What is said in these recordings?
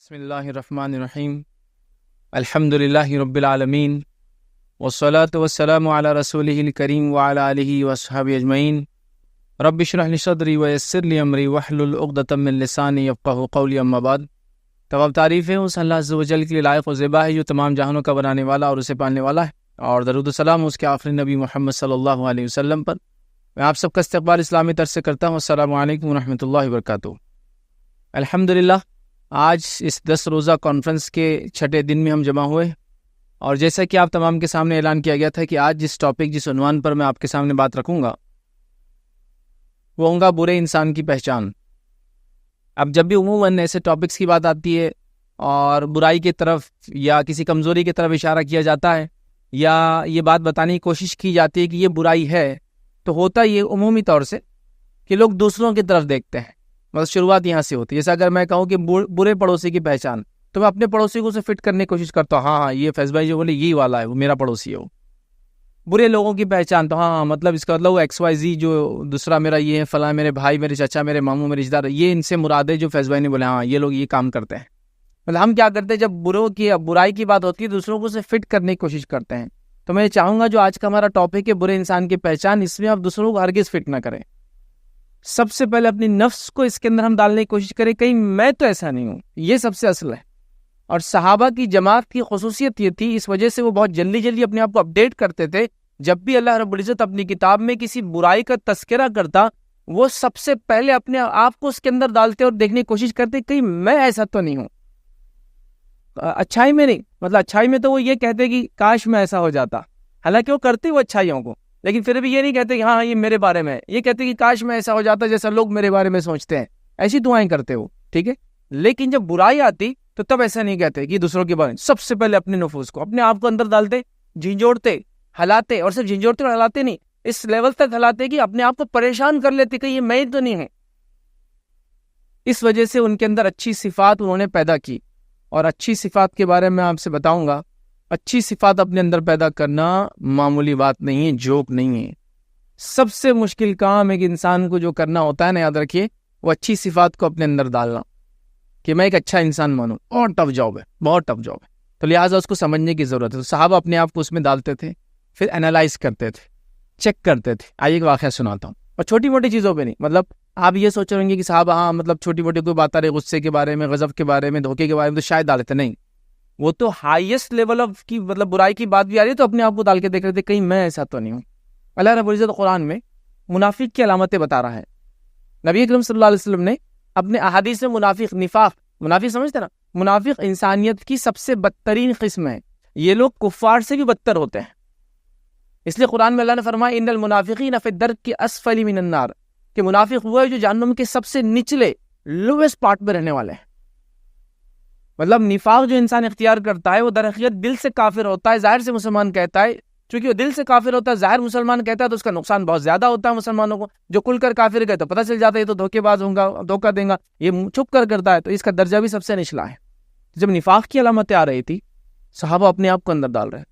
بسم اللہ الرحمن الرحیم الحمد للہ رب العالمین والصلاة والسلام علی رسولہ الکریم وعلی آلہ وصحبہ اجمعین رب اشرح لی صدری ویسر لی امری واحلل عقدۃ من لسانی یفقہوا قولی اما بعد۔ تمام تعریفیں اس اللہ عز و جل کے لیے لائق و زیبا ہے جو تمام جہانوں کا بنانے والا اور اسے پالنے والا ہے، اور درود و سلام اس کے آخری نبی محمد صلی اللہ علیہ وسلم پر۔ میں آپ سب کا استقبال اسلامی طرز سے کرتا ہوں۔ السلام علیکم ورحمۃ اللہ وبرکاتہ۔ الحمدللہ آج اس 10 روزہ کانفرنس کے چھٹے دن میں ہم جمع ہوئے، اور جیسا کہ آپ تمام کے سامنے اعلان کیا گیا تھا کہ آج جس عنوان پر میں آپ کے سامنے بات رکھوں گا وہ ہوں گا برے انسان کی پہچان۔ اب جب بھی عموماً ایسے ٹاپکس کی بات آتی ہے اور برائی کی طرف یا کسی کمزوری کی طرف اشارہ کیا جاتا ہے یا یہ بات بتانے کی کوشش کی جاتی ہے کہ یہ برائی ہے، تو ہوتا یہ عمومی طور سے کہ لوگ دوسروں کی طرف دیکھتے ہیں۔ مطلب شروعات یہاں سے ہوتی ہے۔ جیسے اگر میں کہوں کہ برے پڑوسی کی پہچان، تو میں اپنے پڑوسی کو اسے فٹ کرنے کی کوشش کرتا ہوں، ہاں یہ فیض بھائی جو بولے یہی والا ہے، وہ میرا پڑوسی ہے۔ وہ برے لوگوں کی پہچان، تو ہاں مطلب اس کا مطلب وہ XYZ جو دوسرا میرا یہ ہے، فلاں میرے بھائی، میرے چچا، میرے ماموں، میرے رشتہ دار، یہ ان سے مراد ہے جو فیض بھائی نے بولے ہاں یہ لوگ یہ کام کرتے ہیں۔ مطلب ہم کیا کرتے ہیں جب برائی کی بات ہوتی ہے دوسروں کو اسے فٹ کرنے کی کوشش کرتے ہیں۔ تو میں چاہوں گا جو آج کا ہمارا ٹاپک ہے برے انسان کی پہچان، اس میں آپ دوسروں کو ہرگز فٹ نہ کریں۔ سب سے پہلے اپنی نفس کو اس کے اندر ہم ڈالنے کی کوشش کریں، کہیں میں تو ایسا نہیں ہوں، یہ سب سے اصل ہے۔ اور صحابہ کی جماعت کی خصوصیت یہ تھی، اس وجہ سے وہ بہت جلدی جلدی اپنے آپ کو اپڈیٹ کرتے تھے۔ جب بھی اللہ رب العزت اپنی کتاب میں کسی برائی کا تذکرہ کرتا، وہ سب سے پہلے اپنے آپ کو اس کے اندر ڈالتے اور دیکھنے کی کوشش کرتے کہیں میں ایسا تو نہیں ہوں۔ اچھائی میں نہیں، مطلب اچھائی میں تو وہ یہ کہتے کہ کاش میں ایسا ہو جاتا، حالانکہ وہ کرتے وہ اچھائیوں کو، لیکن پھر بھی یہ نہیں کہتے کہ ہاں یہ میرے بارے میں ہے، یہ کہتے کہ کاش میں ایسا ہو جاتا جیسا لوگ میرے بارے میں سوچتے ہیں۔ ایسی دعائیں کرتے ہو، ٹھیک ہے، لیکن جب برائی آتی تو تب ایسا نہیں کہتے کہ دوسروں کے بارے میں، سب سے پہلے اپنے نفوس کو، اپنے آپ کو اندر ڈالتے، جھنجھوڑتے، ہلاتے، اور صرف جھنجھوڑتے اور ہلاتے نہیں، اس لیول تک ہلاتے کہ اپنے آپ کو پریشان کر لیتے کہ یہ میں تو نہیں ہے۔ اس وجہ سے ان کے اندر اچھی صفات انہوں نے پیدا کی، اور اچھی صفات کے بارے میں آپ سے بتاؤں گا۔ اچھی صفات اپنے اندر پیدا کرنا معمولی بات نہیں ہے، جوک نہیں ہے۔ سب سے مشکل کام ایک انسان کو جو کرنا ہوتا ہے نا، یاد رکھیے، وہ اچھی صفات کو اپنے اندر ڈالنا، کہ میں ایک اچھا انسان بنوں۔ اور ٹف جاب ہے، بہت ٹف جاب ہے، تو لہٰذا اس کو سمجھنے کی ضرورت ہے۔ تو صحابہ اپنے آپ کو اس میں ڈالتے تھے، پھر انالائز کرتے تھے، چیک کرتے تھے۔ آئیے ایک واقعہ سناتا ہوں، اور چھوٹی موٹی چیزوں پہ نہیں۔ مطلب آپ یہ سوچ رہے ہیں کہ صحابہ ہاں مطلب چھوٹی موٹی کوئی بات آ رہی، غصے کے بارے میں، غضب کے بارے میں، دھوکے کے بارے میں، تو شاید ڈالتے نہیں۔ وہ تو ہائیسٹ لیول آف کی مطلب برائی کی بات بھی آ رہی ہے تو اپنے آپ کو ڈال کے دیکھ رہے تھے کہیں میں ایسا تو نہیں ہوں۔ اللہ رب العزت قرآن میں منافق کی علامتیں بتا رہا ہے۔ نبی اکرم صلی اللہ علیہ وسلم نے اپنے احادیث میں منافق سمجھتے نا، منافق انسانیت کی سب سے بدترین قسم ہے۔ یہ لوگ کفار سے بھی بدتر ہوتے ہیں۔ اس لیے قرآن میں اللہ نے فرمایا ان المنافقین فی الدرک اسفل من النار، کہ منافق وہ ہے جو جہنم کے سب سے نچلے لویسٹ پارٹ میں رہنے والے ہیں۔ مطلب نفاق جو انسان اختیار کرتا ہے وہ در حقیقت دل سے کافر ہوتا ہے، ظاہر سے مسلمان کہتا ہے، چونکہ وہ دل سے کافر ہوتا ہے، ظاہر مسلمان کہتا ہے، تو اس کا نقصان بہت زیادہ ہوتا ہے مسلمانوں کو۔ جو کھل کر کافر کہتا ہے تو پتہ چل جاتا ہے یہ تو دھوکے باز ہوں گا، دھوکہ دیں گا، یہ چھپ کر کرتا ہے، تو اس کا درجہ بھی سب سے نچلا ہے۔ جب نفاق کی علامتیں آ رہی تھی، صحابہ اپنے آپ کو اندر ڈال رہے،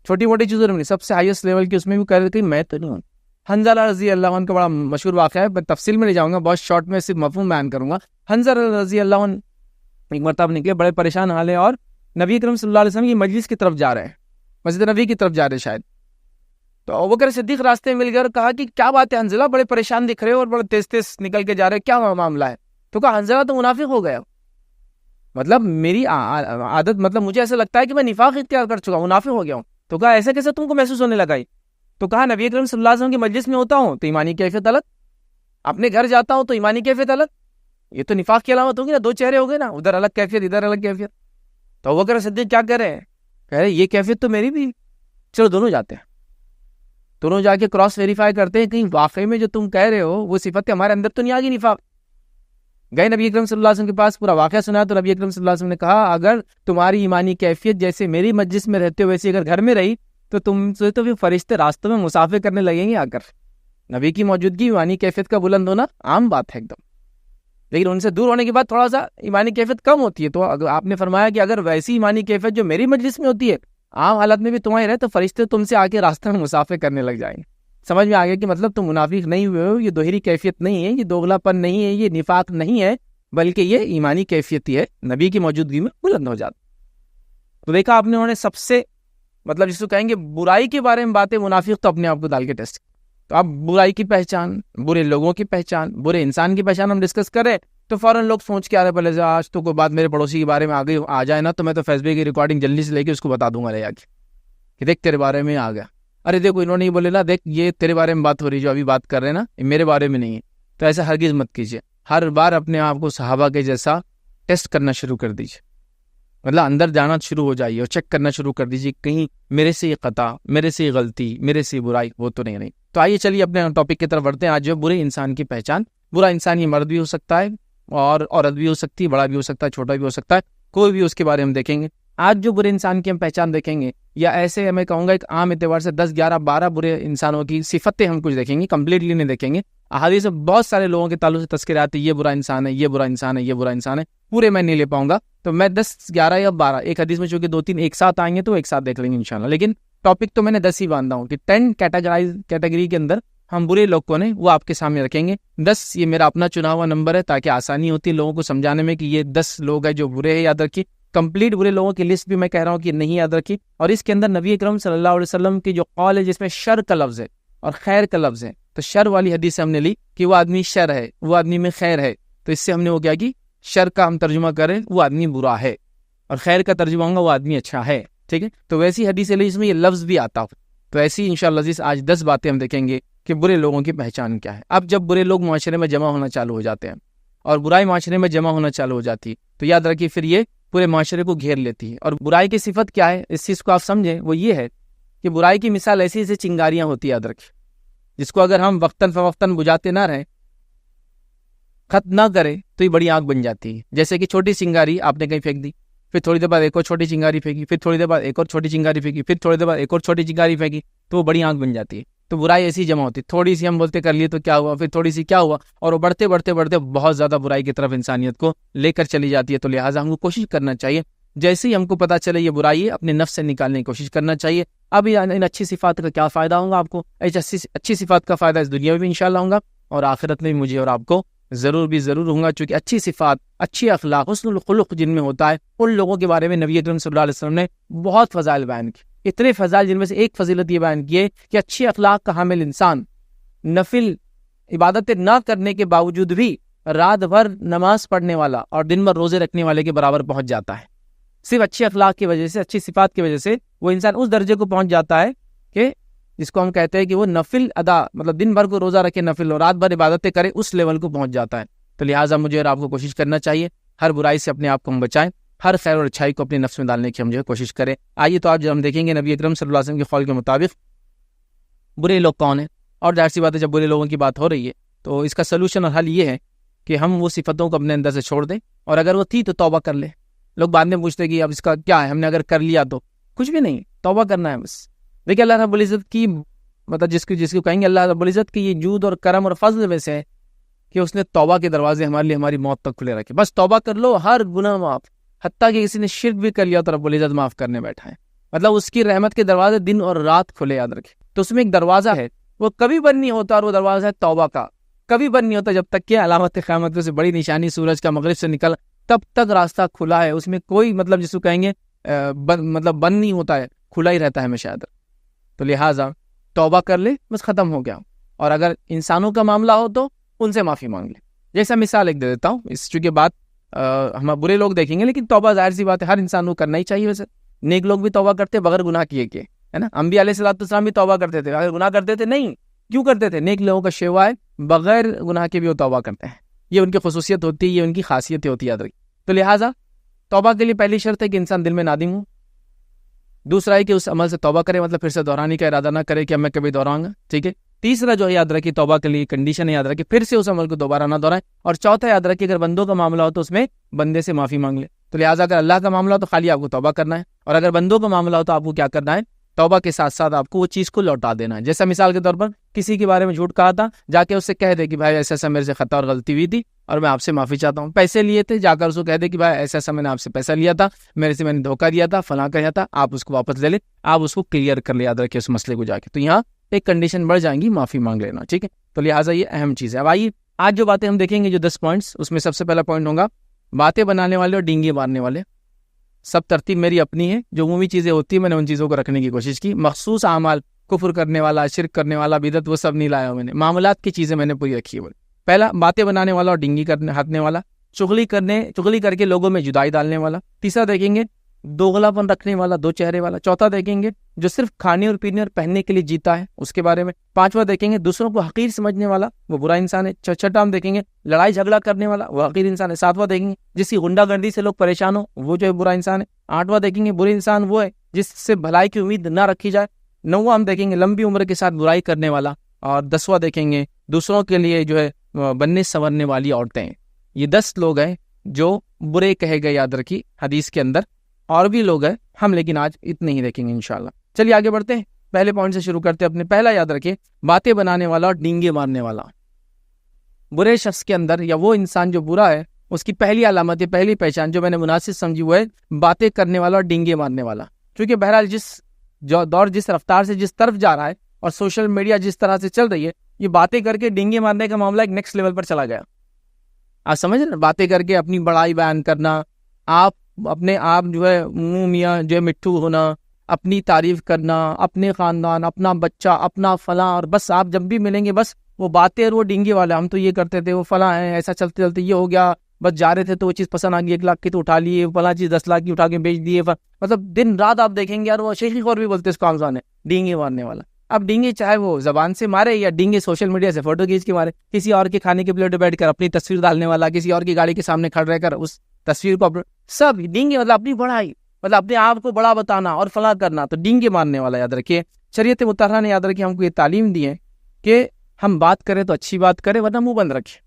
چھوٹی موٹی چیزوں میں نہیں، سب سے ہائیسٹ لیول کی اس میں بھی کہہ رہے تھے میں تو نہیں ہوں۔ حنظلہ رضی اللہ عنہ کا بڑا مشہور واقعہ ہے، میں تفصیل میں نہیں جاؤں گا، بہت شارٹ میں صرف مفہوم بیان کروں گا۔ حنظلہ رضی اللہ عنہ ایک مرتبہ نکلے، بڑے پریشان حال ہے، اور نبی اکرم صلی اللہ علیہ وسلم کی مجلس کی طرف جا رہے ہیں، مسجد نبی کی طرف جا رہے شاید، تو ابوبکر صدیق راستے میں مل گئے اور کہا کہ کیا بات ہے حنظلہ، بڑے پریشان دکھ رہے ہو اور بڑے تیز تیز نکل کے جا رہے، کیا معاملہ ہے؟ تو کہا حنظلہ تو منافق ہو گیا، مطلب میری عادت، مطلب مجھے ایسا لگتا ہے کہ میں نفاق اختیار کر چکا ہوں، منافق ہو گیا ہوں۔ تو کہا ایسا کیسے تم کو محسوس ہونے لگا؟ تو کہا نبی اکرم صلی اللہ علیہ وسلم کی مجلس میں ہوتا ہوں تو ایمانی کیفیت الگ، اپنے گھر جاتا ہوں تو ایمانی کیفیت الگ، یہ تو نفاق کی علامت ہوگی نا، دو چہرے ہو گئے نا، ادھر الگ کیفیت ادھر الگ کیفیت۔ تو ابوبکر صدیق کیا کہہ رہے ہیں؟ کہہ رہے یہ کیفیت تو میری بھی، چلو دونوں جاتے ہیں، دونوں جا کے کراس ویریفائی کرتے ہیں کہیں واقعی میں جو تم کہہ رہے ہو وہ صفت ہمارے اندر تو نہیں آ گئی نفاق۔ گئے نبی اکرم صلی اللہ علیہ وسلم کے پاس، پورا واقعہ سنا، تو نبی اکرم صلی اللہ علیہ وسلم نے کہا اگر تمہاری ایمانی کیفیت جیسے میری مجلس میں رہتے ہو ویسے اگر گھر میں رہی تو تم سے تو پھر فرشتے راستوں میں مسافر کرنے لگیں گے آ کر۔ نبی کی موجودگی ایمانی کیفیت کا بلند ہونا عام بات ہے ایک دم، لیکن ان سے دور ہونے کے بعد تھوڑا سا ایمانی کیفیت کم ہوتی ہے۔ تو آپ نے فرمایا کہ اگر ویسی ایمانی کیفیت جو میری مجلس میں ہوتی ہے عام حالت میں بھی تمہاری رہے تو فرشتے تم سے آ کے راستہ میں مسافر کرنے لگ جائیں گے۔ سمجھ میں آ گیا کہ مطلب تم منافق نہیں ہوئے ہو، یہ دوہری کیفیت نہیں ہے، یہ دوغلا پن نہیں ہے، یہ نفاق نہیں ہے، بلکہ یہ ایمانی کیفیت ہی ہے، نبی کی موجودگی میں بلند ہو جاتا۔ تو دیکھا آپ نے، انہوں نے سب سے مطلب جس کو کہیں گے برائی کے بارے میں باتیں، منافق تو اپنے آپ کو ڈال کے ٹیسٹ۔ تو اب برائی کی پہچان، برے لوگوں کی پہچان، برے انسان کی پہچان ہم ڈسکس کریں تو فوراً لوگ سوچ کے آ رہے پہلے آج تو کوئی بات میرے پڑوسی کے بارے میں آ جائے نا تو میں تو فیس بک کی ریکارڈنگ جلدی سے لے کے اس کو بتا دوں گا رے آگے کہ دیکھ تیرے بارے میں آ گیا، ارے دیکھو انہوں نے بولے نا، دیکھ یہ تیرے بارے میں بات ہو رہی جو ابھی بات کر رہے ہیں نا، یہ میرے بارے میں نہیں ہے۔ تو ایسا ہرگز مت کیجیے، ہر بار اپنے آپ کو صحابہ کے جیسا ٹیسٹ کرنا شروع کر دیجیے، مطلب اندر جانا شروع ہو جائیے اور چیک کرنا شروع کر دیجیے کہیں میرے سے یہ خطا، میرے سے یہ غلطی، میرے سے یہ برائی وہ تو نہیں۔ تو آئیے چلیے اپنے ٹاپک کی طرف بڑھتے ہیں۔ آج جو برے انسان کی پہچان، برا انسان یہ مرد بھی ہو سکتا ہے اور عورت بھی ہو سکتی ہے، بڑا بھی ہو سکتا ہے، چھوٹا بھی ہو سکتا ہے، کوئی بھی اس کے بارے میں دیکھیں گے۔ آج جو برے انسان کی ہم پہچان دیکھیں گے، یا ایسے میں کہوں گا ایک عام اعتبار سے 10 11 12 برے انسانوں کی صفتیں ہم کچھ دیکھیں گے، کمپلیٹلی نہیں دیکھیں گے۔ احادیث سے بہت سارے لوگوں کے تعلق سے تذکرے آتے ہیں، یہ برا انسان ہے، یہ برا انسان ہے، یہ برا انسان ہے، پورے میں نہیں لے پاؤں گا، تو میں 10 11 یا 12 ایک حدیث میں چونکہ 2 3 ایک ساتھ آئیں گے تو ایک ساتھ دیکھ لیں گے انشاءاللہ، لیکن ٹاپک تو میں نے 10 ہی باندھا ہوں کہ 10 کیٹیگری کے اندر ہم برے لوگ کو نے وہ آپ کے سامنے رکھیں گے۔ 10 یہ میرا اپنا چنا ہوا نمبر ہے تاکہ آسانی ہوتی ہے لوگوں کو سمجھانے میں کہ یہ 10 لوگ ہیں جو برے ہیں، یاد رکھیے۔ کمپلیٹ برے لوگوں کی لسٹ بھی میں کہہ رہا ہوں کہ نہیں یاد رکھی، اور اس کے اندر نبی اکرم صلی اللہ علیہ وسلم کی جو قول ہے جس میں شر کا لفظ ہے اور خیر کا لفظ ہے، تو شر والی حدیث سے ہم نے لی کہ وہ آدمی شر ہے، وہ آدمی میں خیر ہے، تو اس سے ہم نے وہ کیا کہ شر کا ہم ترجمہ کریں وہ آدمی برا ہے، اور خیر کا ترجمہ ہوگا وہ آدمی اچھا ہے، ٹھیک ہے۔ تو ویسی حدیث لی جس میں یہ لفظ بھی آتا ہو، تو ایسی انشاءاللہ عزیز آج 10 باتیں ہم دیکھیں گے کہ برے لوگوں کی پہچان کیا ہے۔ اب جب برے لوگ معاشرے میں جمع ہونا چالو ہو جاتے ہیں اور برائی معاشرے میں جمع ہونا چالو ہو جاتی ہے، تو یاد رکھیے پھر یہ پورے معاشرے کو گھیر لیتی ہے۔ اور برائی کی صفت کیا ہے، اس چیز کو آپ سمجھیں، وہ یہ ہے کہ برائی کی مثال ایسی ایسی چنگاریاں ہوتی ہے، یاد رکھیے، جس کو اگر ہم وقتاً فوقتاً بجھاتے نہ رہیں، ختم نہ کریں، تو یہ بڑی آگ بن جاتی ہے۔ جیسے کہ چھوٹی چنگاری آپ نے کہیں پھینک دی، پھر تھوڑی دیر بعد ایک اور چھوٹی چنگاری پھینکی، پھر تھوڑی دیر بعد ایک اور چھوٹی چنگاری پھینکی، پھر تھوڑی دیر بعد ایک اور چھوٹی چنگاری پھینکی، تو وہ بڑی آگ بن جاتی ہے۔ تو برائی ایسی جمع ہوتی ہے، تھوڑی سی ہم بولتے کر لیے تو کیا ہوا، پھر تھوڑی سی کیا ہوا، اور وہ بڑھتے بڑھتے بڑھتے بہت زیادہ برائی کی طرف انسانیت کو لے کر چلی جاتی ہے۔ تو لہٰذا ہم کو کوشش کرنا چاہیے، جیسے ہی ہم کو پتا چلے یہ برائی ہے، اپنے نفس سے نکالنے کی کوشش کرنا چاہیے۔ اب ان اچھی صفات کا کیا فائدہ ہوگا آپ کو، اچھی صفات کا فائدہ اس دنیا میں بھی انشاءاللہ ہوگا اور آخرت میں بھی مجھے اور آپ کو ضرور ہوگا، چونکہ اچھی صفات، اچھی اخلاق، حسن الخلق جن میں ہوتا ہے، ان لوگوں کے بارے میں نبی اکرم صلی اللہ علیہ وسلم نے بہت فضائل بیان کی، اتنے فضائل جن میں سے ایک فضیلت یہ بیان کی ہے کہ اچھی اخلاق کا حامل انسان نفل عبادتیں نہ کرنے کے باوجود بھی رات بھر نماز پڑھنے والا اور دن بھر روزے رکھنے والے کے برابر پہنچ جاتا ہے۔ صرف اچھی اخلاق کی وجہ سے، اچھی صفات کی وجہ سے وہ انسان اس درجے کو پہنچ جاتا ہے کہ جس کو ہم کہتے ہیں کہ وہ نفل ادا، مطلب دن بھر کو روزہ رکھے نفل اور رات بھر عبادتیں کرے، اس لیول کو پہنچ جاتا ہے۔ تو لہٰذا مجھے اور آپ کو کوشش کرنا چاہیے ہر برائی سے اپنے آپ کو ہم بچائیں، ہر خیر اور اچھائی کو اپنے نفس میں ڈالنے کی ہم جو ہے کوشش کریں۔ آئیے تو آج ہم دیکھیں گے نبی اکرم صلی اللہ علیہ وسلم کے قول کے مطابق برے لوگ کون ہیں، اور ظاہر سی بات ہے جب برے لوگوں کی بات ہو رہی ہے تو اس کا سلوشن اور حل یہ ہے کہ ہم وہ صفتوں کو اپنے اندر سے چھوڑ دیں، اور اگر وہ تھی تو توبہ کر لیں۔ لوگ بعد میں پوچھتے کہ اب اس کا کیا ہے، ہم نے اگر کر لیا تو کچھ بھی نہیں، توبہ کرنا ہے بس۔ دیکھیں اللہ رب العزت کی مطلب جس کو کہیں گے اللہ رب العزت کی یہ جود اور کرم اور فضل میں سے ہے کہ اس نے توبہ کے دروازے ہمارے لیے ہماری موت تک کھلے رکھے، بس توبہ کر لو، ہر گناہ معاف، حتیٰ کہ کسی نے شرک بھی کر لیا تو رب العزت معاف کرنے بیٹھا ہے۔ مطلب اس کی رحمت کے دروازے دن اور رات کھلے، یاد رکھے۔ تو اس میں ایک دروازہ ہے، وہ کبھی بند نہیں ہوتا، اور وہ دروازہ ہے توبہ کا، کبھی بند نہیں ہوتا جب تک کہ علامت قیامت سے بڑی نشانی سورج کا مغرب سے نکل تب تک راستہ کھلا ہے، اس میں کوئی مطلب جس کو کہیں گے مطلب بند نہیں ہوتا ہے، کھلا ہی رہتا ہے ہمیشہ۔ تو لہٰذا توبہ کر لے، بس ختم ہو گیا۔ اور اگر انسانوں کا معاملہ ہو تو ان سے معافی مانگ لے۔ جیسا مثال ایک دے دیتا ہوں، اس چونکہ بات ہم برے لوگ دیکھیں گے، لیکن توبہ ظاہر سی بات ہے ہر انسان کو کرنا ہی چاہیے۔ ویسے نیک لوگ بھی توبہ کرتے بغیر گناہ کیے ہے نا، انبیاء علیہ الصلوۃ والسلام بھی توبہ کرتے تھے، اگر گناہ کرتے تھے نہیں، کیوں کرتے تھے؟ نیک لوگوں کا شیوا ہے، بغیر گناہ کے بھی وہ توبہ کرتے ہیں، یہ ان کی خصوصیت ہوتی ہے، یہ ان کی خاصیت ہوتی ہے، یاد رکھیے۔ تو لہٰذا توبہ کے لیے پہلی شرط ہے کہ انسان دل میں نادم ہو، دوسرا ہے کہ اس عمل سے توبہ کرے، مطلب پھر سے دہرانے کا ارادہ نہ کرے کہ اب میں کبھی دہراؤں گا، ٹھیک ہے۔ تیسرا جو ہے یاد رکھیے توبہ کے لیے کنڈیشن ہے، یاد رکھیے پھر سے اس عمل کو دوبارہ نہ دہرائیں۔ اور چوتھا یاد رکھیے اگر بندوں کا معاملہ ہو تو اس میں بندے سے معافی مانگ لے۔ تو لہٰذا اگر اللہ کا معاملہ ہو تو خالی آپ کو توبہ کرنا ہے، اور اگر بندوں کا معاملہ ہو تو آپ کو کیا کرنا ہے؟ توبہ کے ساتھ ساتھ آپ کو وہ چیز کو لوٹا دینا ہے۔ جیسا مثال کے طور پر کسی کے بارے میں جھوٹ کہا تھا، جا کے اس سے کہہ دے کہ بھائی ایسا ایسا میرے سے خطا اور غلطی ہوئی تھی اور میں آپ سے معافی چاہتا ہوں۔ پیسے لیے تھے، جا کر اس کو کہہ دے کہ بھائی ایسا ایسا میں نے آپ سے پیسہ لیا تھا، میرے سے میں نے دھوکہ دیا تھا، فلاں کہا تھا، آپ اس کو واپس لے لیں، آپ اس کو کلیئر کر لیں، یاد رکھیے اس مسئلے کو جا کے۔ تو یہاں ایک کنڈیشن بڑھ جائیں گی، معافی مانگ لینا، ٹھیک ہے۔ تو لہٰذا یہ اہم چیز ہے۔ اب آئیے آج جو باتیں ہم دیکھیں گے، جو 10 پوائنٹس، اس میں سب سے پہلا پوائنٹ ہوگا باتیں بنانے والے اور ڈینگے مارنے والے. سب ترتیب میری اپنی ہے، جو عمومی چیزیں ہوتی ہیں میں نے ان چیزوں کو رکھنے کی کوشش کی. مخصوص اعمال، کفر کرنے والا، شرک کرنے والا، بدعت، وہ سب نہیں لایا میں نے. معاملات کی چیزیں میں نے پوری رکھی ہے. پہلا باتیں بنانے والا اور ڈینگی ہانکنے والا، چغلی کر کے لوگوں میں جدائی ڈالنے والا. تیسرا دیکھیں گے دوغلا پن رکھنے والا، دو چہرے والا. چوتھا دیکھیں گے جو صرف کھانے اور پینے اور پہننے کے لیے جیتا ہے، اس کے بارے میں. پانچواں دیکھیں گے دوسروں کو حقیر سمجھنے والا، وہ برا انسان ہے. چھٹا ہم دیکھیں گے لڑائی جھگڑا کرنے والا، وہ حقیر انسان ہے. ساتواں دیکھیں گے جس کی غنڈہ گردی سے لوگ پریشان ہو، وہ جو ہے برا انسان ہے. آٹھواں دیکھیں گے برے انسان وہ ہے جس سے بھلائی کی امید نہ رکھی جائے. نواں ہم دیکھیں گے لمبی عمر کے ساتھ برائی کرنے والا. اور 10واں دیکھیں گے دوسروں کے لیے جو ہے بننے سنورنے والی عورتیں. یہ 10 لوگ ہیں جو برے کہے گئے، یاد رکھی حدیث کے اندر. اور بھی لوگ ہیں ہم، لیکن آج اتنے ہی دیکھیں گے انشاءاللہ. چلیے آگے بڑھتے ہیں، پہلے پوائنٹ سے شروع کرتے ہیں اپنے. پہلا یاد رکھیں باتیں بنانے والا اور ڈینگے مارنے والا. برے شخص کے اندر یا وہ انسان جو برا ہے، اس کی پہلی علامت، پہلی پہچان جو میں نے مناسب سمجھی وہ ہے باتیں کرنے والا اور ڈینگے مارنے والا. کیونکہ بہرحال جس دور، جس رفتار سے جس طرف جا رہا ہے اور سوشل میڈیا جس طرح سے چل رہی ہے، یہ باتیں کر کے ڈینگے مارنے کا معاملہ ایک نیکسٹ لیول پر چلا گیا. آپ سمجھ رہے ہیں؟ باتیں کر کے اپنی بڑائی بیان کرنا، آپ اپنے آپ جو ہے منہ میاں جو ہے مٹھو ہونا، اپنی تعریف کرنا، اپنے خاندان، اپنا بچہ، اپنا فلاں. اور بس آپ جب بھی ملیں گے بس وہ باتیں اور وہ ڈینگے والے، ہم تو یہ کرتے تھے، وہ فلاں ہیں، ایسا چلتے چلتے یہ ہو گیا، بس جا رہے تھے تو وہ چیز پسند آ گئی، 1 لاکھ کی تو اٹھا لیے، فلاں چیز 10 لاکھ کی اٹھا کے بیچ دیے. مطلب دن رات آپ دیکھیں گے یار، وہ شیخی خور بھی بولتے اس کو آمزان ہے، ڈینگے مارنے والا. اب ڈینگے چاہے وہ زبان سے مارے یا ڈینگے سوشل میڈیا سے فوٹو کھینچ کے مارے، کسی اور کے کھانے کے پلیٹ بیٹھ کر اپنی تصویر ڈالنے والا، کسی اور کی گاڑی کے سامنے کھڑ رہ کر اس تصویر کو سب ڈینگے. مطلب اپنی بڑائی، مطلب اپنے آپ کو بڑا بتانا اور فلاں کرنا، تو ڈینگے مارنے والا. یاد رکھیے شریعت مطہرہ نے یاد رکھیے ہم کو یہ تعلیم دی ہے کہ ہم بات کریں تو اچھی بات کریں ورنہ منہ بند رکھیں.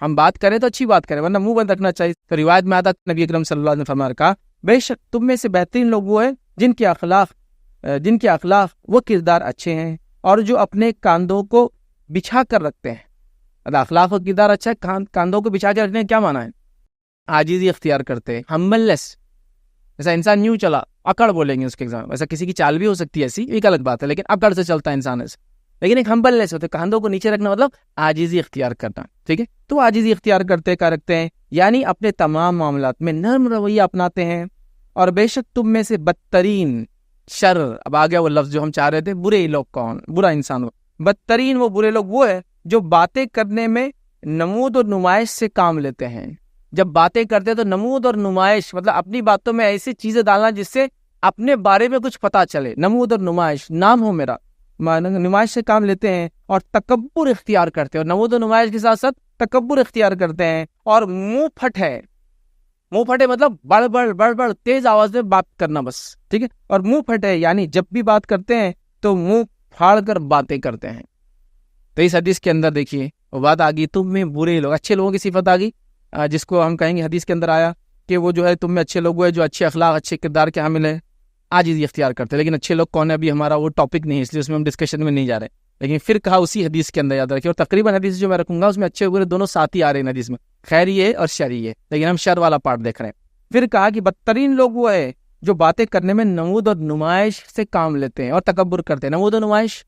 ہم بات کریں تو اچھی بات کریں ورنہ منہ بند رکھنا چاہیے. تو روایت میں آتا نبی اکرم صلی اللہ علیہ وسلم نے فرمایا، کہا بے شک تم میں سے بہترین لوگ وہ ہیں جن کے اخلاق وہ کردار اچھے ہیں اور جو اپنے کاندھوں کو بچھا کر رکھتے ہیں. مطلب اخلاق و کردار اچھا ہے، کاندھوں کو بچھا کر رکھنے کا کیا معنی ہے؟ عاجزی اختیار کرتے ہیں، ہمبلنس. ایسا انسان نیو چلا، اکڑ بولیں گے اس کے ایگزام. ایسا کسی کی چال بھی ہو سکتی ہے، ایسی ایک الگ بات ہے، لیکن اکڑ سے چلتا ہے انسان ایسے. لیکن ایک ہمبلنس ہوتے، کاندھوں کو نیچے رکھنا مطلب عاجزی اختیار کرنا. ٹھیک ہے، تو عاجزی اختیار رکھتے ہیں، یعنی اپنے تمام معاملات میں نرم رویہ اپناتے ہیں. اور بے شک تم میں سے بدترین شر، اب آ گیا وہ لفظ جو ہم چاہ رہے تھے، برے لوگ کون؟ برا انسان. بدترین وہ برے لوگ وہ ہے جو باتیں کرنے میں نمود اور نمائش سے کام لیتے ہیں. جب باتیں کرتے ہیں تو نمود اور نمائش، مطلب اپنی باتوں میں ایسی چیزیں ڈالنا جس سے اپنے بارے میں کچھ پتا چلے. نمود اور نمائش، نام ہو میرا، نمائش سے کام لیتے ہیں. اور تکبر اختیار کرتے ہیں، اور نمود و نمائش کے ساتھ ساتھ تکبر اختیار کرتے ہیں. اور منہ پھٹے مطلب بڑ تیز آواز میں بات کرنا بس. ٹھیک ہے، اور منہ پھٹے یعنی جب بھی بات کرتے ہیں تو منہ پھاڑ کر باتیں کرتے ہیں. تو اس حدیث کے اندر دیکھیے وہ بات آ گئی، تم میں برے لوگ، اچھے لوگوں کی صفت آ گئی، جس کو ہم کہیں گے حدیث کے اندر آیا کہ وہ جو ہے تم میں اچھے لوگ وہ ہے جو اچھے اخلاق، اچھے کردار کے حامل ہیں، عاجزی اختیار کرتے ہیں. لیکن اچھے لوگ کون ہے ابھی ہمارا وہ ٹاپک نہیں ہے، اس لیے اس میں ہم ڈسکشن میں نہیں جا رہے. لیکن پھر کہا اسی حدیث کے اندر، یاد رکھیے، اور تقریباً حدیث جو میں رکھوں گا اس میں اچھے برے دونوں ساتھ ہی آ رہے ہیں حدیث میں، خیر یہ ہے اور شر یہ ہے، لیکن ہم شر والا پارٹ دیکھ رہے ہیں. پھر کہا کہ بدترین لوگ وہ ہے جو باتیں کرنے میں نمود اور نمائش سے کام لیتے ہیں اور تکبر کرتے ہیں. نمود و نمائش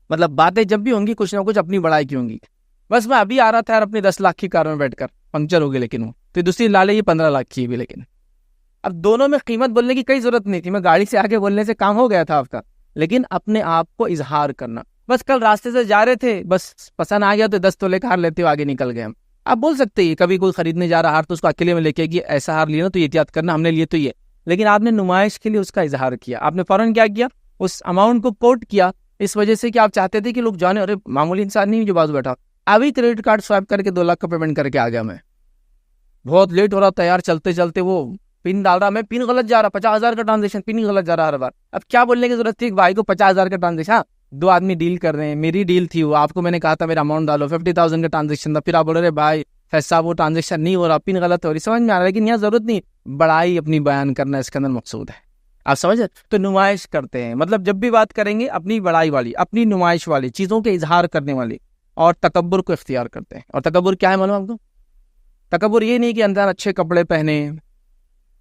مطلب باتیں جب بھی ہوں گی کچھ نہ کچھ اپنی بڑائی کی ہوں گی. بس میں ابھی آ رہا تھا یار اپنی 10 لاکھ کی کار میں بیٹھ کر، پنکچر ہو گئی، لیکن وہ تو دوسری لالے یہ 15 لاکھ کی بھی. لیکن اب دونوں میں قیمت بولنے کی کوئی ضرورت نہیں تھی، میں گاڑی سے آگے بولنے سے کام ہو گیا تھا آپ کا. لیکن اپنے آپ کو اظہار کرنا، بس کل راستے سے جا رہے تھے، بس پسند آ گیا تو 10 تولے کا ہار لیتے ہو آگے نکل گئے ہم. آپ بول سکتے ہیں کبھی کوئی خریدنے جا رہا ہار تو اس کو اکیلے میں لے کے کہ ایسا ہار لینا تو احتیاط کرنا، ہم نے لیے تو یہ. لیکن آپ نے نمائش کے لیے اس کا اظہار کیا، آپ نے فوراً کیا کیا، اس اماؤنٹ کو کوٹ کیا، اس وجہ سے کہ آپ چاہتے تھے کہ لوگ جانے، ارے معمولی انسان نہیں جو بازو بیٹھا، ابھی کریڈٹ کارڈ سوائپ کر کے 2 لاکھ کا پیمنٹ کر کے آ گیا، میں بہت لیٹ ہو رہا تھا یار، چلتے چلتے وہ پن ڈال رہا، میں پن غلط جا رہا، 50,000 کا ٹرانزیکشن، پن غلط جا رہا ہر بار. اب کیا بولنے کی ضرورت تھی بھائی کو 50,000 کا ٹرانزیکشن، ہاں 2 آدمی ڈیل کر رہے ہیں، میری ڈیل تھی وہ، آپ کو میں نے کہا تھا میرا اماؤنٹ ڈالو، 50,000 کا ٹرانزیکشن تھا، پھر آپ بول رہے بھائی ایسا وہ ٹرانزیکشن نہیں ہو رہا، پن غلط ہو رہی، سمجھ میں آ رہا ہے. لیکن یہاں ضرورت نہیں، بڑائی اپنی بیان کرنا اس کے اندر مقصود ہے، آپ سمجھ. تو نمائش کرتے ہیں مطلب جب بھی بات کریں گے اپنی بڑائی والی، اپنی نمائش والی چیزوں کے اظہار کرنے والی، اور تکبر کو اختیار کرتے ہیں. اور تکبر کیا ہے معلوم آپ کو؟ تکبر یہ نہیں کہ اندر اچھے کپڑے پہنے،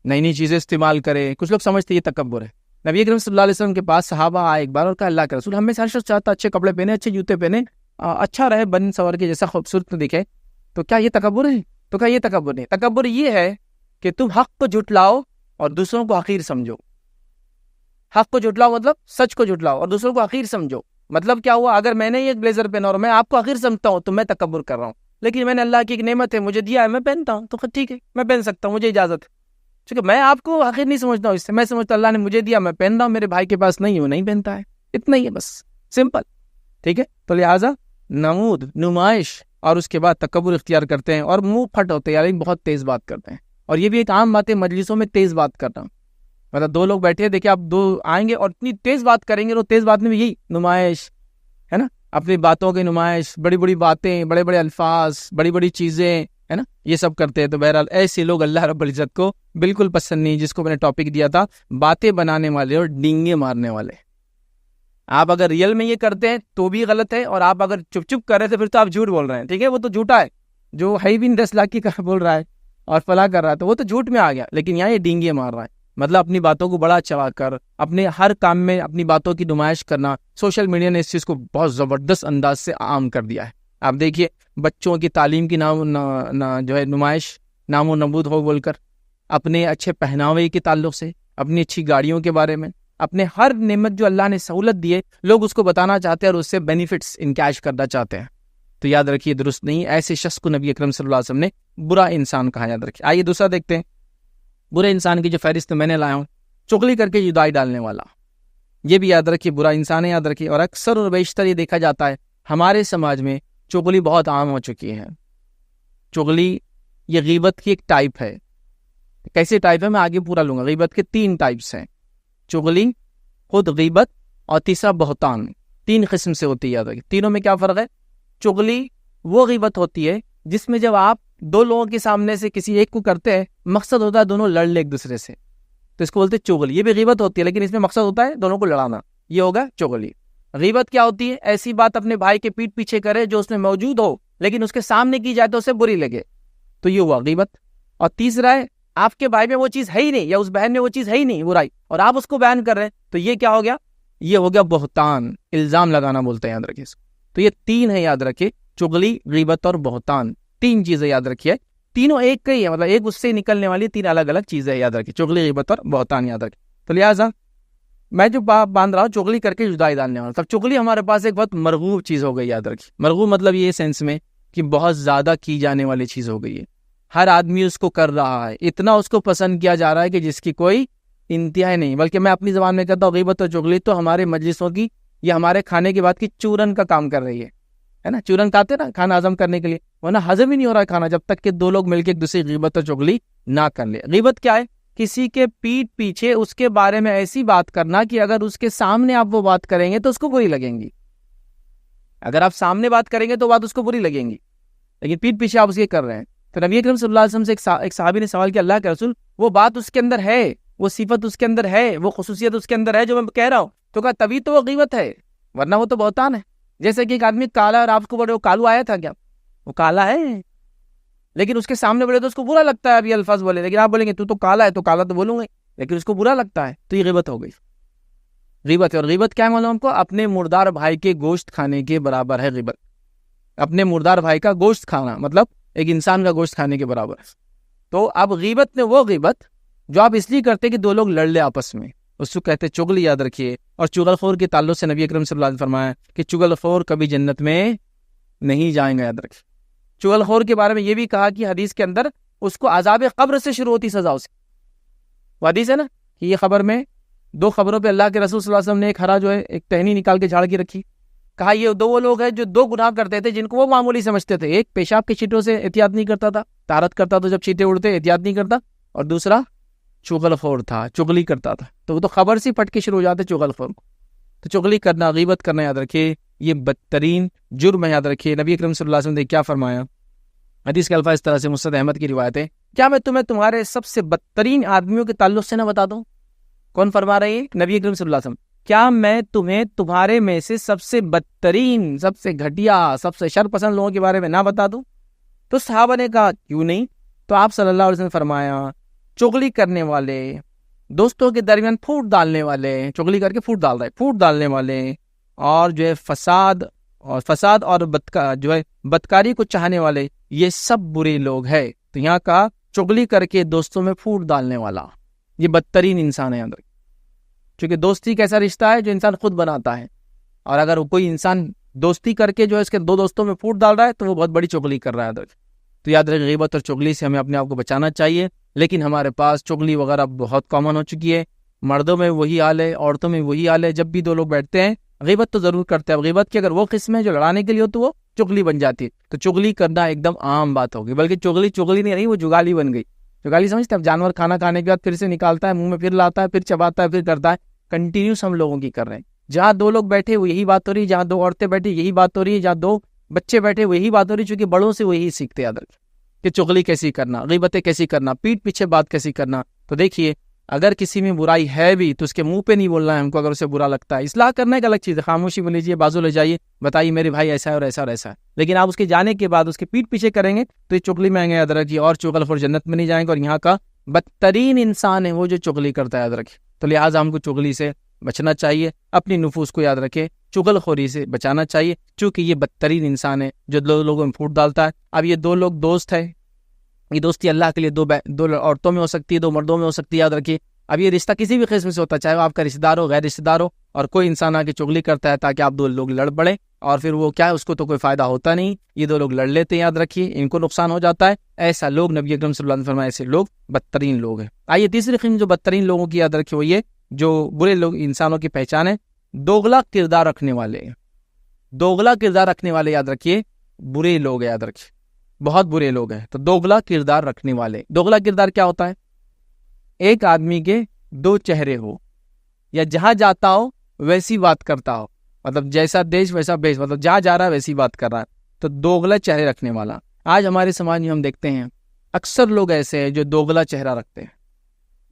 نئی نئی چیزیں استعمال کرے. کچھ لوگ سمجھتے یہ تکبر ہے. نبی اکرم صلی اللہ علیہ وسلم کے پاس صحابہ آئے ایک بار اور کہا اللہ کے رسول، ہم میں سے ہر شخص چاہتا اچھے کپڑے پہنے، اچھے جوتے پہنے اچھا رہے، بن سور کے جیسا خوبصورت دکھے، تو کیا یہ تکبر ہے؟ تو کیا یہ تکبر نہیں؟ تکبر یہ ہے کہ تم حق کو جھٹلاؤ اور دوسروں کو حقیر سمجھو. حق کو جھٹلاؤ مطلب سچ کو جھٹلاؤ اور دوسروں کو حقیر سمجھو. مطلب کیا ہوا؟ اگر میں نے یہ بلیزر پہنا اور میں آپ کو حقیر سمجھتا ہوں تو میں تکبر کر رہا ہوں. لیکن میں نے اللہ کی ایک نعمت ہے، مجھے دیا ہے، میں پہنتا ہوں، تو ٹھیک ہے، میں پہن سکتا ہوں، مجھے اجازت ہے. چونکہ میں آپ کو حقیر نہیں سمجھتا ہوں، اس سے میں سمجھتا اللہ نے مجھے دیا، میں پہن رہا ہوں، میرے بھائی کے پاس نہیں ہے، وہ نہیں پہنتا ہے، اتنا ہی ہے بس، سمپل. ٹھیک ہے، تو لہٰذا نمود، نمائش اور اس کے بعد تکبر اختیار کرتے ہیں اور منہ پھٹ ہوتے ہیں، یعنی بہت تیز بات کرتے ہیں. اور یہ بھی ایک عام بات ہے مجلسوں میں تیز بات کرنا. مطلب دو لوگ بیٹھے ہیں، دیکھیں آپ دو آئیں گے اور اتنی تیز بات کریں گے، اور تیز بات میں بھی یہی نمائش ہے نا، اپنی باتوں کی نمائش، بڑی بڑی باتیں، بڑے بڑے الفاظ، بڑی بڑی چیزیں، ہے نا، یہ سب کرتے ہیں. تو بہرحال ایسے لوگ اللہ رب العزت کو بالکل پسند نہیں، جس کو میں نے ٹاپک دیا تھا، باتیں بنانے والے اور ڈینگے مارنے والے. آپ اگر ریئل میں یہ کرتے ہیں تو بھی غلط ہے، اور آپ اگر چپ چپ کر رہے تھے پھر تو آپ جھوٹ بول رہے ہیں. ٹھیک ہے، وہ تو جھوٹا ہے، جو ہے بھی 10 لاکھ کی بول رہا ہے اور فلاں کر رہا ہے تو وہ تو جھوٹ میں آ گیا. لیکن یہاں یہ ڈینگے مار رہا ہے، مطلب اپنی باتوں کو بڑا چڑھا کر اپنے ہر کام میں اپنی باتوں کی نمائش کرنا. سوشل میڈیا نے اس چیز کو بہت زبردست انداز سے عام کر دیا ہے. آپ دیکھیے بچوں کی تعلیم کی جو ہے نمائش نام و نبود ہو بول کر، اپنے اچھے پہناوے کے تعلق سے، اپنی اچھی گاڑیوں کے بارے میں، اپنے ہر نعمت جو اللہ نے سہولت دی ہے لوگ اس کو بتانا چاہتے ہیں اور اس سے بینیفٹس انکیش کرنا چاہتے ہیں. تو یاد رکھیے درست نہیں. ایسے شخص کو نبی اکرم صلی اللہ علیہ وسلم نے برا انسان کہا. یاد رکھیے. آئیے دوسرا دیکھتے ہیں. برے انسان کی جو فہرست میں نے لایا ہوں، چغلی کر کے جدائی ڈالنے والا. یہ بھی یاد رکھیے برا انسان ہے، یاد رکھیے. اور اکثر اور بیشتر یہ دیکھا جاتا ہے ہمارے سماج میں چغلی بہت عام ہو چکی ہے. چغلی یہ غیبت کی ایک ٹائپ ہے. کیسے ٹائپ ہے میں آگے پورا لوں گا. غیبت کے 3 ٹائپس ہیں: چغلی، خود غیبت اور تیسرا بہتان. 3 قسم سے ہوتی ہے. یاد رکھیے. تینوں میں کیا فرق ہے؟ چغلی وہ غیبت ہوتی ہے جس میں جب آپ 2 لوگوں کے سامنے سے کسی ایک کو کرتے ہیں، مقصد ہوتا ہے دونوں لڑ لے ایک دوسرے سے، تو اس کو بولتے ہیں چغلی. یہ بھی غیبت ہوتی ہے لیکن اس میں مقصد ہوتا ہے دونوں کو لڑانا. یہ ہوگا چغلی. غیبت کیا ہوتی ہے؟ ایسی بات اپنے بھائی کے پیٹھ پیچھے کرے جو اس میں موجود ہو لیکن اس کے سامنے کی جائے تو اسے بری لگے، تو یہ ہوا غیبت. اور تیسرا ہے آپ کے بھائی میں وہ چیز ہے ہی نہیں، یا اس بہن میں وہ چیز ہے ہی نہیں برائی، اور آپ اس کو بیان کر رہے ہیں، تو یہ کیا ہو گیا؟ یہ ہو گیا بہتان. الزام لگانا بولتے ہیں. یاد رکھیے. تو یہ 3 ہے، یاد رکھیے: چغلی، غیبت اور بہتان. 3 چیزیں یاد رکھیے. تینوں ایک کا ہی ہے، مطلب ایک اس سے نکلنے والی 3 الگ الگ چیزیں یاد رکھیے: چغلی، غیبت اور بہتان. یاد رکھیے. تو لہٰذا میں جو باندھ رہا ہوں چغلی کر کے جدائی ڈالنے والا. تب چغلی ہمارے پاس ایک بہت مرغوب چیز ہو گئی. یاد رکھیے. مرغوب مطلب یہ سینس میں کہ بہت زیادہ کی جانے والی چیز ہو گئی ہے. ہر آدمی اس کو کر رہا ہے، اتنا اس کو پسند کیا جا رہا ہے کہ جس کی کوئی انتہا نہیں. بلکہ میں اپنی زبان میں کہتا ہوں غیبت اور چغلی تو ہمارے مجلسوں کی یا ہمارے کھانے کے بعد کی چورن کا کام کر رہی ہے نا. چورن کھاتے نا کھانا ہضم کرنے کے لیے، ورنہ ہضم ہی نہیں ہو رہا ہے کھانا جب تک کہ 2 لوگ مل کے ایک دوسری غیبت اور چغلی نہ کر لے. غیبت کیا ہے؟ کسی کے پیٹھ پیچھے اس کے بارے میں ایسی بات کرنا کہ اگر اس کے سامنے آپ وہ بات کریں گے تو اس کو بری لگیں گی. اگر آپ سامنے بات کریں گے تو بات اس کو بری لگیں گی، لیکن پیٹھ پیچھے آپ اس کے کر رہے ہیں. تو نبی اکرم صلی اللہ علیہ وسلم سے ایک صحابی نے سوال کیا: اللہ کے رسول، وہ بات اس کے اندر ہے، وہ صفت اس کے اندر ہے، وہ خصوصیت اس کے اندر ہے جو میں کہہ رہا ہوں، تو کہا تبھی تو وہ غیبت ہے، ورنہ وہ تو بہتان ہے. جیسے کہ ایک آدمی کالا اور آپ کو بولے وہ کالو آیا تھا، کیا وہ کالا ہے؟ لیکن اس کے سامنے بولے تو اس کو برا لگتا ہے اب یہ الفاظ بولے، لیکن آپ بولیں گے تو کالا ہے تو کالا تو بولوں گے، لیکن اس کو برا لگتا ہے، تو یہ غیبت ہو گئی. غیبت ہے. اور غیبت کیا ہے معلوم ہم کو؟ اپنے مردار بھائی کے گوشت کھانے کے برابر ہے غیبت. اپنے مردار بھائی کا گوشت کھانا مطلب ایک انسان کا گوشت کھانے کے برابر ہے. تو اب غیبت نے وہ غیبت جو آپ اس لیے کرتے کہ 2 لوگ لڑ لے آپس میں، اس کو کہتے چغلی. یاد رکھیے. اور چغل خور کے تعلق سے نبی اکرم صلی اللہ علیہ وسلم نے فرمایا کہ چغل خور کبھی جنت میں نہیں جائیں گے. یاد رکھیے. چغل خور کے بارے میں یہ بھی کہا کہ حدیث کے اندر اس کو عذاب قبر سے شروع ہوتی سزا اسے. وہ حدیث ہے نا کہ یہ خبر میں 2 خبروں پہ اللہ کے رسول صلی اللہ علیہ وسلم نے ایک ہرا جو ہے ایک ٹہنی نکال کے جھاڑ کے رکھی. کہا یہ 2 وہ لوگ ہیں جو 2 گناہ کرتے تھے جن کو وہ معمولی سمجھتے تھے. ایک پیشاب کی چھینٹوں سے احتیاط نہیں کرتا تھا، طہارت کرتا تو جب چھینٹیں اڑتے احتیاط نہیں کرتا، اور دوسرا چغل خور تھا، چغلی کرتا تھا. تو وہ تو خبر سے پھٹ کے شروع ہو جاتے چغل خور کو. تو چغلی کرنا، غیبت کرنا، یاد رکھیے یہ بدترین جرم ہے. یاد رکھیے نبی اکرم صلی اللہ علیہ وسلم نے کیا فرمایا؟ حدیث کے الفاظ اس طرح سے، مسند احمد کی روایت ہے: کیا میں تمہیں تمہارے سب سے بدترین آدمیوں کے تعلق سے نہ بتا دوں؟ کون فرما رہے ہیں؟ نبی اکرم صلی اللہ علیہ وسلم. کیا میں تمہیں تمہارے میں سے سب سے بدترین، سب سے گھٹیا، سب سے شر پسند لوگوں کے بارے میں نہ بتا دوں؟ تو صحابہ نے کہا کیوں نہیں؟ تو آپ صلی اللہ علیہ وسلم نے فرمایا چغلی کرنے والے، دوستوں کے درمیان پھوٹ ڈالنے والے، چغلی کر کے پھوٹ ڈال رہے، پھوٹ ڈالنے والے، اور جو ہے فساد اور فساد اور بدکاری کو چاہنے والے، یہ سب برے لوگ ہیں۔ تو یہاں کا چغلی کر کے دوستوں میں پھوٹ ڈالنے والا، یہ بدترین انسان ہے اندر، کیونکہ دوستی کیسا رشتہ ہے جو انسان خود بناتا ہے، اور اگر کوئی انسان دوستی کر کے جو ہے اس کے دو دوستوں میں پھوٹ ڈال رہا ہے تو وہ بہت بڑی چغلی کر رہا ہے اندر۔ تو یاد رکھیں غیبت اور چغلی سے ہمیں اپنے آپ کو بچانا چاہیے، لیکن ہمارے پاس چغلی وغیرہ بہت کامن ہو چکی ہے، مردوں میں وہی حال ہے، عورتوں میں وہی حال ہے۔ جب بھی دو لوگ بیٹھتے ہیں غیبت تو ضرور کرتے ہیں، اب غیبت کی اگر وہ قسم ہے جو لڑانے کے لیے ہو تو وہ چغلی بن جاتی ہے، تو چغلی کرنا ایک دم عام بات ہوگی، بلکہ چغلی نہیں رہی، وہ جگالی بن گئی۔ جگالی سمجھتے ہیں، جانور کھانا کھانے کے بعد پھر سے نکالتا ہے منہ میں، پھر لاتا ہے، پھر چباتا ہے، پھر کرتا ہے، کنٹینیوس ہم لوگوں کی کر رہے ہیں۔ جہاں دو لوگ بیٹھے وہ یہی بات ہو رہی ہے، جہاں دو عورتیں بیٹھی یہی بات ہو رہی ہے، جہاں دو بچے بیٹھے وہ یہی بات ہو رہی ہے، چونکہ بڑوں سے وہ یہی سیکھتے ہیں کہ چغلی کیسی کرنا، غیبتیں کیسی کرنا، پیٹھ پیچھے بات کیسی کرنا۔ تو دیکھیے اگر کسی میں برائی ہے بھی تو اس کے منہ پہ نہیں بولنا ہے ہم کو، اگر اسے برا لگتا ہے اصلاح کرنا ایک الگ چیز ہے، خاموشی بول لیجیے، بازو لے جائیے، بتائیے میرے بھائی ایسا ہے اور ایسا اور ایسا ہے، لیکن آپ اس کے جانے کے بعد اس کے پیٹھ پیچھے کریں گے تو یہ چغلی میں آئیں گے، یاد رکھیے، اور چغل خور جنت میں نہیں جائیں گے، اور یہاں کا بدترین انسان ہے وہ جو چغلی کرتا ہے، یاد رکھیے۔ تو لہٰذا ہم کو چغلی سے بچنا چاہیے، اپنی نفوس کو یاد رکھے، چغل خوری سے بچانا چاہیے، چونکہ یہ بدترین انسان ہے جو دو لوگوں میں پھوٹ ڈالتا ہے۔ اب یہ دو لوگ دوست ہیں، یہ دوستی اللہ کے لیے دو عورتوں میں ہو سکتی ہے، دو مردوں میں ہو سکتی ہے، یاد رکھیے۔ اب یہ رشتہ کسی بھی قسم سے ہوتا ہے، چاہے وہ آپ کا رشتہ دار ہو، غیر رشتہ دار ہو، اور کوئی انسان آ کے چغلی کرتا ہے تاکہ آپ دو لوگ لڑ پڑیں، اور پھر وہ کیا ہے، اس کو تو کوئی فائدہ ہوتا نہیں، یہ دو لوگ لڑ لیتے ہیں، یاد رکھیے، ان کو نقصان ہو جاتا ہے۔ ایسا لوگ نبی اکرم صلی اللہ علیہ وسلم فرمایا ایسے لوگ بدترین لوگ ہیں۔ آئیے تیسری قسم جو بدترین لوگوں کی یاد رکھیے وہ یہ جو برے لوگ انسانوں کی پہچان ہے، دوغلا کردار رکھنے والے۔ دوغلا کردار رکھنے والے یاد رکھیے برے لوگ، یاد رکھیے بہت برے لوگ ہیں۔ تو دوغلا کردار رکھنے والے، دوغلا کردار کیا ہوتا ہے؟ ایک آدمی کے دو چہرے ہو، یا جہاں جاتا ہو ویسی بات کرتا ہو، مطلب جیسا دیش ویسا بیش، مطلب جہاں جا رہا ہے ویسی بات کر رہا ہے، تو دوغلا چہرے رکھنے والا۔ آج ہمارے سماج میں ہم دیکھتے ہیں اکثر لوگ ایسے ہیں جو دوغلا چہرہ رکھتے ہیں،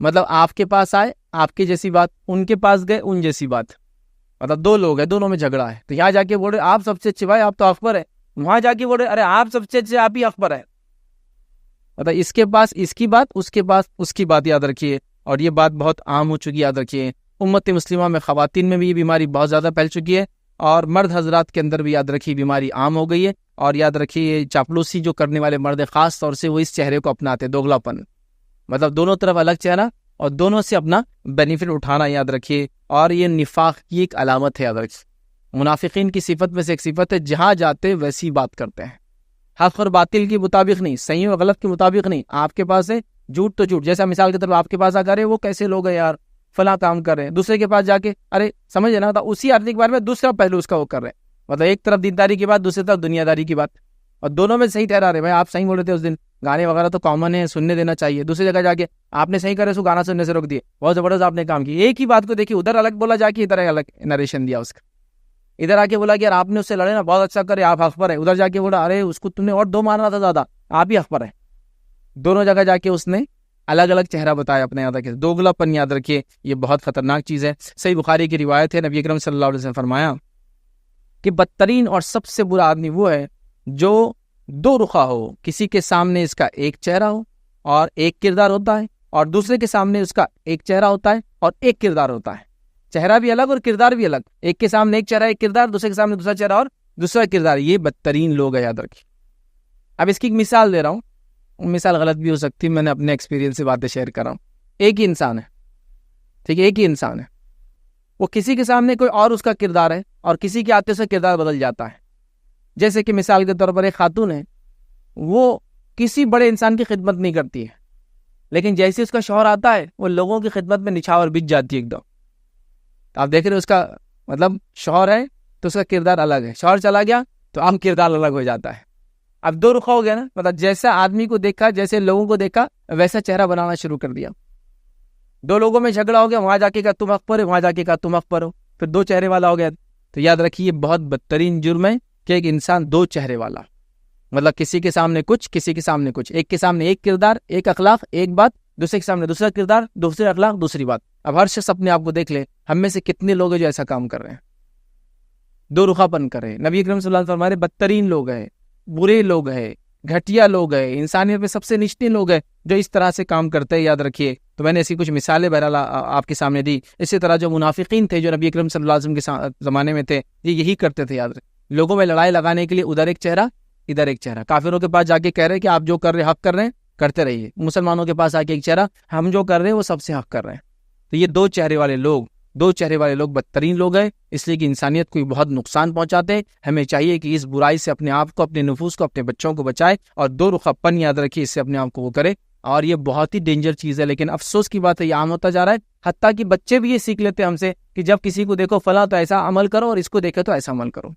مطلب آپ کے پاس آئے آپ کی جیسی بات، ان کے پاس گئے ان جیسی بات، مطلب دو لوگ ہیں دونوں میں جھگڑا ہے، تو یہاں جا کے بول رہے آپ سب سے اچھے بھائی، آپ تو اکبر ہے، وہاں جا کے بول رہے ارے آپ سب سے اچھے، آپ ہی اکبر ہے، مطلب اس کے پاس اس کی بات، اس کے پاس اس کی بات، یاد رکھیے۔ اور یہ بات بہت عام ہو چکی ہے، یاد رکھیے، امت مسلمہ میں خواتین میں بھی یہ بیماری بہت زیادہ پھیل چکی ہے، اور مرد حضرات کے اندر بھی یاد رکھیے بیماری عام ہو گئی ہے۔ اور یاد رکھیے چاپلوسی جو کرنے والے مرد خاص طور سے وہ اس چہرے کو اپناتے، دوغلا پن، مطلب دونوں طرف الگ چہرہ اور دونوں سے اپنا بینیفٹ اٹھانا، یاد رکھیے۔ اور یہ نفاق کی ایک علامت ہے، یاد رکھیے، منافقین کی صفت میں سے ایک صفت ہے، جہاں جاتے ویسی بات کرتے ہیں، حق اور باطل کے مطابق نہیں، صحیح اور غلط کے مطابق نہیں، آپ کے پاس ہے جھوٹ تو جھوٹ، جیسا مثال کے طور پر آپ کے پاس آ کر وہ کیسے لوگ ہیں یار، فلاں کام کر رہے ہیں، دوسرے کے پاس جا کے ارے سمجھے نا، اسی آدمی کے بارے میں دوسرا پہلو اس کا وہ کر رہے ہیں، مطلب ایک طرف دینداری کی بات، دوسری طرف دنیا داری کی بات، اور دونوں میں صحیح ٹھہرا رہے، بھائی آپ صحیح بول رہے تھے اس دن، گانے وغیرہ تو کامن ہے، سننے دینا چاہیے، دوسری جگہ جا کے آپ نے صحیح کرے سو گانا سننے سے روک دیے، بہت زبردست آپ نے کام کی، ایک ہی بات کو دیکھیے، ادھر الگ بولا جا کے ادھر الگ نریشن دیا اس کا، ادھر آ کے بولا کہ یار آپ نے اس سے لڑے نا، بہت اچھا کرے، آپ حق پر ہے، ادھر جا کے بولا ارے اس کو تم نے اور دو مارنا تھا زیادہ، آپ ہی حق پر ہے، دونوں جگہ جا کے اس نے الگ الگ چہرہ بتایا اپنے، یاد رکھیے دوغلا پن، یاد رکھیے یہ بہت خطرناک چیز ہے۔ صحیح بخاری کی روایت ہے، نبی اکرم صلی اللہ علیہ وسلم فرمایا کہ بدترین اور سب سے برا آدمی وہ ہے جو دو رخا ہو، کسی کے سامنے اس کا ایک چہرہ ہو اور ایک کردار ہوتا ہے، اور دوسرے کے سامنے اس کا ایک چہرہ ہوتا ہے اور ایک کردار ہوتا ہے، چہرہ بھی الگ اور کردار بھی الگ، ایک کے سامنے ایک چہرہ ایک کردار، دوسرے کے سامنے دوسرا چہرہ اور دوسرا کردار، یہ بدترین لوگ ہیں، یاد رکھیے۔ اب اس کی ایک مثال دے رہا ہوں، مثال غلط بھی ہو سکتی، میں نے اپنے ایکسپیرینس سے باتیں شیئر کر رہا ہوں۔ ایک ہی انسان ہے، ٹھیک ہے، ایک ہی انسان ہے، وہ کسی کے سامنے کوئی اور اس کا کردار ہے اور کسی کے آتے سے کردار بدل جاتا ہے۔ جیسے کہ مثال کے طور پر ایک خاتون ہے، وہ کسی بڑے انسان کی خدمت نہیں کرتی ہے، لیکن جیسے اس کا شوہر آتا ہے وہ لوگوں کی خدمت میں نچھاور بچ جاتی ہے ایک دم۔ آپ دیکھ رہے اس کا مطلب شوہر ہے تو اس کا کردار الگ ہے، شوہر چلا گیا تو عام کردار الگ ہو جاتا ہے۔ اب دو رخا ہو گیا نا، مطلب جیسا آدمی کو دیکھا، جیسے لوگوں کو دیکھا ویسا چہرہ بنانا شروع کر دیا۔ دو لوگوں میں جھگڑا ہو گیا، وہاں جا کے کہا تم حق پر ہے، وہاں جا کے کہا تم حق پر ہو، پھر دو چہرے والا ہو گیا۔ تو یاد رکھیے بہت بدترین جرم ہے کہ ایک انسان دو چہرے والا، مطلب کسی کے سامنے کچھ، کسی کے سامنے کچھ، ایک کے سامنے ایک کردار ایک اخلاق ایک بات، دوسرے کے سامنے دوسرا کردار دوسرے اخلاق دوسری بات۔ اب ہر شخص اپنے آپ کو دیکھ لے، ہم میں سے کتنے لوگ ہیں جو ایسا کام کر رہے ہیں، دو رخا پن کر رہے ہیں۔ نبی اکرم صلی اللہ علیہ وسلم ہمارے بدترین لوگ ہیں، برے لوگ ہیں، گھٹیا لوگ ہیں، انسانیت میں سب سے نچلے لوگ ہیں جو اس طرح سے کام کرتے ہیں، یاد رکھیے۔ تو میں نے ایسی کچھ مثالیں بہرحال آپ کے سامنے دی۔ اسی طرح جو منافقین تھے جو نبی اکرم صلی اللہ علیہ وسلم کے زمانے میں تھے، یہ یہی کرتے تھے، یاد رکھیں، لوگوں میں لڑائی لگانے کے لیے ادھر ایک چہرہ ادھر ایک چہرہ. کافروں کے پاس جا کے کہہ رہے کہ آپ جو کر رہے حق کر رہے ہیں کرتے رہیے. مسلمانوں کے پاس آ کے ایک چہرہ ہم جو کر رہے ہیں وہ سب سے حق کر رہے ہیں. تو یہ دو چہرے والے لوگ بدترین لوگ ہیں، اس لیے کہ انسانیت کو بہت نقصان پہنچاتے ہیں. ہمیں چاہیے کہ اس برائی سے اپنے آپ کو، اپنے نفوس کو، اپنے بچوں کو بچائے اور دو رخپن یاد رکھیے، اس سے اپنے آپ کو وہ کرے. اور یہ بہت ہی ڈینجر چیز ہے، لیکن افسوس کی بات ہے یہ عام ہوتا جا رہا ہے. حتیٰ کہ بچے بھی یہ سیکھ لیتے ہیں ہم سے کہ جب کسی کو دیکھو فلاں تو ایسا عمل کرو اور اس کو دیکھے تو ایسا عمل کرو.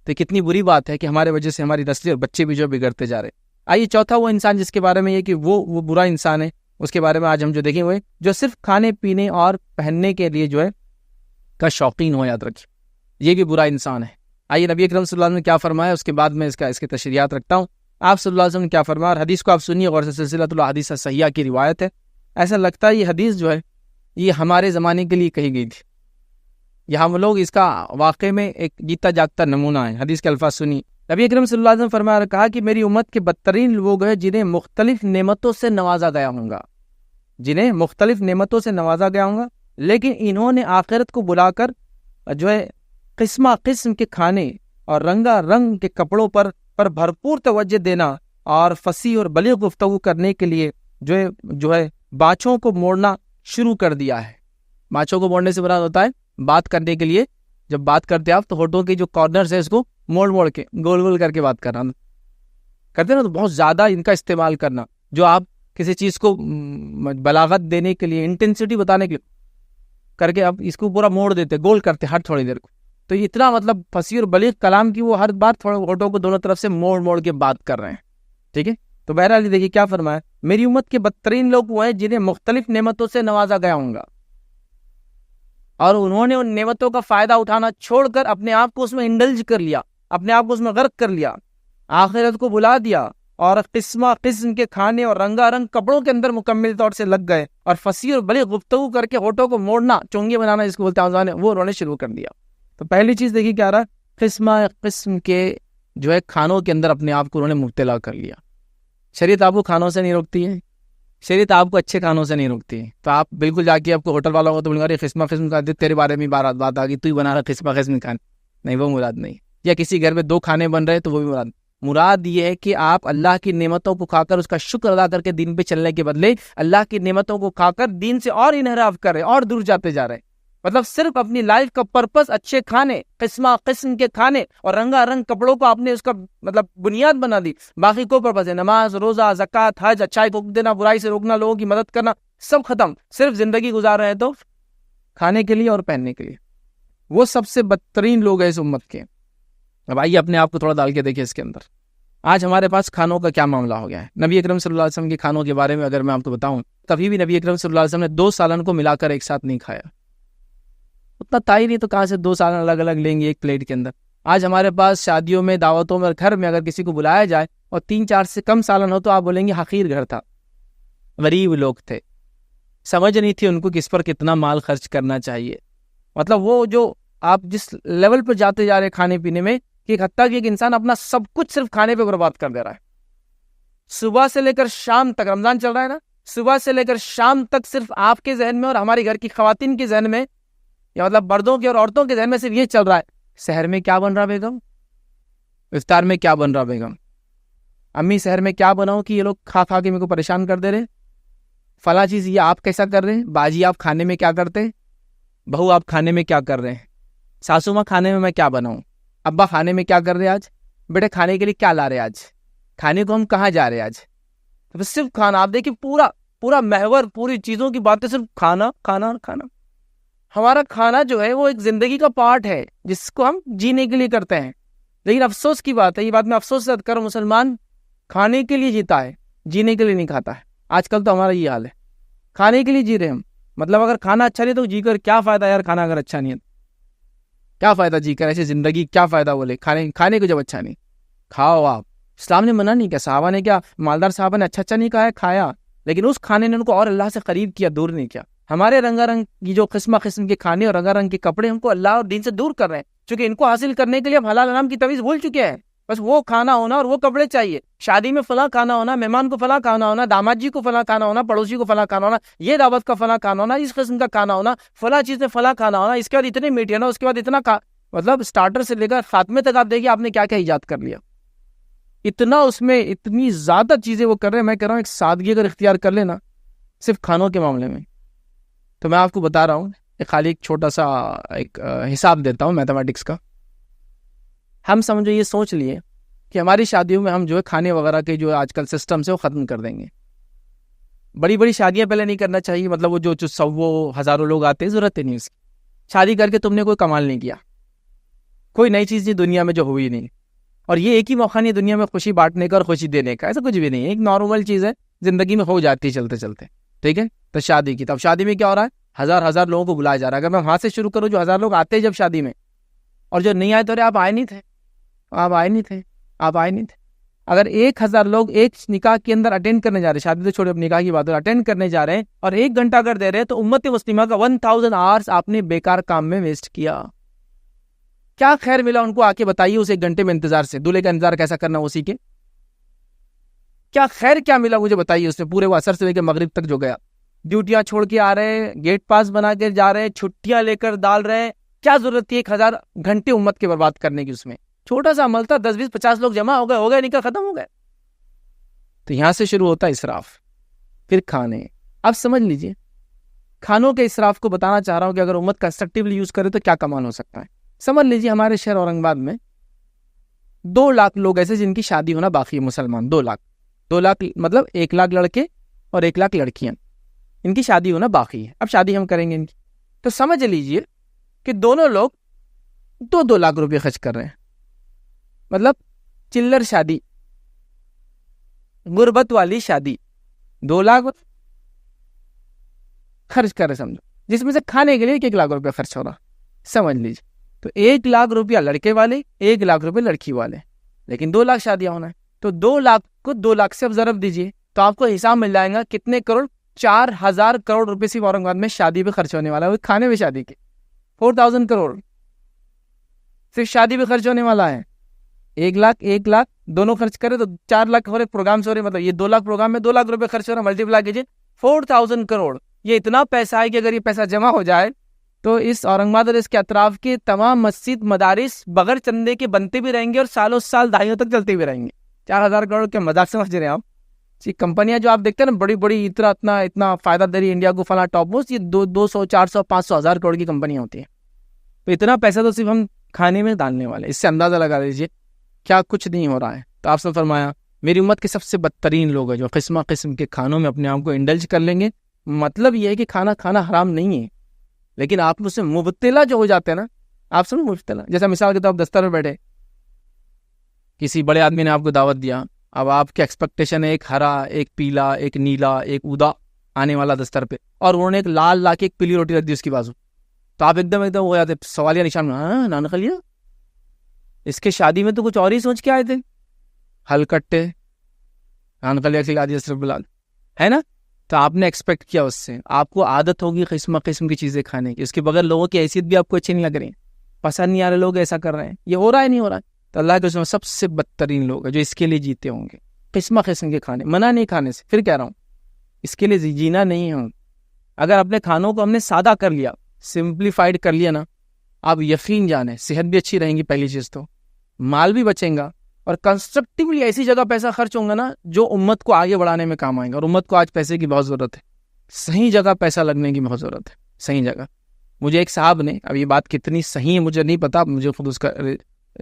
تو کتنی بری بات ہے کہ ہمارے وجہ سے ہماری نسلیں اور بچے بھی جو بگڑتے جا رہے ہیں. آئیے چوتھا وہ انسان جس کے بارے میں یہ کہ وہ برا انسان ہے، اس کے بارے میں آج ہم جو دیکھیں ہوئے جو صرف کھانے پینے اور پہننے کے لیے جو ہے کا شوقین ہو. یاد رکھیے یہ بھی برا انسان ہے. آئیے نبی اکرم صلی اللہ علیہ وسلم نے کیا فرمایا، اس کے بعد میں اس کے تشریحات رکھتا ہوں. آپ صلی اللہ علیہ وسلم نے کیا فرمایا، اور حدیث کو آپ سنیے غور سے. سلسلۃ الاحادیث الصحیحہ کی روایت ہے. ایسا لگتا ہے یہ حدیث جو ہے یہ ہمارے زمانے کے لیے کہی گئی تھی. یہ ہم لوگ اس کا واقع میں ایک جیتا جاگتا نمونہ ہے. حدیث کے الفاظ سنیے. نبی اکرم صلی اللہ علیہ وسلم فرمایا کہا کہ میری امت کے بدترین لوگ ہیں جنہیں مختلف نعمتوں سے نوازا گیا ہوں گا، لیکن انہوں نے آخرت کو بلا کر جو ہے قسمہ قسم کے کھانے اور رنگا رنگ کے کپڑوں پر بھرپور توجہ دینا اور فصیح اور بلیغ گفتگو کرنے کے لیے جو ہے باچھوں کو موڑنا شروع کر دیا ہے. باچھوں کو موڑنے سے مراد ہوتا ہے بات کرنے کے لیے جب بات کرتے آپ تو ہونٹوں کے جو کارنرز ہے اس کو موڑ کے گول گول کر کے بات کرنا کرتے نا، تو بہت زیادہ ان کا استعمال کرنا. جو آپ کسی چیز کو بلاغت دینے کے لیے، انٹینسٹی بتانے کے لیے کر کے آپ اس کو پورا موڑ دیتے، گول کرتے ہر تھوڑی دیر کو. تو اتنا مطلب فصیح اور بلیغ کلام کی وہ ہر بار تھوڑے ہونٹوں کو دونوں طرف سے موڑ کے بات کر رہے ہیں. ٹھیک ہے، تو بہرحال دیکھیے کیا فرمایا، میری امت کے بدترین لوگ وہ ہیں جنہیں مختلف نعمتوں سے نوازا گیا ہوں گا اور انہوں نے ان نعمتوں کا فائدہ اٹھانا چھوڑ کر اپنے آپ کو اس میں انڈلج کر لیا، اپنے آپ کو اس میں غرق کر لیا، آخرت کو بلا دیا اور قسمہ قسم کے کھانے اور رنگا رنگ کپڑوں کے اندر مکمل طور سے لگ گئے اور فصیح اور بلیغ گفتگو کر کے ہونٹوں کو موڑنا، چونگے بنانا جس کو بولتے ہیں وہ انہوں نے شروع کر دیا. تو پہلی چیز دیکھیے کیا رہا، قسمہ قسم کے جو ہے کھانوں کے اندر اپنے آپ کو انہوں نے مبتلا کر لیا. شریعت آپ کو کھانوں سے نہیں روکتی ہے، شریعت آپ کو اچھے کھانوں سے نہیں روکتی ہے. تو آپ بالکل جا کے آپ کو ہوٹل والا ہوگا تو بولیں گے قسمہ قسم کا تیرے بارے میں بات آ گئی، تو ہی بنا رہا قسمہ قسم کھانے. نہیں، وہ مراد نہیں. یا کسی گھر میں 2 کھانے بن رہے تو وہ بھی مراد یہ ہے کہ آپ اللہ کی نعمتوں کو کھا کر اس کا شکر ادا کر کے دین پہ چلنے کے بدلے اللہ کی نعمتوں کو کھا کر دین سے اور انحراف کر رہے اور دور جاتے جا رہے. مطلب صرف اپنی لائف کا پرپس اچھے کھانے، قسمہ قسم کے کھانے اور رنگا رنگ کپڑوں کو آپ نے اس کا مطلب بنیاد بنا دی. باقی کو پرپس ہے نماز، روزہ، زکوٰۃ، حج، اچھائی کو دینا، برائی سے روکنا، لوگوں کی مدد کرنا، سب ختم. صرف زندگی گزار رہے ہیں تو کھانے کے لیے اور پہننے کے لیے. وہ سب سے بدترین لوگ ہیں اس امت کے. اب آئیے اپنے آپ کو تھوڑا ڈال کے دیکھیں اس کے اندر. آج ہمارے پاس کھانوں کا کیا معاملہ ہو گیا ہے. نبی اکرم صلی اللہ علیہ وسلم کے کھانوں کے بارے میں اگر میں آپ کو بتاؤں، کبھی بھی نبی اکرم صلی اللہ علیہ وسلم نے 2 سالن کو ملا کر ایک ساتھ نہیں کھایا. اتنا تھا ہی نہیں تو کہاں سے 2 سالن الگ الگ لیں گے ایک پلیٹ کے اندر. آج ہمارے پاس شادیوں میں، دعوتوں میں، گھر میں اگر کسی کو بلایا جائے اور 3-4 سے کم سالن ہو تو آپ بولیں گے حقیر گھر تھا، غریب لوگ تھے، سمجھ نہیں تھی ان کو کس پر کتنا مال خرچ کرنا چاہیے. مطلب وہ جو آپ جس لیول پر جاتے جا رہے کھانے پینے میں کہ حتیٰ کہ ایک انسان اپنا سب کچھ صرف کھانے پہ برباد کر دے رہا ہے. صبح سے لے کر شام تک، رمضان چل رہا ہے نا، صبح سے لے کر شام تک صرف آپ کے ذہن میں اور ہماری گھر کی خواتین کے ذہن میں، یا مطلب مردوں کے اور عورتوں کے ذہن میں صرف یہ چل رہا ہے، سحر میں کیا بن رہا بیگم، افطار میں کیا بن رہا بیگم، امی سحر میں کیا بناؤں کہ یہ لوگ کھا کے میرے کو پریشان کر دے رہے، فلاں چیز یہ آپ کیسا کر رہے ہیں، باجی آپ کھانے میں کیا کرتے ہیں، بہو آپ کھانے میں کیا کر رہے ہیں، ساسو ماں کھانے میں کیا بناؤں، ابا کھانے میں کیا کر رہے آج، بیٹے کھانے کے لیے کیا لا رہے آج، کھانے کو ہم کہاں جا رہے آج. تو صرف کھانا. آپ دیکھیں پورا محور، پوری چیزوں کی باتیں صرف کھانا کھانا کھانا. ہمارا کھانا جو ہے وہ ایک زندگی کا پارٹ ہے جس کو ہم جینے کے لیے کرتے ہیں. لیکن افسوس کی بات ہے، یہ بات میں افسوس سے کروں، مسلمان کھانے کے لیے جیتا ہے، جینے کے لیے نہیں کھاتا ہے. آج کل تو ہمارا یہ حال ہے، کھانے کے لیے جی رہے ہم. مطلب اگر کھانا اچھا نہیں تو جی کر کیا فائدہ یار، کھانا اگر اچھا نہیں ہے کیا فائدہ جی کر، ایسے زندگی کیا فائدہ. بولے کھانے کو جب اچھا نہیں کھاؤ آپ. اسلام نے منع نہیں کیا، صحابہ نے کیا، مالدار صحابہ نے اچھا نہیں کھایا، لیکن اس کھانے نے ان کو اور اللہ سے قریب کیا، دور نہیں کیا. ہمارے رنگا رنگ کی جو قسمہ قسم کے کھانے اور رنگا رنگ کے کپڑے ہم کو اللہ اور دین سے دور کر رہے ہیں، چونکہ ان کو حاصل کرنے کے لیے ہم حلال حرام کی تمیز بھول چکے ہیں. بس وہ کھانا ہونا اور وہ کپڑے چاہیے، شادی میں فلاں کھانا ہونا، مہمان کو فلاں کھانا ہونا، داماد جی کو فلاں کھانا ہونا، پڑوسی کو فلاں کھانا ہونا، یہ دعوت کا فلاں کھانا ہونا، اس قسم کا کھانا ہونا، فلاں چیز میں فلاں کھانا ہونا، اس کے بعد اتنے میٹھے ہونا، اس کے بعد اتنا مطلب سٹارٹر سے لے کر خاتمے تک آپ دیکھیے آپ نے کیا کیا ایجاد کر لیا. اتنا اس میں اتنی زیادہ چیزیں وہ کر رہے ہیں. میں کہہ رہا ہوں ایک سادگی اگر اختیار کر لینا صرف کھانوں کے معاملے میں. تو میں آپ کو بتا رہا ہوں خالی ایک چھوٹا سا ایک حساب دیتا ہوں میتھمیٹکس کا. ہم سمجھو یہ سوچ لیے کہ ہماری شادیوں میں ہم جو ہے کھانے وغیرہ کے جو آج کل سسٹم سے وہ ختم کر دیں گے. بڑی بڑی شادیاں پہلے نہیں کرنا چاہیے, مطلب وہ جو سو ہزاروں لوگ آتے ہیں, ضرورت ہی نہیں اس کی. شادی کر کے تم نے کوئی کمال نہیں کیا, کوئی نئی چیز نہیں دنیا میں جو ہوئی نہیں. اور یہ ایک ہی موقع نہیں دنیا میں خوشی بانٹنے کا اور خوشی دینے کا, ایسا کچھ بھی نہیں ہے. ایک نارمل چیز ہے زندگی میں ہو جاتی ہے چلتے چلتے, ٹھیک ہے. تو شادی کی, تب شادی میں کیا ہو رہا ہے, ہزار لوگوں کو بلایا جا رہا ہے. اگر میں وہاں سے شروع کروں جو 1000 لوگ آتے ہیں جب شادی میں, اور جو نہیں آئے تو آپ آئے نہیں تھے. اگر 1000 لوگ ایک نکاح کے اندر اٹینڈ کرنے جا رہے ہیں, شادی تو چھوڑے, نکاح کی بات ہے, اٹینڈ کرنے جا رہے ہیں, اور 1 گھنٹہ اگر دے رہے ہیں تو امت مسلمہ کا 1000 آورس آپ نے بیکار کام میں ویسٹ کیا. کیا خیر ملا ان کو, آ کے بتائیے اس 1 گھنٹے میں انتظار سے. دولہے کا انتظار کیسا کرنا اسی کے, کیا خیر کیا ملا مجھے بتائیے اس میں. پورے وہ عصر سے لے کے مغرب تک جو گیا, ڈیوٹیاں چھوڑ کے آ رہے ہیں, گیٹ پاس بنا کے جا رہے ہیں, چھٹیاں لے کر ڈال رہے ہیں. کیا ضرورت تھی 1000 گھنٹے امت کے برباد کرنے کی. اس میں چھوٹا سا عمل تھا, 10 20 50 لوگ جمع ہو گئے نکاح ختم ہو گئے. تو یہاں سے شروع ہوتا ہے اسراف. پھر کھانے. اب سمجھ لیجئے کھانوں کے اسراف کو بتانا چاہ رہا ہوں کہ اگر امت کنسٹرکٹیولی یوز کرے تو کیا کمال ہو سکتا ہے. سمجھ لیجئے ہمارے شہر اورنگ آباد میں 2 لاکھ لوگ ایسے جن کی شادی ہونا باقی ہے, مسلمان. 2 لاکھ مطلب 1 لاکھ لڑکے اور 1 لاکھ لڑکیاں, ان کی شادی ہونا باقی ہے. اب شادی ہم کریں گے ان کی, تو سمجھ لیجئے کہ دونوں لوگ 2 لاکھ روپے خرچ کر رہے ہیں. مطلب چلر شادی, غربت والی شادی, 2 لاکھ خرچ کر رہے سمجھو, جس میں سے کھانے کے لیے 1 لاکھ روپے خرچ ہو رہا. سمجھ لیجیے تو 1 لاکھ روپیہ لڑکے والے, 1 لاکھ روپے لڑکی والے, لیکن 2 لاکھ شادیاں ہونا ہے. تو 2 لاکھ کو 2 لاکھ سے اب ضرب دیجیے تو آپ کو حساب مل جائے گا کتنے کروڑ. 4000 کروڑ روپے صرف اورنگ آباد میں شادی پہ خرچ ہونے والا ہے. وہ کھانے پہ شادی کے 4000 کروڑ صرف شادی پہ خرچ ہونے والا ہے. 1 لاکھ دونوں خرچ کرے تو 4 لاکھ ہو رہے پروگرامس ہو رہے, مطلب یہ 2 لاکھ پروگرام میں 2 لاکھ روپے خرچ ہو رہا ہے. ملٹیپلائی کیجیے 4000 کروڑ. یہ اتنا پیسہ ہے کہ اگر یہ پیسہ جمع ہو جائے تو اس اورنگ آباد اور اس کے اطراف کے تمام مسجد مدارس بغیر چندے کے بنتے بھی رہیں گے اور سالوں سال دہائیوں تک چلتے بھی رہیں گے. 4000 کروڑ کے مذاق سمجھ رہے ہیں آپ. کمپنیاں جو آپ دیکھتے ہیں نا بڑی بڑی اتنا فائدہ دے رہی انڈیا کو فلاں ٹاپ موسٹ, یہ 200 400 500 1000 کروڑ کی کمپنیاں ہوتی ہیں. تو اتنا پیسہ تو صرف ہم کھانے میں ڈالنے والے. اس سے اندازہ لگا لیجیے کیا کچھ نہیں ہو رہا ہے. تو آپ نے فرمایا میری امت کے سب سے بدترین لوگ ہیں جو قسم کے کھانوں میں اپنے آپ کو انڈلج کر لیں گے. مطلب یہ ہے کہ کھانا حرام نہیں ہے, لیکن آپ اس سے مبتلا جو ہو جاتے ہیں نا, آپ سنو مبتلا, جیسا مثال کے طور پر دستر پر بیٹھے, کسی بڑے آدمی نے آپ کو دعوت دیا, اب آپ کی ایکسپیکٹیشن ہے ایک ہرا, ایک پیلا, ایک نیلا, ایک ادا آنے والا دستر پہ, اور انہوں نے ایک لال لا کے ایک پیلی روٹی رکھ دی اس کی بازو. تو آپ ایک دم ہو جاتے, سوالیہ نشان میں, ہاں نان خلیا, اس کے شادی میں تو کچھ اور ہی سوچ کے آئے تھے, ہل کٹے نان خلیا کھلا دیا صرف بلال, ہے نا. تو آپ نے ایکسپیکٹ کیا اس سے, آپ کو عادت ہوگی قسم کی چیزیں کھانے کی, اس کے بغیر لوگوں کی حیثیت بھی آپ کو اچھی نہیں لگ رہی, پسند نہیں آ رہے, لوگ ایسا کر رہے ہیں, یہ ہو رہا ہے نہیں ہو رہا ہے. تو اللہ کے سب سے بدترین لوگ ہیں جو اس کے لیے جیتے ہوں گے, قسم کے کھانے. منع نہیں کھانے سے, پھر کہہ رہا ہوں اس کے لیے جینا نہیں ہے. اگر اپنے کھانوں کو ہم نے سادہ کر لیا, سمپلیفائڈ کر لیا نا, آپ یقین جانیں صحت بھی اچھی رہیں گی, پہلی چیز تو مال بھی بچیں گا, اور کنسٹرکٹیولی ایسی جگہ پیسہ خرچ ہوگا نا جو امت کو آگے بڑھانے میں کام آئے گا. اور امت کو آج پیسے کی بہت ضرورت ہے, صحیح جگہ پیسہ لگنے کی بہت ضرورت ہے, صحیح جگہ. مجھے ایک صاحب نے, اب یہ بات کتنی صحیح ہے مجھے نہیں پتا, مجھے خود اس کا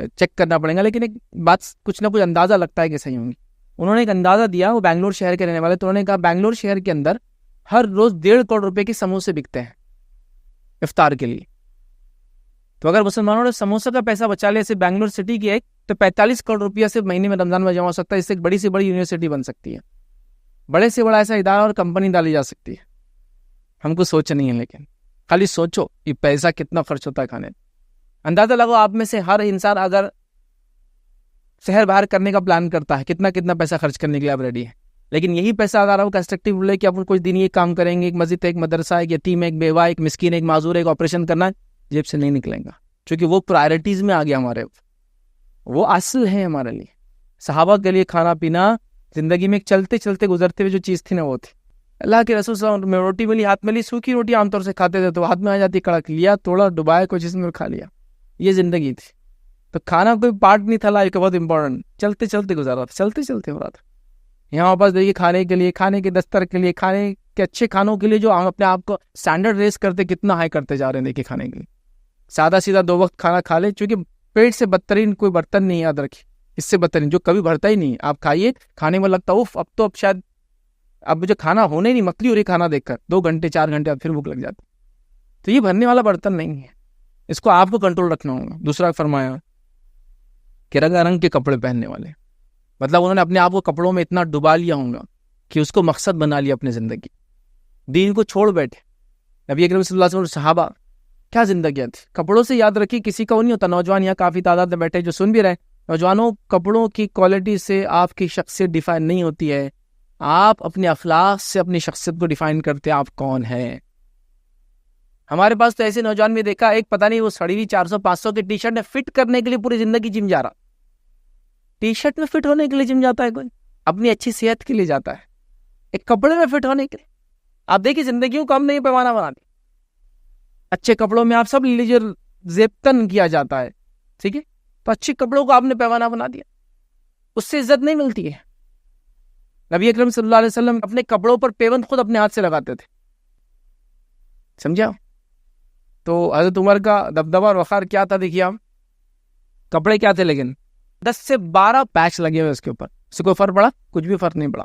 چیک کرنا پڑے گا, لیکن ایک بات کچھ نہ کچھ اندازہ لگتا ہے کہ صحیح ہوں گی. انہوں نے ایک اندازہ دیا, وہ بنگلور شہر کے رہنے والے, تو انہوں نے کہا بنگلور شہر کے اندر ہر روز 1.5 کروڑ روپے کے سموسے بکتے ہیں افطار کے لیے. تو اگر مسلمانوں نے سموسہ کا پیسہ بچا لیا اسے بنگلور سٹی کی ایک, تو 45 کروڑ روپیہ صرف مہینے میں رمضان میں جمع ہو سکتا ہے. اس سے ایک بڑی سے بڑی یونیورسٹی بن سکتی ہے, بڑے سے بڑا ایسا ادارہ اور کمپنی ڈالی جا سکتی ہے. ہم کو سوچ نہیں ہے, لیکن خالی سوچو یہ پیسہ کتنا خرچ ہوتا ہے کھانے. اندازہ لگو آپ میں سے ہر انسان اگر شہر باہر کرنے کا پلان کرتا ہے, کتنا پیسہ خرچ کرنے کے لیے آپ ریڈی ہے. لیکن یہی پیسہ اگر آپ کنسٹرکٹیو لے کہ آپ کچھ دن یہ کام کریں گے, ایک مسجد, ایک مدرسہ, ایک یتیم, ایک بیوہ, ایک مسکین, ایک معذور, ایک آپریشن کرنا ہے, جیب سے نہیں نکلیں گا, کیونکہ وہ پرائرٹیز میں آ گیا ہمارے, وہ اصل ہے ہمارے لیے. صحابہ کے لیے کھانا پینا زندگی میں چلتے چلتے گزرتے ہوئے جو چیز تھی نا وہ تھی. اللہ کے رسول صلی اللہ علیہ وسلم روٹی ملی, ہاتھ میں لی, سوکھی روٹی عام طور سے کھاتے تھے, تو ہاتھ میں آ جاتی کڑک, لیا, توڑا, ڈبایا, کوئی چیز میں کھا لیا. یہ زندگی تھی. تو کھانا کوئی پارٹ نہیں تھا لائف کا بہت امپورٹنٹ. چلتے چلتے گزارا تھا, چلتے چلتے ہو رہا تھا. یہاں واپس دیکھیے کھانے کے لیے, کھانے کے دستر کے لیے, کھانے کے اچھے کھانوں کے لیے جو ہم اپنے آپ کو اسٹینڈرڈ ریز کرتے کتنا ہائی کرتے جا رہے ہیں. دیکھیے کھانے کے لیے سادہ سیدھا 2 وقت کھانا کھا لے, چونکہ پیٹ سے بدترین کوئی برتن نہیں, یاد رکھیے, اس سے بدترین جو کبھی بھرتا ہی نہیں. آپ کھائیے, کھانے میں لگتا اوف اب شاید اب مجھے کھانا ہونے نہیں, مکلی ہو رہی کھانا دیکھ کر. 2 گھنٹے 4 گھنٹے اب پھر بھوک لگ جاتی. تو یہ بھرنے والا برتن نہیں ہے, اس کو آپ کو کنٹرول رکھنا ہوگا. دوسرا فرمایا کہ رنگا رنگ کے کپڑے پہننے والے, مطلب انہوں نے اپنے آپ کو کپڑوں میں اتنا ڈبا لیا ہوگا کہ اس کو مقصد بنا لیا اپنے زندگی, دین کو چھوڑ بیٹھے. نبی اکرم صلی اللہ علیہ وسلم صحابہ کیا زندگیاں تھی. کپڑوں سے یاد رکھیے کسی کا وہ نہیں ہوتا. نوجوان یہاں کافی تعداد میں بیٹھے جو سن بھی رہے, نوجوانوں کپڑوں کی کوالٹی سے آپ کی شخصیت ڈیفائن نہیں ہوتی ہے, آپ اپنے اخلاق سے اپنی شخصیت کو ڈیفائن کرتے ہیں آپ کون ہیں. ہمارے پاس تو ایسے نوجوان میں دیکھا, ایک پتہ نہیں وہ سڑی ہوئی 400-500 کی ٹی شرٹ میں فٹ کرنے کے لیے پوری زندگی جم جا رہا. ٹی شرٹ میں فٹ ہونے کے لیے جم جاتا ہے کوئی, اپنی اچھی صحت کے لیے جاتا ہے, ایک کپڑے میں فٹ ہونے کے لیے. آپ دیکھیے زندگیوں کو ہم نے یہ پیمانہ بنا دیا. اچھے کپڑوں میں آپ سب لیجیے, زیبتن کیا جاتا ہے, ٹھیک ہے, تو اچھے کپڑوں کو آپ نے پیمانہ بنا دیا, اس سے عزت نہیں ملتی ہے. نبی اکرم صلی اللہ علیہ وسلم اپنے کپڑوں پر پیوند خود اپنے ہاتھ سے لگاتے تھے, سمجھا. تو حضرت عمر کا دبدبہ اور وقار کیا تھا دیکھیے آپ, کپڑے کیا تھے لیکن 10 سے 12 پیچ لگے ہوئے اس کے اوپر. اس سے کوئی فرق پڑا؟ کچھ بھی فرق نہیں پڑا.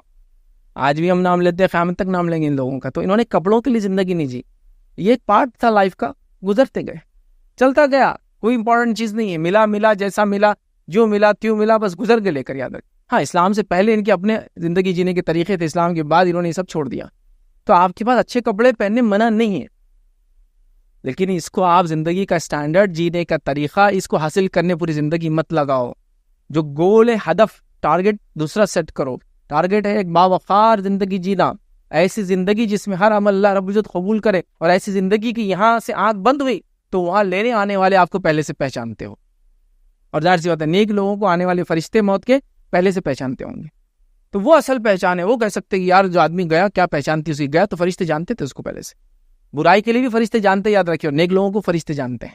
آج بھی ہم نام لیتے ہیں, قیامت تک نام لیں گے ان لوگوں کا. تو انہوں نے کپڑوں کے لیے زندگی نہیں جی, یہ ایک پارٹ تھا لائف کا, گزرتے گئے, چلتا گیا, کوئی امپورٹنٹ چیز نہیں ہے. ملا جیسا ملا, جو ملا تیوں ملا, بس گزر کے لے کر یاد رکھ. ہاں, اسلام سے پہلے ان کے اپنے زندگی جینے کے طریقے تھے, اسلام کے بعد انہوں نے یہ سب چھوڑ دیا. تو آپ کے پاس اچھے کپڑے پہننے منع نہیں ہے, لیکن اس کو آپ زندگی کا اسٹینڈرڈ جینے کا طریقہ, اس کو حاصل کرنے پوری زندگی مت لگاؤ. جو گول ہے, ہدف, ٹارگٹ دوسرا سیٹ کرو. ٹارگٹ ہے ایک باوقار زندگی جینا, ایسی زندگی جس میں ہر عمل اللہ رب العزت قبول کرے, اور ایسی زندگی کی یہاں سے آنکھ بند ہوئی تو وہاں لینے آنے والے آپ کو پہلے سے پہچانتے ہو. اور ظاہر سی بات ہے, نیک لوگوں کو آنے والے فرشتے موت کے پہلے سے پہچانتے ہوں گے. تو وہ اصل پہچان ہے. وہ کہہ سکتے کہ یار جو آدمی گیا کیا پہچانتی اسی, گیا تو فرشتے جانتے تھے اس کو پہلے سے. برائی کے لیے بھی فرشتے جانتے, یاد رکھیے, اور نیک لوگوں کو فرشتے جانتے ہیں.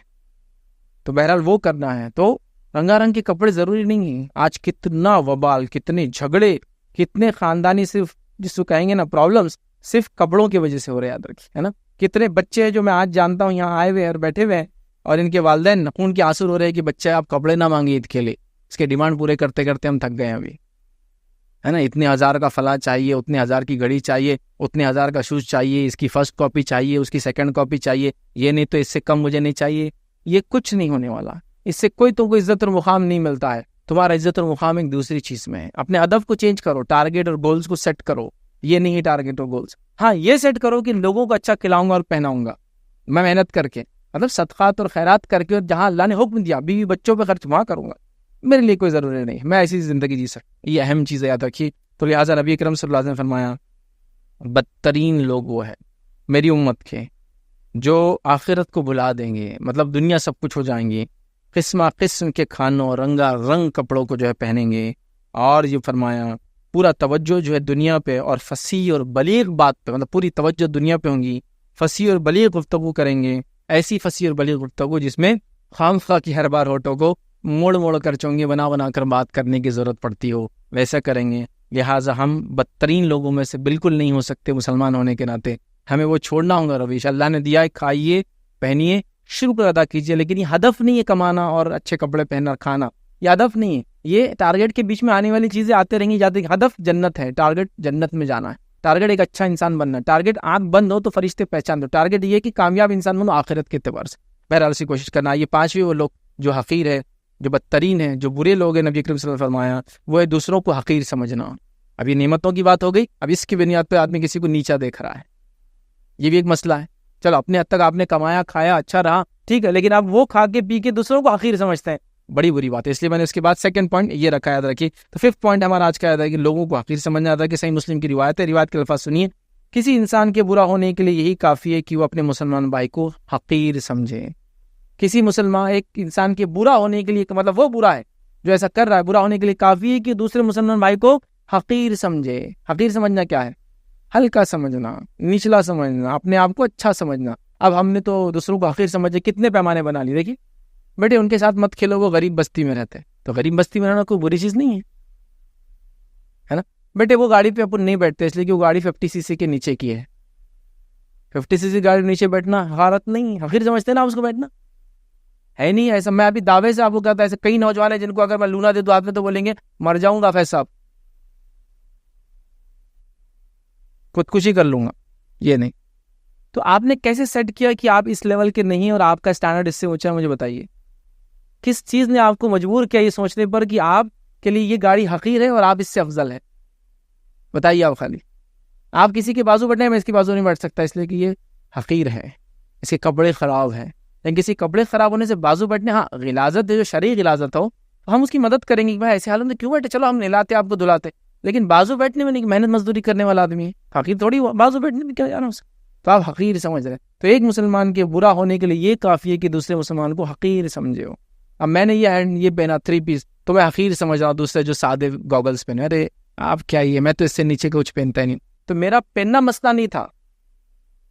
تو بہرحال وہ کرنا ہے. تو رنگا رنگ کے کپڑے ضروری نہیں ہیں. آج کتنا وبال, کتنے جھگڑے, کتنے خاندانی صرف جس کو کہیں گے نا پرابلمس, صرف کپڑوں کی وجہ سے ہو رہے, یاد رکھیے, ہے نا. کتنے بچے ہیں جو میں آج جانتا ہوں یہاں آئے ہوئے اور بیٹھے ہوئے ہیں, اور ان کے والدین خون کے آنسو رو رہے ہیں کہ بچے آپ کپڑے نہ مانگے عید کے لیے, اس کے ڈیمانڈ پورے کرتے کرتے ہم تھک گئے ہیں ابھی, ہے نا. اتنے ہزار کا فلاں چاہیے, اتنے ہزار کی گھڑی چاہیے, اتنے ہزار کا شوز چاہیے, اس کی فرسٹ کاپی چاہیے, اس کی سیکنڈ کاپی چاہیے, یہ نہیں تو اس سے کم مجھے نہیں چاہیے. یہ کچھ نہیں ہونے والا, اس سے کوئی تو کوئی عزت اور مقام نہیں ملتا ہے. تمہارا عزت اور مقام ایک دوسری چیز میں ہے. اپنے ہدف کو چینج کرو, ٹارگیٹ اور گولز کو سیٹ کرو. یہ نہیں ہے ٹارگیٹ اور گولز. ہاں, یہ سیٹ کرو کہ لوگوں کو اچھا کھلاؤں گا اور پہناؤں گا, میں محنت کر کے, مطلب صدقات اور خیرات کر کے, اور جہاں اللہ نے حکم دیا بیوی بچوں پہ خرچ وہاں کروں گا. میرے لیے کوئی ضروری نہیں, میں ایسی زندگی جی سکتا. یہ اہم چیز ہے, یاد رکھیے. تو لہٰذا نبی اکرم صلی اللہ علیہ وسلم نے فرمایا بدترین لوگ وہ ہے میری امت کے جو آخرت کو بلا دیں گے, مطلب دنیا سب کچھ ہو جائیں گی, قسم قسم کے کھانوں, رنگا رنگ کپڑوں کو جو ہے پہنیں گے, اور یہ فرمایا پورا توجہ جو ہے دنیا پہ, اور فصیح اور بلیغ بات پہ, مطلب پوری توجہ دنیا پہ ہوں گی, فصیح اور بلیغ گفتگو کریں گے, ایسی فصیح اور بلیغ گفتگو جس میں خام خواہ کی ہر بار ہوٹوں کو موڑ موڑ کر چونگے بنا بنا کر بات کرنے کی ضرورت پڑتی ہو, ویسا کریں گے. لہٰذا ہم بدترین لوگوں میں سے بالکل نہیں ہو سکتے مسلمان ہونے کے ناطے. ہمیں وہ چھوڑنا ہوگا رویش, اللہ نے دیا ہے, کھائیے, پہنیے, شکر ادا کیجیے, لیکن یہ ہدف نہیں ہے کمانا اور اچھے کپڑے پہننا اور کھانا, یہ ہدف نہیں ہے. یہ ٹارگیٹ کے بیچ میں آنے والی چیزیں آتے رہیں گی, جاتے ہدف جنت ہے, ٹارگیٹ جنت میں جانا ہے, ٹارگیٹ ایک اچھا انسان بننا ہے. ٹارگیٹ آنکھ بند ہو تو فرشتے پہچان دو, ٹارگیٹ یہ کہ کامیاب انسان بنو آخرت کے اعتبار سے. بہرحال اسی کوشش کرنا. یہ 5ویں وہ لوگ جو حقیر ہے, جو بدترین ہے, جو برے لوگ ہیں, نبی اکرم صلی اللہ علیہ وسلم فرمایا وہ ہے دوسروں کو حقیر سمجھنا. اب یہ نعمتوں کی بات ہو گئی, اب اس کی بنیاد پہ آدمی کسی کو نیچا دیکھ رہا ہے, یہ بھی ایک مسئلہ ہے. چلو اپنے حد تک آپ نے کمایا, کھایا, اچھا رہا, ٹھیک ہے, لیکن آپ وہ کھا کے پی کے دوسروں کو حقیر سمجھتے ہیں, بڑی بری بات ہے. اس لیے میں نے اس کے بعد سیکنڈ پوائنٹ یہ رکھا, یاد رکھیے. تو 5th پوائنٹ ہمارا آج کا یاد ہے کہ لوگوں کو حقیر سمجھنا آتا ہے. کہ صحیح مسلم کی روایت ہے, روایت کے الفاظ سنیے. کسی انسان کے برا ہونے کے لیے یہی کافی ہے کہ وہ اپنے مسلمان بھائی کو حقیر سمجھے. کسی مسلمان ایک انسان کے برا ہونے کے لیے, مطلب وہ برا ہے جو ایسا کر رہا ہے, برا ہونے کے لیے کافی ہے کہ دوسرے مسلمان بھائی کو حقیر سمجھے. حقیر سمجھنا کیا ہے؟ ہلکا سمجھنا, نچلا سمجھنا, اپنے آپ کو اچھا سمجھنا. اب ہم نے تو دوسروں کو حقیر سمجھے کتنے پیمانے بنا لیے, دیکھیے بیٹے ان کے ساتھ مت کھیلو، وہ غریب بستی میں رہتے ہیں. تو غریب بستی میں رہنا کوئی بری چیز نہیں ہے نا. بیٹے وہ گاڑی پہ اپن نہیں بیٹھتے اس لیے کہ وہ گاڑی 50 cc کے نیچے کی ہے. 50 cc گاڑی نیچے بیٹھنا حقارت نہیں، حقیر سمجھتے نا آپ اس کو، بیٹھنا ہے نہیں ایسا. میں ابھی دعوے سے آپ کو کہتا ہے، ایسے کئی نوجوان ہیں جن کو اگر میں لونا دے دوں ہاتھ میں تو بولیں گے مر جاؤں گا فیض صاحب، خودکشی کر لوں گا. یہ نہیں. تو آپ نے کیسے سیٹ کیا کہ آپ اس لیول کے نہیں اور آپ کا اسٹینڈرڈ اس سے اونچا ہے؟ مجھے بتائیے کس چیز نے آپ کو مجبور کیا یہ سوچنے پر کہ آپ کے لیے یہ گاڑی حقیر ہے اور آپ اس سے افضل ہے؟ بتائیے آپ. خالی آپ کسی کے بازو بیٹھے ہیں، میں اس کی بازو نہیں بیٹھ سکتا اس لیے کہ یہ حقیر ہے، اس کے کپڑے خراب ہیں. لیکن کسی کپڑے خراب ہونے سے بازو بیٹھنے، ہاں غلاظت ہے جو شرعی غلاظت ہو تو ہم اس کی مدد کریں گے کہ بھائی ایسے حالت میں کیوں بیٹھے، چلو ہم نہلاتے آپ کو دھلاتے. لیکن بازو بیٹھنے میں نہیں، محنت مزدوری کرنے والا آدمی ہے حقیر تھوڑی بازو بیٹھنے میں کیا جانا اس کا. تو آپ حقیر سمجھ رہے ہیں. تو ایک مسلمان کے برا ہونے کے لیے یہ کافی ہے کہ دوسرے مسلمان کو حقیر سمجھے ہو. اب میں نے یہ پہنا 3 پیس تو میں حقیر سمجھ رہا ہوں، دوسرے جو سادے گوگلز پہنے، ارے آپ کیا ہی ہے، میں تو اس سے نیچے کچھ پہنتا ہی نہیں. تو میرا پہننا مسئلہ نہیں تھا،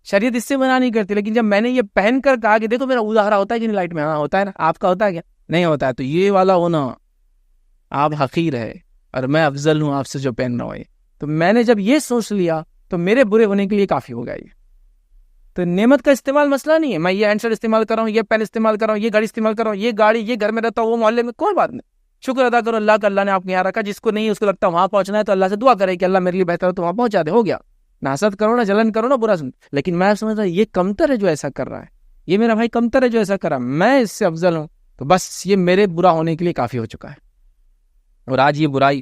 شریعت اس سے منع نہیں کرتی. لیکن جب میں نے یہ پہن کر کہا کہ دیکھو میرا ادھارا ہوتا ہے کہ نہیں لائٹ میں، ہاں ہوتا ہے نا، آپ کا ہوتا ہے کیا؟ نہیں ہوتا ہے. تو یہ والا ہونا آپ حقیر ہے اور میں افضل ہوں آپ سے جو پہن رہا ہوں. تو میں نے جب یہ سوچ لیا تو میرے برے ہونے کے لیے کافی ہو گیا. یہ تو نعمت کا استعمال مسئلہ نہیں ہے. میں یہ ہینڈ استعمال کر رہا ہوں، یہ پین استعمال کر رہا ہوں، یہ گاڑی استعمال کر رہا ہوں، یہ گاڑی، یہ گھر میں رہتا ہوں، وہ محلے میں، کوئی بات نہیں. شکر ادا کرو اللہ کا، اللہ نے آپ کے یہاں رکھا. جس کو نہیں اس کو لگتا وہاں پہنچنا ہے تو اللہ سے دعا کرے کہ اللہ میرے لیے بہتر ہو تو وہاں پہنچا دے، ہو گیا. نہ حسد کرو، نہ جلن کرو، نہ برا سن. لیکن میں سمجھ رہا یہ کمتر ہے جو ایسا کر رہا ہے، یہ میرا بھائی کمتر ہے جو ایسا کر رہا ہے، میں اس سے افضل ہوں. تو بس یہ میرے برا ہونے کے لیے کافی ہو چکا ہے. اور آج یہ برائی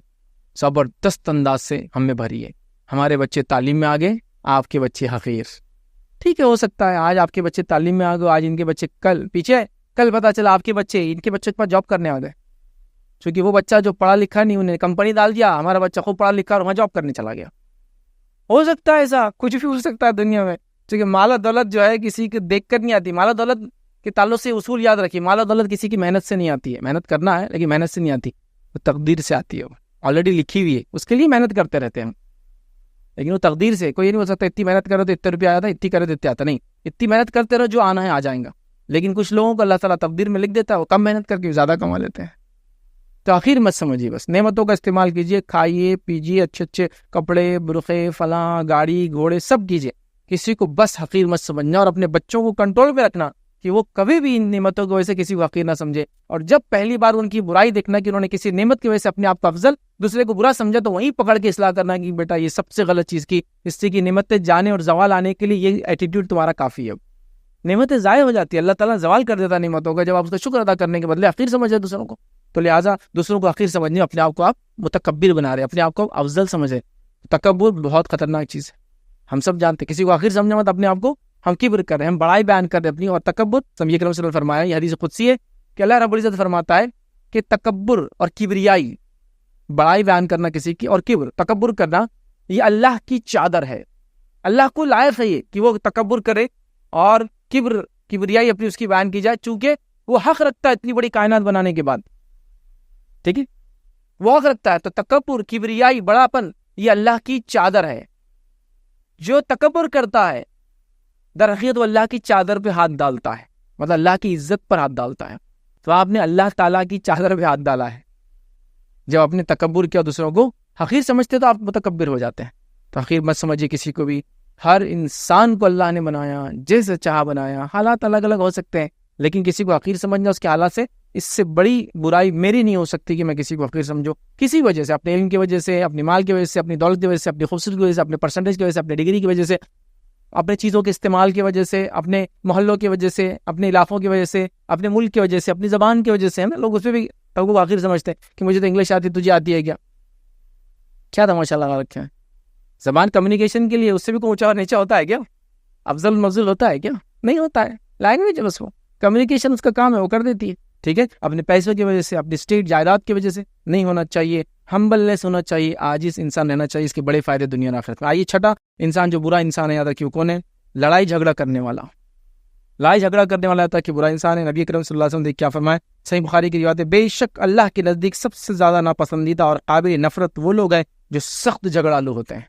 زبردست انداز سے ہم میں بھری ہے. ہمارے بچے تعلیم میں آگے، آپ کے بچے حقیر. ٹھیک ہے، ہو سکتا ہے آج آپ کے بچے تعلیم میں آگے، آج ان کے بچے کل پیچھے، کل پتا چلا آپ کے بچے ان کے بچے کے پاس جاب کرنے آ گئے. چونکہ وہ بچہ جو پڑھا لکھا نہیں، انہیں کمپنی ڈال دیا، ہمارا بچہ خوب پڑھا لکھا اور وہاں جاب کرنے چلا گیا. ہو سکتا ہے ایسا، کچھ بھی ہو سکتا ہے دنیا میں. کیونکہ مال و دولت جو ہے کسی کے دیکھ کر نہیں آتی. مال و دولت کے تعلق سے اصول یاد رکھیے، مال و دولت کسی کی محنت سے نہیں آتی ہے. محنت کرنا ہے لیکن محنت سے نہیں آتی، وہ تقدیر سے آتی ہے. وہ آلریڈی لکھی ہوئی ہے، اس کے لیے محنت کرتے رہتے ہیں ہم. لیکن وہ تقدیر سے کوئی نہیں ہو سکتا اتنی محنت کرو تو اتنے روپیہ آیا تھا، اتنی کرے تو اتنے آتا نہیں. اتنی محنت کرتے رہو، جو آنا ہے آ جائیں گا. لیکن کچھ لوگوں کو اللہ تعالیٰ تقدیر میں لکھ دیتا ہے، وہ کم محنت کر کے زیادہ کما لیتے ہیں. تو آخر مت سمجھیے، بس نعمتوں کا استعمال کیجیے، کھائیے پیجیے، اچھے اچھے کپڑے، برقعے، فلاں، گاڑی گھوڑے سب کیجیے. کسی کو بس حقیر مت سمجھنا، اور اپنے بچوں کو کنٹرول پہ رکھنا کہ وہ کبھی بھی ان نعمتوں کی وجہ سے کسی کو حقیر نہ سمجھے. اور جب پہلی بار ان کی برائی دیکھنا کہ انہوں نے کسی نعمت کی وجہ سے اپنے آپ کو افضل، دوسرے کو برا سمجھا، تو وہیں پکڑ کے اصلاح کرنا کہ بیٹا یہ سب سے غلط چیز کی، اس سے کی نعمتیں جانے اور زوال آنے کے لیے یہ ایٹیٹیوڈ تمہارا کافی ہے. نعمتیں ضائع ہو جاتی ہے، اللہ تعالیٰ زوال کر دیتا نعمتوں کا جب آپ اس کا شکر ادا کرنے کے بدلے حقیر سمجھے دوسروں کو. تو لہٰذا دوسروں کو حقیر سمجھنے، اپنے آپ کو آپ متکبر بنا رہے، اپنے آپ کو افضل سمجھ رہے. تکبر بہت خطرناک چیز ہے، ہم سب جانتے. کسی کو حقیر سمجھنا مت، اپنے آپ کو ہم کبر کر رہے ہیں، ہم بڑائی بیان کر رہے ہیں اپنی. اور تکبر، نبی کریم صلی اللہ علیہ وسلم فرمایا، یہ حدیث قدسی ہے کہ اللہ رب العزت فرماتا ہے کہ تکبر اور کبریائی، بڑائی بیان کرنا کسی کی اور کبر، تکبر کرنا، یہ اللہ کی چادر ہے. اللہ کو لائق ہے یہ کہ وہ تکبر کرے اور کبریائی اپنی اس کی بیان کی جائے، چونکہ وہ حق رکھتا ہے اتنی بڑی کائنات بنانے کے بعد. ٹھیک ہے، وہ حق رکھتا ہے. تو تکبر، کبریائی، بڑاپن، یہ اللہ کی چادر ہے. جو تکبر کرتا ہے در حقیقت وہ اللہ کی چادر پہ ہاتھ ڈالتا ہے، مطلب اللہ کی عزت پر ہاتھ ڈالتا ہے. تو آپ نے اللہ تعالیٰ کی چادر پہ ہاتھ ڈالا ہے. جب آپ نے تکبر کیا، دوسروں کو حقیر سمجھتے تو آپ متکبر ہو جاتے ہیں. تو حقیر مت سمجھیے کسی کو بھی. ہر انسان کو اللہ نے بنایا، جیسے چاہا بنایا. حالات الگ الگ ہو سکتے ہیں، لیکن کسی کو حقیر سمجھنا اس کے حالات سے، اس سے بڑی برائی میری نہیں ہو سکتی کہ میں کسی کو حقیر سمجھوں کسی وجہ سے، اپنے علم کی وجہ سے، اپنی مال کی وجہ سے، اپنی دولت کی وجہ سے، اپنی خوبصورتی کی وجہ سے، اپنے پرسنٹیج کی وجہ سے، اپنے ڈگری کی وجہ سے، اپنے چیزوں کے استعمال کی وجہ سے، اپنے محلوں کی وجہ سے، اپنے علاقوں کی وجہ سے، اپنے ملک کی وجہ سے، اپنی زبان کی وجہ سے. لوگ اس پہ بھی تو آخر سمجھتے ہیں کہ مجھے تو انگلش آتی، تجھے آتی ہے کیا تماشا لگا رکھے ہیں. زبان کمیونیکیشن کے لیے، اس سے بھی کوئی اونچا اور نیچا ہوتا ہے کیا؟ افضل مفضل ہوتا ہے کیا؟ نہیں ہوتا ہے. لینگویج ہے بس، وہ کمیونیکیشن اس کا کام ہے، وہ کر دیتی ہے. ٹھیک ہے، اپنے پیسوں کی وجہ سے، اپنی اسٹیٹ جائیداد کی وجہ سے نہیں ہونا چاہیے. ہمبلنس ہونا چاہیے، عاجز انسان رہنا چاہیے. اس کے بڑے فائدے دنیا اور آخرت میں. آئیے چھٹا انسان جو برا انسان ہے، یاد رکھیے کون ہے؟ لڑائی جھگڑا کرنے والا. لڑائی جھگڑا کرنے والا ہوتا ہے کہ برا انسان ہے. نبی کریم صلی اللہ علیہ وسلم دیکھ کیا فرمائے، صحیح بخاری کی روایت ہے، بے شک اللہ کے نزدیک سب سے زیادہ ناپسندیدہ اور قابل نفرت وہ لوگ ہیں جو سخت جھگڑالو ہوتے ہیں.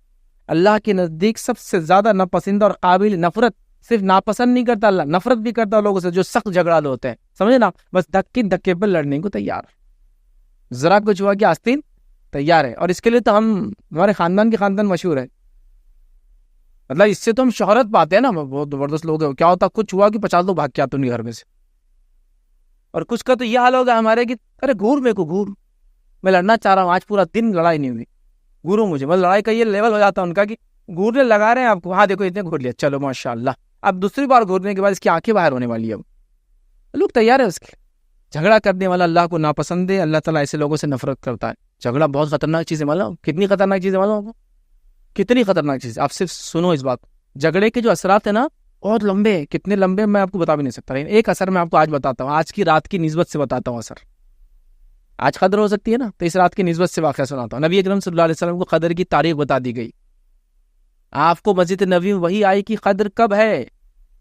اللہ کے نزدیک سب سے زیادہ ناپسندیدہ اور قابل نفرت صرف ناپسند نہیں کرتا اللہ، نفرت بھی کرتا لوگوں سے جو سخت جھگڑالو ہوتے ہیں، سمجھے نا، بس دھکے پر لڑنے کو تیار، ذرا کچھ ہوا کہ آستین تیار ہے. اور اس کے لیے تو ہمارے خاندان مشہور ہے، مطلب اس سے تو ہم شہرت پاتے ہیں نا، بہت زبردست لوگ ہیں. کیا ہوتا کچھ ہوا کہ 50 لوگ بھاگ کے آتے ہیں گھر میں سے. اور کچھ کا تو یہ حال ہوگا ہمارے کہ ارے گھور میرے کو گھور، میں لڑنا چاہ رہا ہوں، آج پورا دن لڑائی نہیں ہوئی، گھوروں مجھے. بس لڑائی کا یہ لیول ہو جاتا ہے ان کا کہ گھورنے لگا رہے ہیں آپ کو، ہاں دیکھو اتنے گھور لیا، چلو ماشاء اللہ. اب دوسری بار گھورنے کے بعد اس کی آنکھیں باہر ہونے والی ہے. اب لوگ تیار ہے اس کے. جھگڑا کرنے والا اللہ کو ناپسند ہے، اللہ تعالیٰ ایسے لوگوں سے نفرت کرتا ہے. جھگڑا بہت خطرناک چیز ہے، معلوم کتنی خطرناک چیز ہے، معلوم آپ کو کتنی خطرناک چیز ہے. آپ صرف سنو اس بات. جھگڑے کے جو اثرات ہیں نا بہت لمبے ہیں، کتنے لمبے میں آپ کو بتا بھی نہیں سکتا. ایک اثر میں آپ کو آج بتاتا ہوں، آج کی رات کی نسبت سے بتاتا ہوں. اثر آج قدر ہو سکتی ہے نا، تو اس رات کی نسبت سے واقعہ سناتا ہوں. نبی اکرم صلی اللہ علیہ وسلم کو قدر کی تاریخ بتا دی گئی. آپ کو مسجد نبوی میں وہی آئی کہ قدر کب ہے،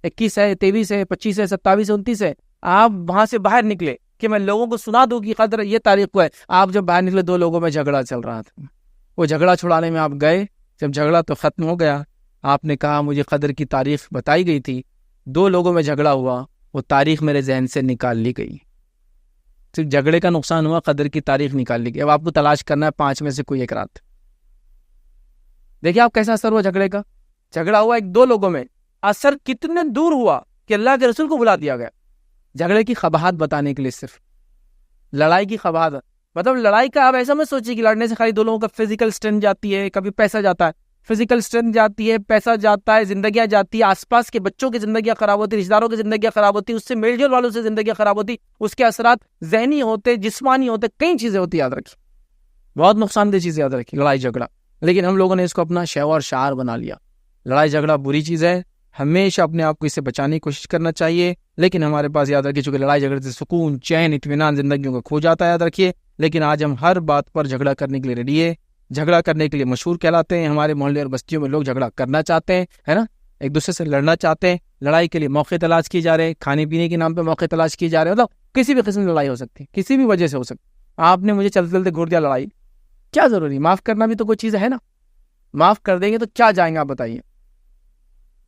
21 ہے، 23 ہے، 25 ہے، 27 ہے، 29 ہے. آپ وہاں سے باہر نکلے کہ میں لوگوں کو سنا دوں کہ قدر یہ تاریخ کو ہے. آپ جب باہر نکلے 2 لوگوں میں جھگڑا چل رہا تھا. وہ جھگڑا چھڑانے میں آپ گئے، جب جھگڑا تو ختم ہو گیا، آپ نے کہا مجھے قدر کی تاریخ بتائی گئی تھی. 2 لوگوں میں جھگڑا ہوا، وہ تاریخ میرے ذہن سے نکال لی گئی. صرف جھگڑے کا نقصان ہوا، قدر کی تاریخ نکال لی گئی. اب آپ کو تلاش کرنا ہے 5 میں سے کوئی ایک رات. دیکھیے آپ کیسا اثر ہوا جھگڑے کا. جھگڑا ہوا 1-2 لوگوں میں، اثر کتنے دور ہوا کہ اللہ کے رسول کو بلا دیا گیا جھگڑے کی قباحت بتانے کے لیے. صرف لڑائی کی قباحت، مطلب لڑائی کا آپ ایسا مت سوچیے کہ لڑنے سے خالی 2 لوگوں کا فزیکل اسٹرینتھ جاتی ہے، کبھی پیسہ جاتا ہے. فزیکل اسٹرینتھ جاتی ہے، پیسہ جاتا ہے، زندگیاں جاتی ہے، آس پاس کے بچوں کی زندگیاں خراب ہوتی، رشتہ داروں کی زندگیاں خراب ہوتی، اس سے میل جول والوں سے زندگیاں خراب ہوتی. اس کے اثرات ذہنی ہوتے، جسمانی ہوتے، کئی چیزیں ہوتی. یاد رکھیے بہت نقصان دہ چیزیں، یاد رکھیے لڑائی جھگڑا. لیکن ہم لوگوں نے اس کو اپنا شعور اور شعار بنا لیا. لڑائی جھگڑا بری چیز ہے، ہمیشہ اپنے آپ کو اس سے بچانے کی کوشش کرنا چاہیے. لیکن ہمارے پاس یاد رکھیے چونکہ لڑائی جھگڑے سے سکون، چین، اطمینان زندگیوں کو کھو جاتا ہے. یاد رکھیے. لیکن آج ہم ہر بات پر جھگڑا کرنے کے لیے ریڈی ہے، جھگڑا کرنے کے لیے مشہور کہلاتے ہیں. ہمارے محلے اور بستیوں میں لوگ جھگڑا کرنا چاہتے ہیں، ہے نا، ایک دوسرے سے لڑنا چاہتے ہیں. لڑائی کے لیے موقع تلاش کیے جا رہے ہیں، کھانے پینے کے نام پہ موقع تلاش کیے جا رہے ہیں. مطلب کسی بھی قسم کی لڑائی ہو سکتی ہے، کسی بھی وجہ سے ہو سکتی. آپ نے مجھے چلتے چلتے گھور دیا، لڑائی کیا ضروری؟ معاف کرنا بھی تو کوئی چیز ہے نا. معاف کر دیں گے تو کیا جائیں گے؟ آپ بتائیے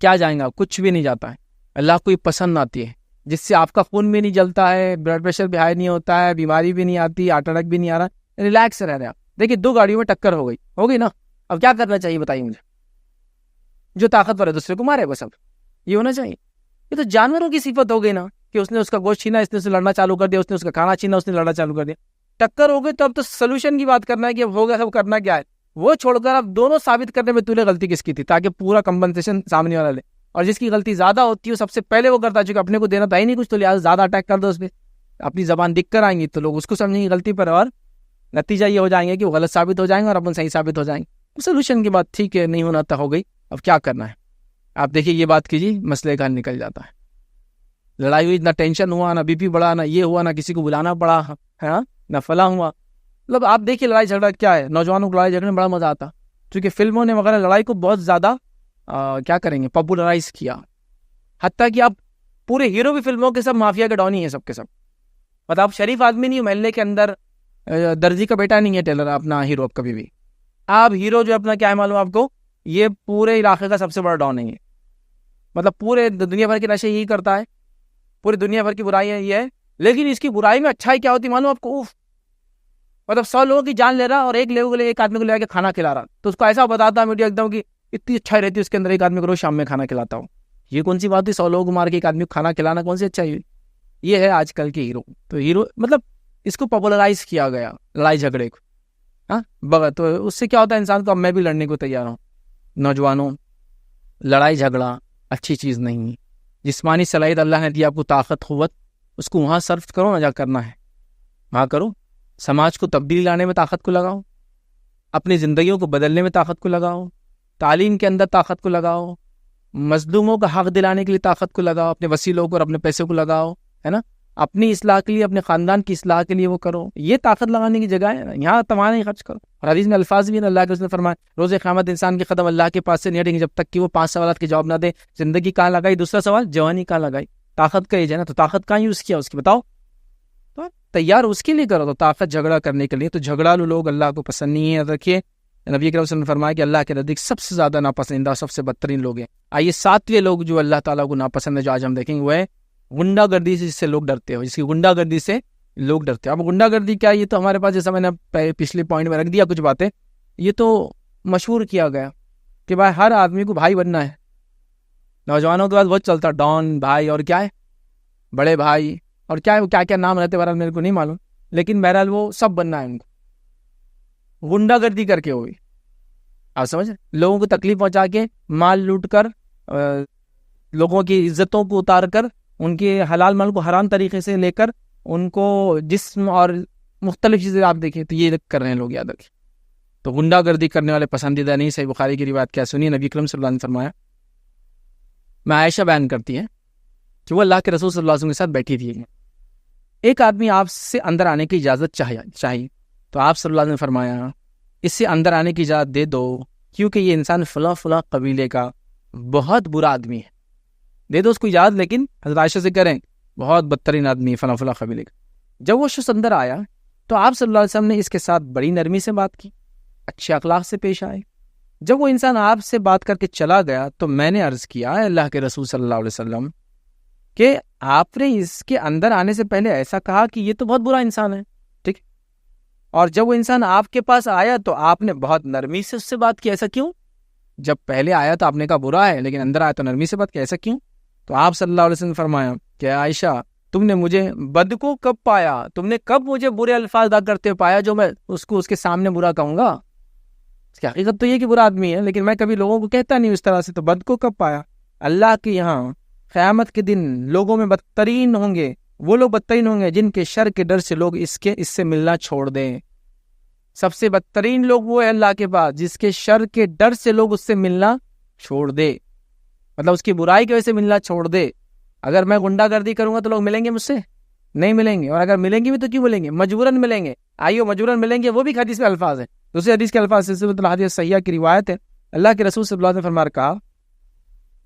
کیا جائیں گا؟ کچھ بھی نہیں جاتا ہے. اللہ کو یہ پسند آتی ہے جس سے آپ کا خون بھی نہیں جلتا ہے، بلڈ پریشر بھی ہائی نہیں ہوتا ہے، بیماری بھی نہیں آتی، ہارٹ اٹیک بھی نہیں آ رہا، ریلیکس رہ رہے ہیں آپ. دیکھیے 2 گاڑیوں میں ٹکر ہو گئی نا. اب کیا کرنا چاہیے بتائیے مجھے؟ جو طاقتور ہے دوسرے کو مارے، بس اب یہ ہونا چاہیے. یہ تو جانوروں کی صفت ہو گئی نا کہ اس نے اس کا گوشت چھینا، اس نے اسے لڑنا چالو کر دیا، اس نے اس کا کھانا چھینا، اس نے لڑنا چالو کر دیا. ٹکر ہو گئی تو اب تو سولوشن کی بات کرنا ہے کہ اب ہوگا، سب کرنا کیا ہے وہ چھوڑ کر اب دونوں ثابت کرنے میں تو نے غلطی کس کی تھی، تاکہ پورا کمپنسیشن سامنے والا لے. اور جس کی غلطی زیادہ ہوتی ہے سب سے پہلے وہ کرتا ہے، چونکہ اپنے کو دینا تھا ہی نہیں کچھ، تو لہٰذا زیادہ اٹیک کر دو اس پہ. اپنی زبان دکھ کر آئیں گی تو لوگ اس کو سمجھیں گے غلطی پر، اور نتیجہ یہ ہو جائیں گے کہ وہ غلط ثابت ہو جائیں گے اور اپن صحیح ثابت ہو جائیں گے. سولوشن کی بات ٹھیک ہے، نہیں ہونا تھا ہو گئی، اب کیا کرنا ہے آپ دیکھیے. یہ بات کیجیے، مسئلے کا نکل جاتا ہے. لڑائی ہوئی، نہ ٹینشن ہوا، نہ بی پی بڑھا، نہ یہ ہوا، نہ کسی کو بلانا پڑا، ہاں نہ فلاں ہوا. مطلب آپ دیکھیے لڑائی جھگڑا کیا ہے. نوجوانوں کو لڑائی جھگڑنے میں بڑا مزہ آتا، کیونکہ فلموں نے وغیرہ لڑائی کو بہت زیادہ کیا کریں گے پاپولرائز کیا. حتیٰ کہ آپ پورے ہیرو بھی فلموں کے سب مافیا کے ڈون ہی ہیں، سب کے سب. مطلب آپ شریف آدمی نہیں ہو، محلے کے اندر درزی کا بیٹا نہیں ہے ٹیلر اپنا ہیرو. اب کبھی بھی آپ ہیرو جو اپنا کیا ہے معلوم آپ کو، یہ پورے علاقے کا سب سے بڑا ڈون ہے یہ. مطلب پورے دنیا بھر کے نشے یہی کرتا ہے، پوری دنیا بھر کی برائیاں یہ ہے. لیکن اس کی برائی میں اچھائی کیا ہوتی معلوم آپ کو؟ مطلب 100 لوگوں کی جان لے رہا اور ایک آدمی کو لے کے کھانا کھلا رہا، تو اس کو ایسا بتاتا میڈیا ایک دم کہ اتنی اچھائی رہتی ہے اس کے اندر، ایک آدمی کو روز شام میں کھانا کھلاتا ہوں. یہ کون سی بات ہے؟ 100 لوگوں کو مار کے ایک آدمی کو کھانا کھلانا کون سی اچھائی؟ یہ ہے آج کل کے ہیرو. تو ہیرو مطلب اس کو پاپولرائز کیا گیا لڑائی جھگڑے کو. ہاں تو اس سے کیا ہوتا ہے انسان کو، اب میں بھی لڑنے کو تیار ہوں. نوجوانوں، لڑائی جھگڑا اچھی چیز نہیں ہے. جسمانی صلاحیت اللہ نے دی آپ کو، طاقت قوت، اس کو وہاں صرف کرو نا، جا کرنا ہے وہاں کرو. سماج کو تبدیلی لانے میں طاقت کو لگاؤ، اپنی زندگیوں کو بدلنے میں طاقت کو لگاؤ، تعلیم کے اندر طاقت کو لگاؤ، مظلوموں کا حق دلانے کے لیے طاقت کو لگاؤ، اپنے وسیلوں کو اور اپنے پیسے کو لگاؤ، ہے نا. اپنی اصلاح کے لیے، اپنے خاندان کی اصلاح کے لیے وہ کرو. یہ طاقت لگانے کی جگہ ہے، یہاں تمام خرچ کرو. اور حدیث میں الفاظ بھی ہیں، اللہ کے رسول نے فرمایا روز قیامت انسان کے قدم اللہ کے پاس سے نہیں ہٹیں گے جب تک کہ وہ 5 سوالات کے جواب نہ دے. زندگی کہاں لگائی؟ دوسرا سوال جوانی کہاں لگائی؟ طاقت کا ایج ہے نا، تو طاقت کہاں یوز کیا اس کی بتاؤ. تو تیار اس کے لیے کرو. تو طاقت جھگڑا کرنے کے لیے، تو جھگڑالو لوگ اللہ کو پسند نہیں ہے. یاد رکھیے نبی کریم صلی اللہ علیہ وسلم نے فرمایا کہ اللہ کے نزدیک سب سے زیادہ ناپسندیدہ سب سے بدترین لوگ ہیں. آئیے 7ویں لوگ جو اللہ تعالیٰ کو ناپسند ہے جو آج ہم دیکھیں گے وہ ہے غنڈہ گردی سے، جس سے لوگ ڈرتے ہو، جس کی غنڈہ گردی سے لوگ ڈرتے ہیں. اب غنڈہ گردی کیا، یہ تو ہمارے پاس جیسا میں نے پچھلے پوائنٹ میں رکھ دیا کچھ باتیں، یہ تو مشہور کیا گیا کہ بھائی ہر آدمی کو بھائی بننا ہے. نوجوانوں کے بعد بہت چلتا ڈان بھائی اور کیا ہے بڑے بھائی اور کیا ہے وہ کیا نام رہتے بہرحال میرے کو نہیں معلوم، لیکن بہرحال وہ سب بننا ہے ان کو، غنڈہ گردی کر کے ہوئی. آپ سمجھ لوگوں کو تکلیف پہنچا کے، مال لوٹ کر، لوگوں کی عزتوں کو اتار کر، ان کے حلال مال کو حرام طریقے سے لے کر، ان کو جسم اور مختلف چیزیں آپ دیکھیں تو یہ کر رہے ہیں لوگ، یاد رکھیں. تو غنڈہ گردی کرنے والے پسندیدہ نہیں. صحیح بخاری کی روایت کیا سنیے، نبی کریم صلی اللہ علیہ وسلم نے فرمایا، میں عائشہ بیان کرتی ہیں کہ وہ اللہ کے رسول صلی اللہ علیہ وسلم کے ساتھ بیٹھی تھی. ایک آدمی آپ سے اندر آنے کی اجازت چاہیے تو آپ صلی اللہ علیہ وسلم نے فرمایا اس سے اندر آنے کی اجازت دے دو، کیونکہ یہ انسان فلاں فلاں قبیلے کا بہت برا آدمی ہے. دے دو اس کو اجازت، لیکن حضرت عائشہ سے کریں بہت بدترین آدمی ہے فلاں فلاں قبیلے کا. جب وہ شخص اندر آیا تو آپ صلی اللہ علیہ وسلم نے اس کے ساتھ بڑی نرمی سے بات کی، اچھے اخلاق سے پیش آئے. جب وہ انسان آپ سے بات کر کے چلا گیا تو میں نے عرض کیا اللہ کے رسول صلی اللہ علیہ وسلم کہ آپ نے اس کے اندر آنے سے پہلے ایسا کہا کہ یہ تو بہت برا انسان ہے، ٹھیک، اور جب وہ انسان آپ کے پاس آیا تو آپ نے بہت نرمی سے اس سے بات کی، ایسا کیوں؟ جب پہلے آیا تو آپ نے کہا برا ہے، لیکن اندر آیا تو نرمی سے بات کی، ایسا کیوں؟ تو آپ صلی اللہ علیہ وسلم نے فرمایا کہ عائشہ تم نے مجھے بد کو کب پایا، تم نے کب مجھے برے الفاظ ادا کرتے پایا جو میں اس کو اس کے سامنے برا کہوں گا؟ اس کی حقیقت تو یہ کہ برا آدمی ہے، لیکن میں کبھی لوگوں کو کہتا نہیں اس طرح سے. تو بد کو کب پایا؟ اللہ کے یہاں قیامت کے دن لوگوں میں بدترین ہوں گے وہ لوگ، بدترین ہوں گے جن کے شر کے ڈر سے لوگ اس سے ملنا چھوڑ دیں. سب سے بدترین لوگ وہ ہے اللہ کے پاس جس کے شر کے ڈر سے لوگ اس سے ملنا چھوڑ دے، مطلب اس کی برائی کی وجہ سے ملنا چھوڑ دے. اگر میں غنڈہ گردی کروں گا تو لوگ ملیں گے مجھ سے؟ نہیں ملیں گے. اور اگر ملیں گے بھی تو کیوں ملیں گے؟ مجبوراً ملیں گے. آئیو مجبوراً ملیں گے، وہ بھی حدیث میں الفاظ ہیں. دوسری حدیث کے الفاظ سلسلۃ الحدیث صحیحہ کی روایت ہے، اللہ کے رسول صلی اللہ علیہ وسلم نے فرمایا کہا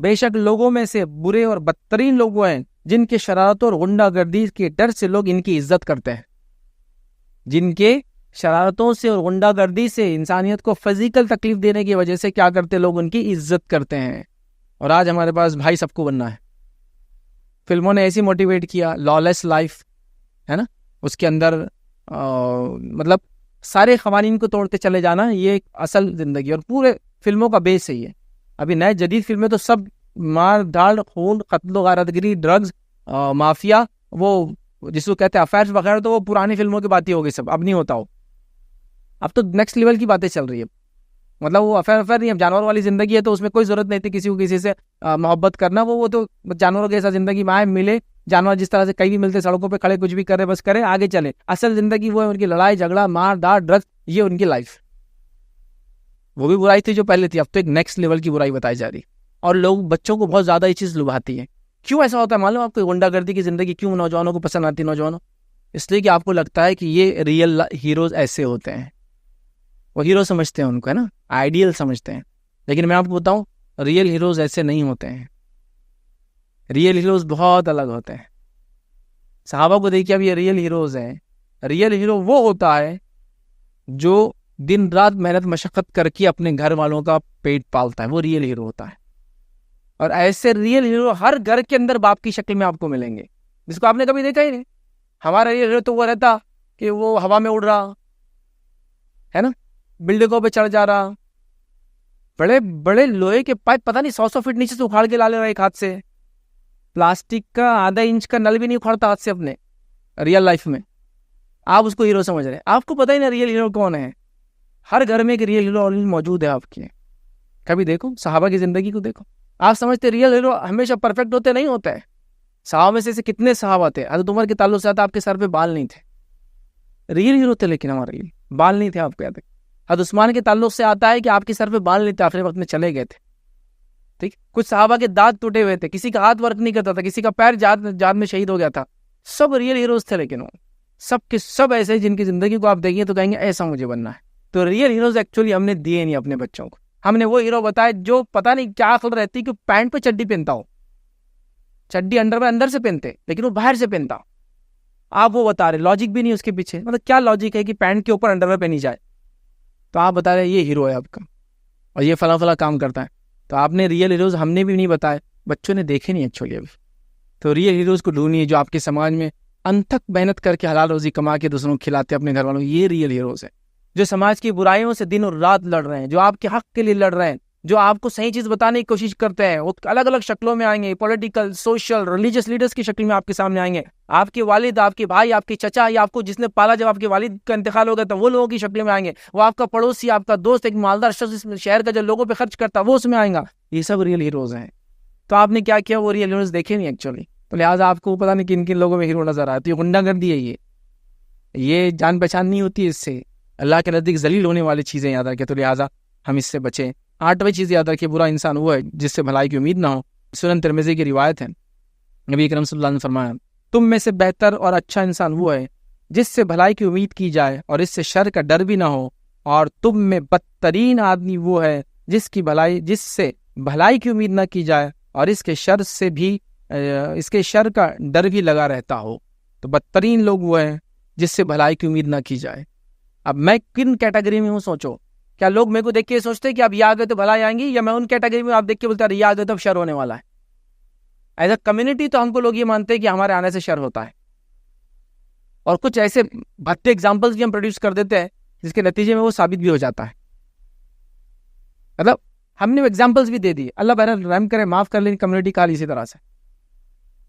بے شک لوگوں میں سے برے اور بدترین لوگ وہ ہیں جن کے شرارتوں اور غنڈہ گردی کے ڈر سے لوگ ان کی عزت کرتے ہیں. جن کے شرارتوں سے اور غنڈہ گردی سے انسانیت کو فزیکل تکلیف دینے کی وجہ سے کیا کرتے لوگ؟ ان کی عزت کرتے ہیں. اور آج ہمارے پاس بھائی سب کو بننا ہے. فلموں نے ایسی موٹیویٹ کیا، لالیس لائف ہے نا، اس کے اندر مطلب سارے قوانین کو توڑتے چلے جانا، یہ ایک اصل زندگی، اور پورے فلموں کا بیس یہی ہے. ابھی نئے جدید فلمیں تو سب مار دھاڑ، خون، قتل و غارت گری، ڈرگز، مافیا، وہ جس کو کہتے ہیں افیئرز وغیرہ، تو وہ پرانی فلموں کی باتیں ہو گئی سب، اب نہیں ہوتا ہو. اب تو نیکسٹ لیول کی باتیں چل رہی ہے. مطلب وہ افیئر نہیں، اب جانور والی زندگی ہے تو اس میں کوئی ضرورت نہیں تھی کسی کو کسی سے محبت کرنا. وہ تو جانوروں کے ساتھ زندگی میں آئے ملے، جانور جس طرح سے کئی بھی ملتے سڑکوں پہ کھڑے کچھ بھی کرے بس کرے آگے چلے. اصل زندگی وہ ہے ان کی لڑائی جھگڑا، مار داڑ، ڈرگس، یہ ان کی لائف. وہ بھی برائی تھی جو پہلے تھی، اب تو ایک نیکسٹ لیول کی برائی بتائی جا رہی. اور لوگ بچوں کو بہت زیادہ یہ چیز لبھاتی ہے. کیوں ایسا ہوتا ہے معلوم آپ کو؟ غنڈہ گردی کی زندگی کیوں نوجوانوں کو پسند آتی ہے؟ نوجوانوں اس لیے کہ آپ کو لگتا ہے کہ یہ ریئل ہیروز ایسے ہوتے ہیں، وہ ہیرو سمجھتے ہیں ان کو، ہے نا، آئیڈیل سمجھتے ہیں. لیکن میں آپ کو بتاؤں ریئل ہیروز ایسے نہیں ہوتے ہیں. ریئل ہیروز بہت الگ ہوتے ہیں. صحابہ کو دیکھیے، اب یہ ریئل ہیروز ہیں. ریئل ہیرو وہ ہوتا ہے جو دن رات محنت مشقت کر کے اپنے گھر والوں کا پیٹ پالتا ہے، وہ ریئل ہیرو ہوتا ہے. اور ایسے ریئل ہیرو ہر گھر کے اندر باپ کی شکل میں آپ کو ملیں گے، جس کو آپ نے کبھی دیکھا ہی نہیں. ہمارا ریئل ہیرو تو وہ رہتا کہ وہ ہوا میں اڑ رہا ہے نا، بلڈنگوں پہ چڑھ جا رہا، بڑے بڑے لوہے کے پائپ پتہ نہیں 100 فٹ نیچے سے اکھاڑ کے لا لے رہا ایک ہاتھ سے. پلاسٹک کا آدھا انچ کا نل بھی نہیں اکھاڑتا ہاتھ سے اپنے ریئل لائف میں. آپ اس کو ہیرو سمجھ رہے ہیں، آپ کو پتہ ہی نہیں ریئل ہیرو کون ہے. ہر گھر میں ایک ریئل ہیرو موجود ہے آپ کے. کبھی دیکھو صحابہ کی زندگی کو دیکھو. آپ سمجھتے ریئل ہیرو ہمیشہ پرفیکٹ ہوتے؟ نہیں ہوتا ہے. صحابہ میں سے کتنے صحابہ تھے حضرت عمر کے تعلق سے آپ کے سر پہ بال نہیں تھے، ریئل ہیرو تھے، لیکن ہمارے بال نہیں تھے. آپ کو یاد ہے حضرت عثمان کے تعلق سے آتا ہے کہ آپ کے سر پہ بال نہیں تھے، آخری وقت میں چلے گئے تھے. ٹھیک، کچھ صحابہ کے دانت ٹوٹے ہوئے تھے، کسی کا ہاتھ ورک نہیں کرتا تھا، کسی کا پیر جاد میں شہید ہو گیا تھا. سب ریئل ہیروز تھے، لیکن وہ سب کے سب ایسے جن کی زندگی کو آپ دیکھیں تو کہیں گے ایسا مجھے بننا ہے. تو ریئل ہیروز ایکچولی ہم نے دیے نہیں اپنے بچوں کو. ہم نے وہ ہیرو بتایا جو پتہ نہیں کیا عقل رہتی کہ پینٹ پہ چڈی پہنتا ہو، چڈی انڈر میں اندر سے پہنتے لیکن وہ باہر سے پہنتا. آپ وہ بتا رہے، لاجک بھی نہیں اس کے پیچھے. مطلب کیا لاجک ہے کہ پینٹ کے اوپر انڈر میں پہنی جائے؟ تو آپ بتا رہے ہیں یہ ہیرو ہے آپ کا اور یہ فلاں فلاں کام کرتا ہے. تو آپ نے ریئل ہیروز ہم نے بھی نہیں بتائے, بچوں نے دیکھے نہیں ایکچولی ابھی. تو ریئل ہیروز کو ڈھونڈیے جو آپ کے سماج میں انتھک محنت کر کے حلال روزی کما کے دوسروں کو کھلاتے اپنے گھر والوں. یہ ریئل ہیروز ہیں جو سماج کی برائیوں سے دن اور رات لڑ رہے ہیں, جو آپ کے حق کے لیے لڑ رہے ہیں, جو آپ کو صحیح چیز بتانے کی کوشش کرتے ہیں. وہ الگ الگ شکلوں میں آئیں گے, پولیٹیکل, سوشل, ریلیجس لیڈرز کی شکل میں آپ کے سامنے آئیں گے. آپ کے والد, آپ کے بھائی, آپ کے چچا, یا آپ کو جس نے پالا جب آپ کے والد کا انتقال ہو گیا تو وہ لوگوں کی شکل میں آئیں گے. وہ آپ کا پڑوسی, آپ کا دوست, ایک مالدار شخص شہر کا جو لوگوں پہ خرچ کرتا وہ اس میں آئیں گا. یہ سب ریئل ہیروز ہیں. تو آپ نے کیا کیا, وہ ریئل ہیروز دیکھے نہیں ایکچولی, تو لہٰذا آپ کو پتا نہیں کن کن لوگوں میں ہیرو نظر آیا. تو یہ غنڈہ گردی ہے, یہ جان پہچان نہیں ہوتی اس سے. اللہ کے نزدیک ذلیل ہونے والی چیزیں یاد رکھیں, تو لہٰذا ہم اس سے بچیں. 8ویں چیز یاد رکھیں, برا انسان وہ ہے جس سے بھلائی کی امید نہ ہو. سنن ترمذی کی روایت ہے, نبی اکرم صلی اللہ علیہ وسلم نے فرمایا, تم میں سے بہتر اور اچھا انسان وہ ہے جس سے بھلائی کی امید کی جائے اور اس سے شر کا ڈر بھی نہ ہو, اور تم میں بدترین آدمی وہ ہے جس سے بھلائی کی امید نہ کی جائے اور اس کے شر کا ڈر بھی لگا رہتا ہو. تو بدترین لوگ وہ ہیں جس سے بھلائی کی امید نہ کی جائے. اب میں کن کیٹیگری میں ہوں سوچو. کیا لوگ میرے کو دیکھ کے سوچتے ہیں کہ اب یہ آ گئے تو بھلائی آئیں گی, یا میں ان کیٹیگری میں آپ دیکھ کے بولتے ہیں یہ آ گئے تو اب شر ہونے والا ہے. ایز اے کمیونٹی تو ہم کو لوگ یہ مانتے ہیں کہ ہمارے آنے سے شر ہوتا ہے, اور کچھ ایسے بھٹے ایگزامپلس بھی ہم پروڈیوس کر دیتے ہیں جس کے نتیجے میں وہ ثابت بھی ہو جاتا ہے. مطلب ہم نے ایگزامپلس بھی دے دی, اللہ بہرحال رحم کرے, معاف کر لیں. کمیونٹی کا اسی طرح سے,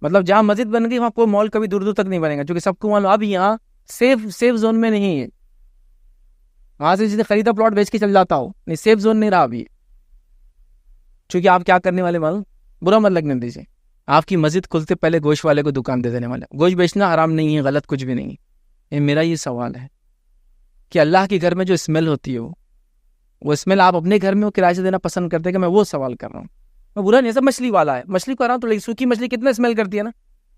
مطلب جہاں مسجد بن گئی وہاں کوئی مال کبھی دور دور تک نہیں بنے گا, کیونکہ سب کو معلوم اب یہاں سیف زون میں نہیں ہے. وہاں سے جسے خریدا پلاٹ بیچ کے چل جاتا ہو, نہیں سیف زون نہیں رہا ابھی. چونکہ آپ کیا کرنے والے معلوم, برا مت لگنے دیجیے. آپ کی مسجد کھلتے پہلے گوشت والے کو دکان دے دینے والے. گوشت بیچنا حرام نہیں ہے, غلط کچھ بھی نہیں ہے. میرا یہ سوال ہے کہ اللہ کے گھر میں جو اسمیل ہوتی ہے وہ اسمیل آپ اپنے گھر میں وہ کرایہ سے دینا پسند کرتے ہیں کہ میں وہ سوال کر رہا ہوں. میں برا نہیں, سب مچھلی والا ہے, مچھلی کو رہا ہوں تو سوکھی مچھلی کتنا اسمیل کرتی ہے نا.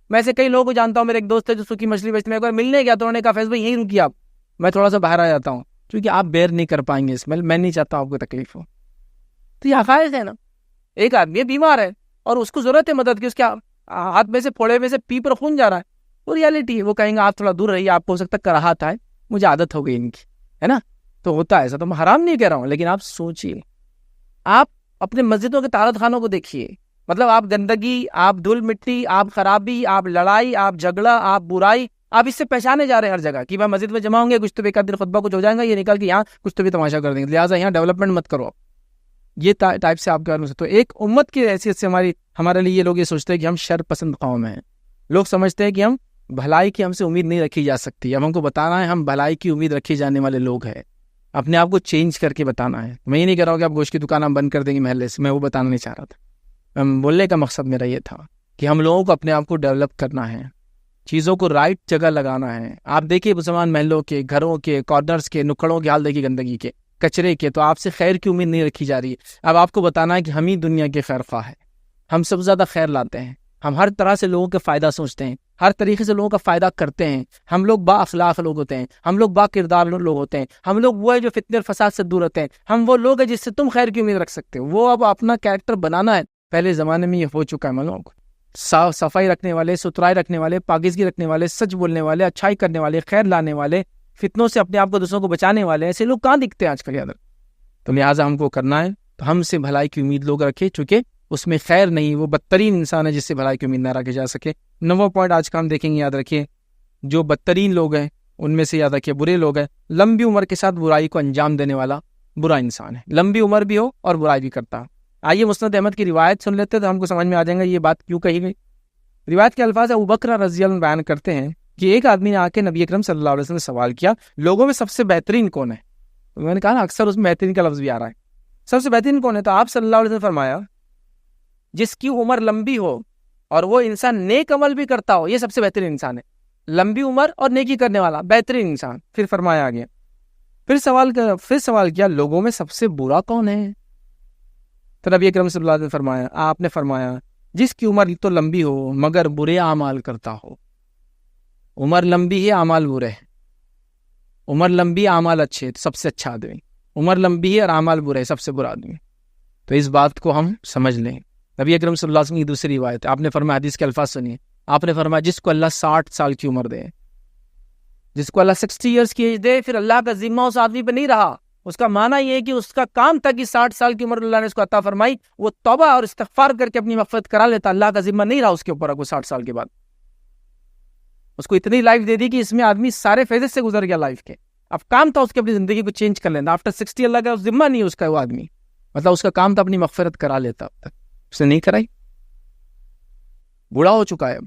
میں ایسے کئی لوگوں کو جانتا ہوں, میرے ایک دوست ہے جو سوکھی مچھلی بیچتے ہیں. ایک بار ملنے گیا تو انہوں نے کہا فیض بھائی یہیں رکیے آپ, میں تھوڑا سا باہر آ جاتا ہوں, کیونکہ آپ بیئر نہیں کر پائیں گے اسمیل. میں نہیں چاہتا آپ کو تکلیف ہو. تو یہ حقائق ہے نا. ایک آدمی بیمار ہے اور اس کو ضرورت ہے مدد کی, اس کے ہاتھ میں سے پھوڑے میں سے پی پر خون جا رہا ہے, وہ ریالٹی ہے. وہ کہیں گے آپ تھوڑا دور رہیے, آپ کو ہو سکتا ہے کراہت آئے, مجھے عادت ہو گئی ان کی, ہے نا. تو ہوتا ہے ایسا, تو میں حرام نہیں کہہ رہا ہوں, لیکن آپ سوچئے, آپ اپنے مسجدوں کے طہارت خانوں کو دیکھیے. مطلب آپ گندگی, آپ دھول مٹی, آپ خرابی, آپ لڑائی, آپ جھگڑا, آپ برائی, آپ اس سے پہچانے جا رہے ہیں ہر جگہ کہ میں مسجد میں جمع ہوں گے, کچھ تو ایک آدھ دن خطبہ کچھ ہو جائے گا, یہ نکل کے یہاں کچھ تو بھی تماشا کر دیں گے, لہٰذا یہاں ڈیولپمنٹ مت کرو. یہ ٹائپ سے آپ کر. تو ایک امت کی حیثیت سے ہمارے لیے یہ لوگ یہ سوچتے ہیں کہ ہم شر پسند قوم ہیں. لوگ سمجھتے ہیں کہ ہم بھلائی کی ہم سے امید نہیں رکھی جا سکتی. اب ہم کو بتانا ہے ہم بھلائی کی امید رکھی جانے والے لوگ ہیں. اپنے آپ کو چینج کر کے بتانا ہے. میں یہ نہیں کہہ رہا ہوں کہ آپ گوشت کی دکان ہم بند کر دیں گے محلے سے, میں وہ بتانا نہیں چاہ رہا تھا. بولنے کا مقصد میرا یہ تھا کہ ہم لوگوں کو اپنے آپ کو ڈیولپ کرنا ہے, چیزوں کو رائٹ جگہ لگانا ہے. آپ دیکھیے مسلمان محلوں کے, گھروں کے, کارنرز کے, نکڑوں کے حال دیکھیے, گندگی کے, کچرے کے. تو آپ سے خیر کی امید نہیں رکھی جا رہی ہے. اب آپ کو بتانا ہے کہ ہم ہی دنیا کے خیر خواہ ہیں, ہم سب سے زیادہ خیر لاتے ہیں, ہم ہر طرح سے لوگوں کے فائدہ سوچتے ہیں, ہر طریقے سے لوگوں کا فائدہ کرتے ہیں. ہم لوگ با اخلاق لوگ ہوتے ہیں, ہم لوگ با کردار لوگ ہوتے ہیں, ہم لوگ وہ ہے جو فتنے اور فساد سے دور ہوتے ہیں. ہم وہ لوگ ہیں جس سے تم خیر کی امید رکھ سکتے ہو. وہ اب اپنا کیریکٹر بنانا ہے. پہلے زمانے میں یہ ہو چکا ہے. معلوم کو صاف صفائی رکھنے والے, ستھرائی رکھنے والے, پاکیزگی رکھنے والے, سچ بولنے والے, اچھائی کرنے والے, خیر لانے والے, فتنوں سے اپنے آپ کو دوسروں کو بچانے والے, ایسے لوگ کہاں دکھتے ہیں آج کل. یاد تو لہٰذا ہم کو کرنا ہے تو ہم سے بھلائی کی امید لوگ رکھے, چونکہ اس میں خیر نہیں, وہ بدترین انسان ہے جس سے بھلائی کی امید نہ رکھی جا سکے. 9واں پوائنٹ آج کا ہم دیکھیں گے, یاد رکھیے, جو بدترین لوگ ہیں ان میں سے یاد رکھیے برے لوگ ہیں, لمبی عمر کے ساتھ برائی کو انجام دینے والا برا انسان ہے. لمبی عمر بھی ہو اور برائی بھی کرتا. آئیے مسند احمد کی روایت سن لیتے تو ہم کو سمجھ میں آ جائے گا یہ بات کیوں کہی گئی. روایت کے الفاظ ابو بکر رضی اللہ عنہ بیان کرتے ہیں کہ ایک آدمی نے آ کے نبی اکرم صلی اللہ علیہ وسلم سے سوال کیا, لوگوں میں سب سے بہترین کون ہے؟ تو میں نے کہا نا اکثر اس میں بہترین کا لفظ بھی آ رہا ہے. سب سے بہترین کون ہے؟ تو آپ صلی اللہ علیہ وسلم نے فرمایا جس کی عمر لمبی ہو اور وہ انسان نیک عمل بھی کرتا ہو, یہ سب سے بہترین انسان ہے. لمبی عمر اور نیکی کرنے والا بہترین انسان. پھر فرمایا آگے, پھر سوال کیا لوگوں میں سب سے برا کون ہے؟ تو نبی اکرم صلی اللہ علیہ وسلم آپ نے فرمایا جس کی عمر تو لمبی ہو مگر برے اعمال کرتا ہو. عمر لمبی ہے, اعمال برے ہیں. عمر لمبی, اعمال اچھے, تو سب سے اچھا آدمی. عمر لمبی ہے اور اعمال برے, سب سے برا آدمی. تو اس بات کو ہم سمجھ لیں. نبی اکرم صلی اللہ علیہ وسلم کی دوسری روایت, آپ نے فرمایا, حدیث کے الفاظ سنیے, آپ نے فرمایا جس کو اللہ 60 سال کی عمر دے, جس کو اللہ 60 ایئرس کی ایج دے, پھر اللہ کا ذمہ اس آدمی پہ نہیں رہا اس کا معنی یہ ہے کہ اس کا کام تھا کہ 60 سال کی عمر اللہ نے اس کو عطا فرمائی، وہ توبہ اور استغفار کر کے اپنی مغفرت کرا لیتا، اللہ کا ذمہ نہیں رہا اس کے اوپر اب 60 سال کے بعد۔ اس کو اتنی لائف دے دی کہ اس میں آدمی سارے فیزز سے گزر گیا لائف کے، اب کام تھا اس کے اپنی زندگی کو چینج کر لینا۔ آفٹر 60 اللہ کا ذمہ نہیں اس کا، وہ آدمی مطلب اس کا کام تھا اپنی مغفرت کرا لیتا، اب تک اس نے نہیں کرائی، بوڑھا ہو چکا ہے اب،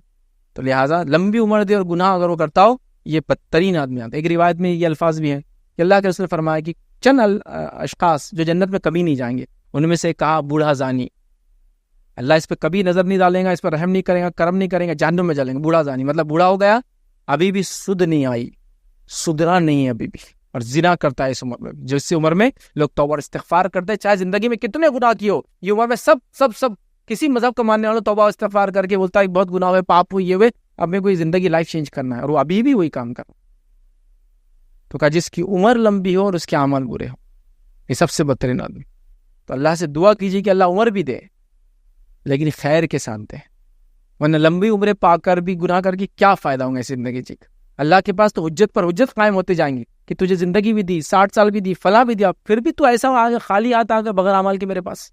تو لہٰذا لمبی عمر دے اور گناہ اگر وہ کرتا ہو یہ بدترین آدمی آتا ہے۔ ایک روایت میں یہ الفاظ بھی ہیں کہ اللہ کے رسول نے فرمایا کہ چند اشخاص جو جنت میں کبھی نہیں جائیں گے، ان میں سے کہا بوڑھا زانی، اللہ اس پہ کبھی نظر نہیں ڈالیں گا، اس پر رحم نہیں کرے گا، کرم نہیں کریں گا، جہنم میں جلیں گے۔ بوڑھا زانی مطلب بوڑھا ہو گیا، ابھی بھی سدھ نہیں آئی، سدھرا نہیں ہے ابھی بھی، اور زنا کرتا ہے اس عمر میں، جس عمر میں لوگ توبہ اور استغفار کرتے ہیں، چاہے زندگی میں کتنے گناہ کیے ہو، یہ عمر میں سب کسی مذہب کا ماننے والوں توبہ اور استغفار کر کے بولتا ہے بہت گناہ ہوئے، پاپ ہوئے، یہ ہوئے، اب میں کوئی زندگی لائف چینج کرنا ہے، اور وہ ابھی بھی وہی کام کر رہا۔ تو کہا جس کی عمر لمبی ہو اور اس کے اعمال برے ہو، یہ سب سے بدترین آدمی۔ تو اللہ سے دعا کیجیے کہ اللہ عمر بھی دے لیکن خیر کے ساتھ دے، ورنہ لمبی عمریں پا کر بھی گناہ کر کے کیا فائدہ ہوں گے زندگی جی کا۔ اللہ کے پاس تو حجت پر حجت قائم ہوتے جائیں گے کہ تجھے زندگی بھی دی، 60 سال بھی دی، فلاں بھی دیا، پھر بھی تو ایسا آگے خالی ہاتھ آ گیا بغیر اعمال کے میرے پاس،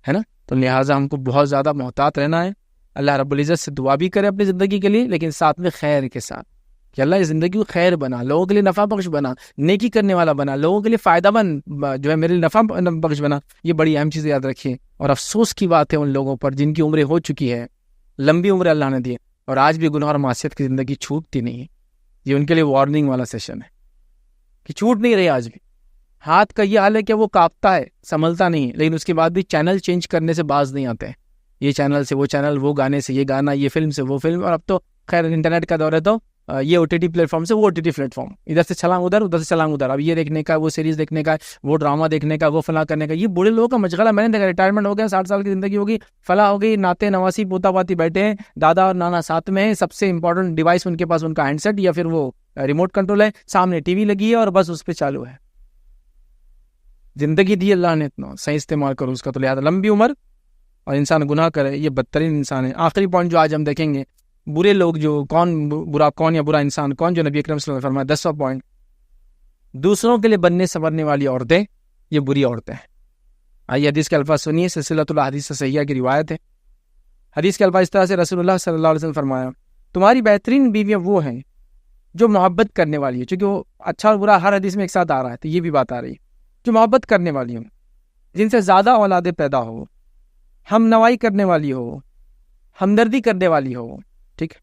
ہے نا۔ تو لہٰذا ہم کو بہت زیادہ محتاط رہنا ہے، اللہ رب العزت سے دعا بھی کرے اپنی زندگی کے لیے، لیکن ساتھ میں خیر کے ساتھ کہ اللہ یہ زندگی کو خیر بنا، لوگوں کے لیے نفع بخش بنا، نیکی کرنے والا بنا، لوگوں کے لیے فائدہ مند جو ہے میرے لیے نفع بخش بنا۔ یہ بڑی اہم چیز یاد رکھیے، اور افسوس کی بات ہے ان لوگوں پر جن کی عمریں ہو چکی ہے، لمبی عمریں اللہ نے دی ہے، اور آج بھی گناہ اور معصیت کی زندگی چھوٹتی نہیں ہے۔ یہ ان کے لیے وارننگ والا سیشن ہے کہ چھوٹ نہیں رہی آج بھی۔ ہاتھ کا یہ حال ہے کہ وہ کانپتا ہے، سنبھلتا نہیں ہے، لیکن اس کے بعد بھی چینل چینج کرنے سے باز نہیں آتے ہیں، یہ چینل سے وہ چینل، وہ گانے سے یہ گانا، یہ فلم سے وہ فلم، اور اب تو خیر انٹرنیٹ کا دور ہے تو یہ OTT پلیٹ فارم سے وہ OTT پلیٹ فارم، ادھر سے چھلانگ ادھر، ادھر سے چھلانگ ادھر، اب یہ دیکھنے کا، وہ سیریز دیکھنے کا، وہ ڈرامہ دیکھنے کا، وہ فلاں کرنے کا۔ یہ بوڑھے لوگوں کا مشغلہ میں نے دیکھا، ریٹائرمنٹ ہو گیا، 60 سال کی زندگی ہوگی، فلاں ہو گئی، ناتے نواسی پوتا پاتی بیٹھے ہیں، دادا اور نانا ساتھ میں ہیں، سب سے امپورٹنٹ ڈیوائس ان کے پاس ان کا ہینڈ سیٹ یا پھر وہ ریموٹ کنٹرول ہے، سامنے ٹی وی لگی ہے اور بس اس پہ چالو ہے۔ زندگی دی اللہ نے، اتنا صحیح استعمال کرو اس کا۔ تو لہٰذا لمبی عمر اور انسان گناہ کرے یہ بدترین انسان ہے۔ آخری پوائنٹ جو آج ہم دیکھیں گے، برے لوگ جو کون برا کون یا برا انسان کون، جو نبی اکرم صلی اللہ علیہ وسلم نے فرمایا 10واں پوائنٹ، دوسروں کے لیے بننے سنورنے والی عورتیں یہ بری عورتیں ہیں۔ آئیے حدیث کے الفاظ سنیے، سلسلۃ الاحادیث صحیحہ کی روایت ہے۔ حدیث کے الفاظ اس طرح سے رسول اللہ صلی اللہ علیہ وسلم فرمایا، تمہاری بہترین بیویاں وہ ہیں جو محبت کرنے والی ہے، چونکہ وہ اچھا اور برا ہر حدیث میں ایک ساتھ آ رہا ہے، تو یہ بھی بات آ رہی ہے، جو محبت کرنے والی ہوں، جن سے زیادہ اولادیں پیدا ہو، ہم نوائی کرنے والی ہو، ہمدردی کرنے والی ہو، ٹھیک،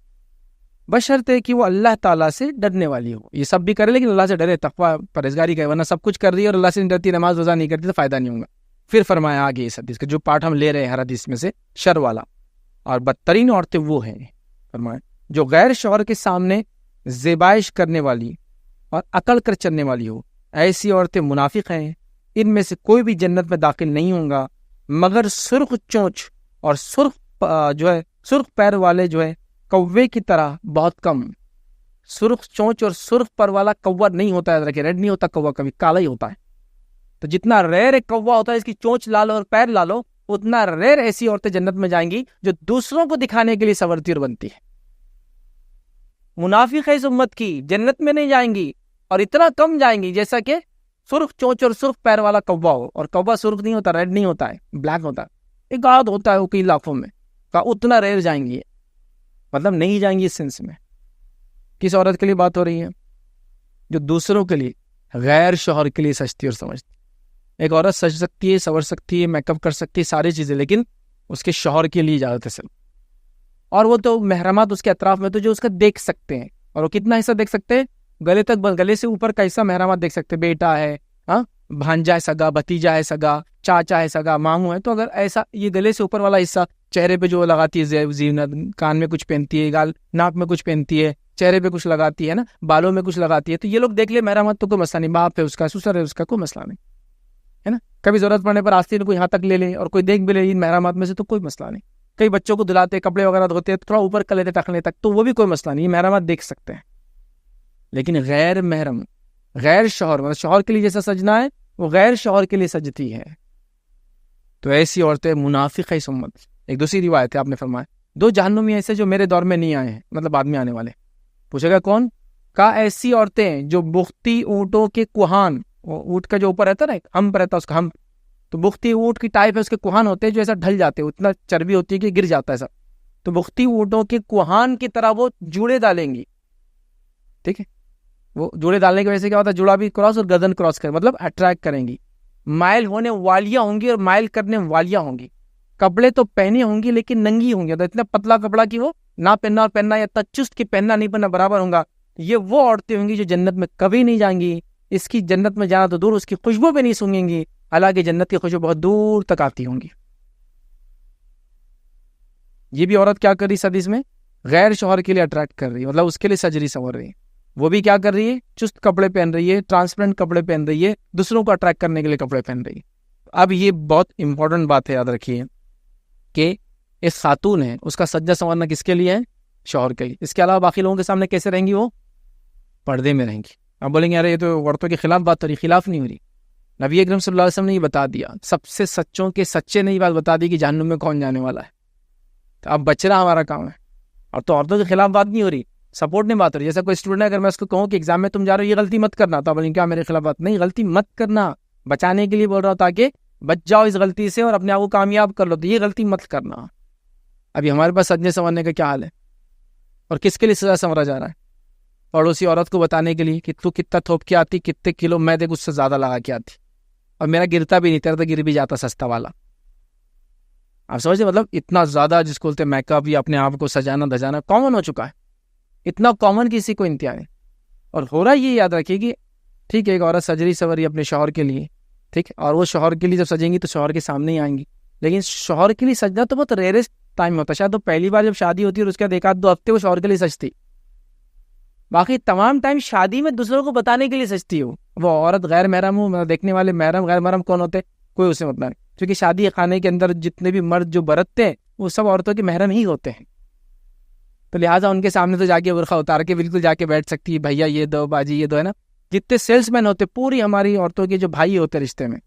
بشرطے کہ وہ اللہ تعالیٰ سے ڈرنے والی ہو۔ یہ سب بھی کرے لیکن اللہ سے ڈرے، تقویٰ پرہیزگاری کرے، ورنہ سب کچھ کر رہی ہے اور اللہ سے نہیں ڈرتی، نماز روزہ نہیں کرتی تو فائدہ نہیں ہوگا۔ پھر فرمایا آگے اس حدیث کا جو پارٹ ہم لے رہے ہیں ہر حدیث میں سے، شر والا، اور بدترین عورتیں وہ ہیں، فرمایا جو غیر شوہر کے سامنے زیبائش کرنے والی اور اکڑ کر چلنے والی ہو، ایسی عورتیں منافق ہیں، ان میں سے کوئی بھی جنت میں داخل نہیں ہوں گا مگر سرخ چونچ اور سرخ پیر والے جو ہے کوے کی طرح بہت کم۔ سرخ چونچ اور سرخ پر والا کوا نہیں ہوتا ہے، ریڈ نہیں ہوتا کوا، کبھی کالا ہی ہوتا ہے۔ تو جتنا ریئر ایک کوا ہوتا ہے اس کی چونچ لا لو اور پیر لا لو، اتنا ریئر ایسی عورتیں جنت میں جائیں گی جو دوسروں کو دکھانے کے لیے سنورتی اور بنتی ہے۔ منافق ہے اس امت کی، جنت میں نہیں جائیں گی، اور اتنا کم جائیں گی جیسا کہ سرخ چونچ اور سرخ پیر والا کوا ہو، اور کوا سرخ نہیں ہوتا، ریڈ نہیں ہوتا ہے، بلیک ہوتا ہے، ایک آدھ ہوتا ہے وہ کئی لاکھوں میں، اتنا ریئر جائیں گی، مطلب نہیں جائیں گی۔ اس سینس میں کس عورت کے لیے بات ہو رہی ہے؟ جو دوسروں کے لیے، غیر شوہر کے لیے سجتی اور سمجھتی۔ ایک عورت سج سکتی ہے، سنور سکتی ہے، میک اپ کر سکتی ہے، ساری چیزیں، لیکن اس کے شوہر کے لیے اجازت ہے صرف، اور وہ تو محرمات اس کے اطراف میں تو جو اس کا دیکھ سکتے ہیں، اور وہ کتنا حصہ دیکھ سکتے ہیں؟ گلے تک، گلے سے اوپر کا حصہ محرمات دیکھ سکتے، بیٹا ہے، بھانجا ہے سگا، بھتیجا ہے سگا، چاچا ہے سگا، ماموں ہے، تو اگر ایسا یہ گلے سے اوپر والا حصہ، چہرے پہ جو لگاتی ہے زینت، کان میں کچھ پہنتی ہے، گال ناک میں کچھ پہنتی ہے، چہرے پہ کچھ لگاتی ہے نا، بالوں میں کچھ لگاتی ہے، تو یہ لوگ دیکھ لے محرمات تو کوئی مسئلہ نہیں، باپ ہے اس کا، سسر ہے اس کا، کوئی مسئلہ نہیں ہے نا۔ کبھی ضرورت پڑنے پر آستین کو یہاں تک لے لے اور کوئی دیکھ بھی لے ان محرمات میں سے تو کوئی مسئلہ نہیں۔ کئی بچوں کو دلاتے، کپڑے وغیرہ دھوتے، تھوڑا اوپر کر لیتے ٹخنے تک، تو وہ بھی کوئی مسئلہ نہیں، یہ محرمات دیکھ سکتے ہیں۔ لیکن غیر محرم، غیر شوہر، مطلب شوہر کے لیے جیسا سجنا ہے وہ غیر شوہر کے لیے سجتی ہے، تو ایسی عورتیں منافق ہے اس امت۔ ایک دوسری روایت ہے، آپ نے فرمایا 2 جہنمی ایسے جو میرے دور میں نہیں آئے ہیں، مطلب بعد میں آنے والے۔ پوچھے گا کون؟ کہا ایسی عورتیں جو بختی اونٹوں کے کوہان وہ اونٹ کا جو اوپر رہتا ہے نا، ہم پر رہتا ہے اس کا ہم، تو بختی اونٹ کی ٹائپ ہے، اس کے کوہان ہوتے ہیں جو ایسا ڈھل جاتے ہیں، اتنا چربی ہوتی ہے کہ گر جاتا ہے ایسا، تو بختی اونٹوں کے کوہان کی طرح وہ جوڑے ڈالیں گی، ٹھیک ہے، وہ جوڑے ڈالنے کی وجہ سے کیا ہوتا ہے، جوڑا بھی کراس اور گردن کراس کر، مطلب اٹریکٹ کریں گی، مائل ہونے والیاں ہوں گی اور مائل کرنے والیاں ہوں گی، کپڑے تو پہنی ہوں گی لیکن ننگی ہوں گی، تو اتنا پتلا کپڑا کہ وہ نہ پہننا اور پہننا یا اتنا چست کہ پہننا نہیں پہننا برابر ہوں گا، یہ وہ عورتیں ہوں گی جو جنت میں کبھی نہیں جائیں گی، اس کی جنت میں جانا تو دور، اس کی خوشبو بھی نہیں سونگیں گی، حالانکہ جنت کی خوشبو بہت دور تک آتی ہوں گی۔ یہ بھی عورت کیا کر رہی حدیث میں، غیر شوہر کے لیے اٹریکٹ کر رہی ہے، مطلب اس کے لیے سجری سنور رہی ہے، وہ بھی کیا کر رہی ہے، چست کپڑے پہن رہی ہے، ٹرانسپیرنٹ کپڑے پہن رہی ہے، دوسروں کو اٹریکٹ کرنے کے لیے کپڑے پہن رہی ہے۔ اب یہ بہت امپورٹنٹ بات ہے، یاد رکھیے کہ ایک خاتون ہے، اس کا سجدہ سنورنا کس کے لیے ہے، شوہر کے لیے، اس کے علاوہ باقی لوگوں کے سامنے کیسے رہیں گی، وہ پردے میں رہیں گی۔ اب بولیں گے ارے یہ تو عورتوں کے خلاف بات ہو رہی، خلاف نہیں ہو رہی، نبی اکرم صلی اللہ علیہ وسلم نے یہ بتا دیا، سب سے سچوں کے سچے نے یہ بات بتا دی کہ جہنم میں کون جانے والا ہے، تو اب بچنا ہمارا کام ہے، اور تو عورتوں کے خلاف بات نہیں ہو رہی، سپورٹ نہیں بات ہو رہی۔ جیسا کوئی اسٹوڈنٹ ہے، اگر میں اس کو کہوں کہ ایگزام میں تم جا رہے ہو یہ غلطی مت کرنا، تو بولیں کیا میرے خلاف بات نہیں، غلطی مت کرنا، بچانے کے لیے بول رہا ہوں تاکہ بچ جاؤ اس غلطی سے اور اپنے آپ کو کامیاب کر لو، تو یہ غلطی مت کرنا۔ ابھی ہمارے پاس سجنے سنورنے کا کیا حال ہے، اور کس کے لیے سجا سنورا جا رہا ہے، پڑوسی عورت کو بتانے کے لیے کہ تو کتنا تھوپ کے آتی، کتنے کلو میں دیکھ اس سے زیادہ لگا کے آتی، اور میرا گرتا بھی نہیں، تیرا تو گر بھی جاتا سستا والا۔ آپ سمجھتے، مطلب اتنا زیادہ جس کو بولتے میک اپ یا اپنے آپ کو سجانا دھجانا کامن ہو چکا ہے، اتنا کامن کسی کو انتہا ہے۔ اور ہو رہا یہ یاد رکھیے کہ ٹھیک ہے، ایک عورت سجری سوری اپنے شوہر کے لیے، ٹھیک ہے، اور وہ شوہر کے لیے جب سجیں گی تو شوہر کے سامنے ہی آئیں گی، لیکن شوہر کے لیے سجنا تو بہت ریئرسٹ ٹائم ہوتا ہے، شاید تو پہلی بار جب شادی ہوتی ہے اور اس کے بعد 1-2 ہفتے وہ شوہر کے لیے سجتی، باقی تمام ٹائم شادی میں دوسروں کو بتانے کے لیے سجتی ہو۔ وہ عورت غیر محرم ہو، دیکھنے والے محرم غیر محرم کون ہوتے، کوئی اسے مطلب نہیں، کیونکہ شادی خانے کے اندر جتنے بھی مرد جو برتتے ہیں وہ سب عورتوں کے محرم ہی ہوتے ہیں، تو لہٰذا ان کے سامنے تو جا کے برقع اتار کے بالکل جا کے بیٹھ سکتی ہے، بھیا یہ دو، باجی یہ دو، ہے نا۔ جتنے سیلس مین ہوتے پوری ہماری عورتوں کے جو بھائی ہوتے رشتے میں،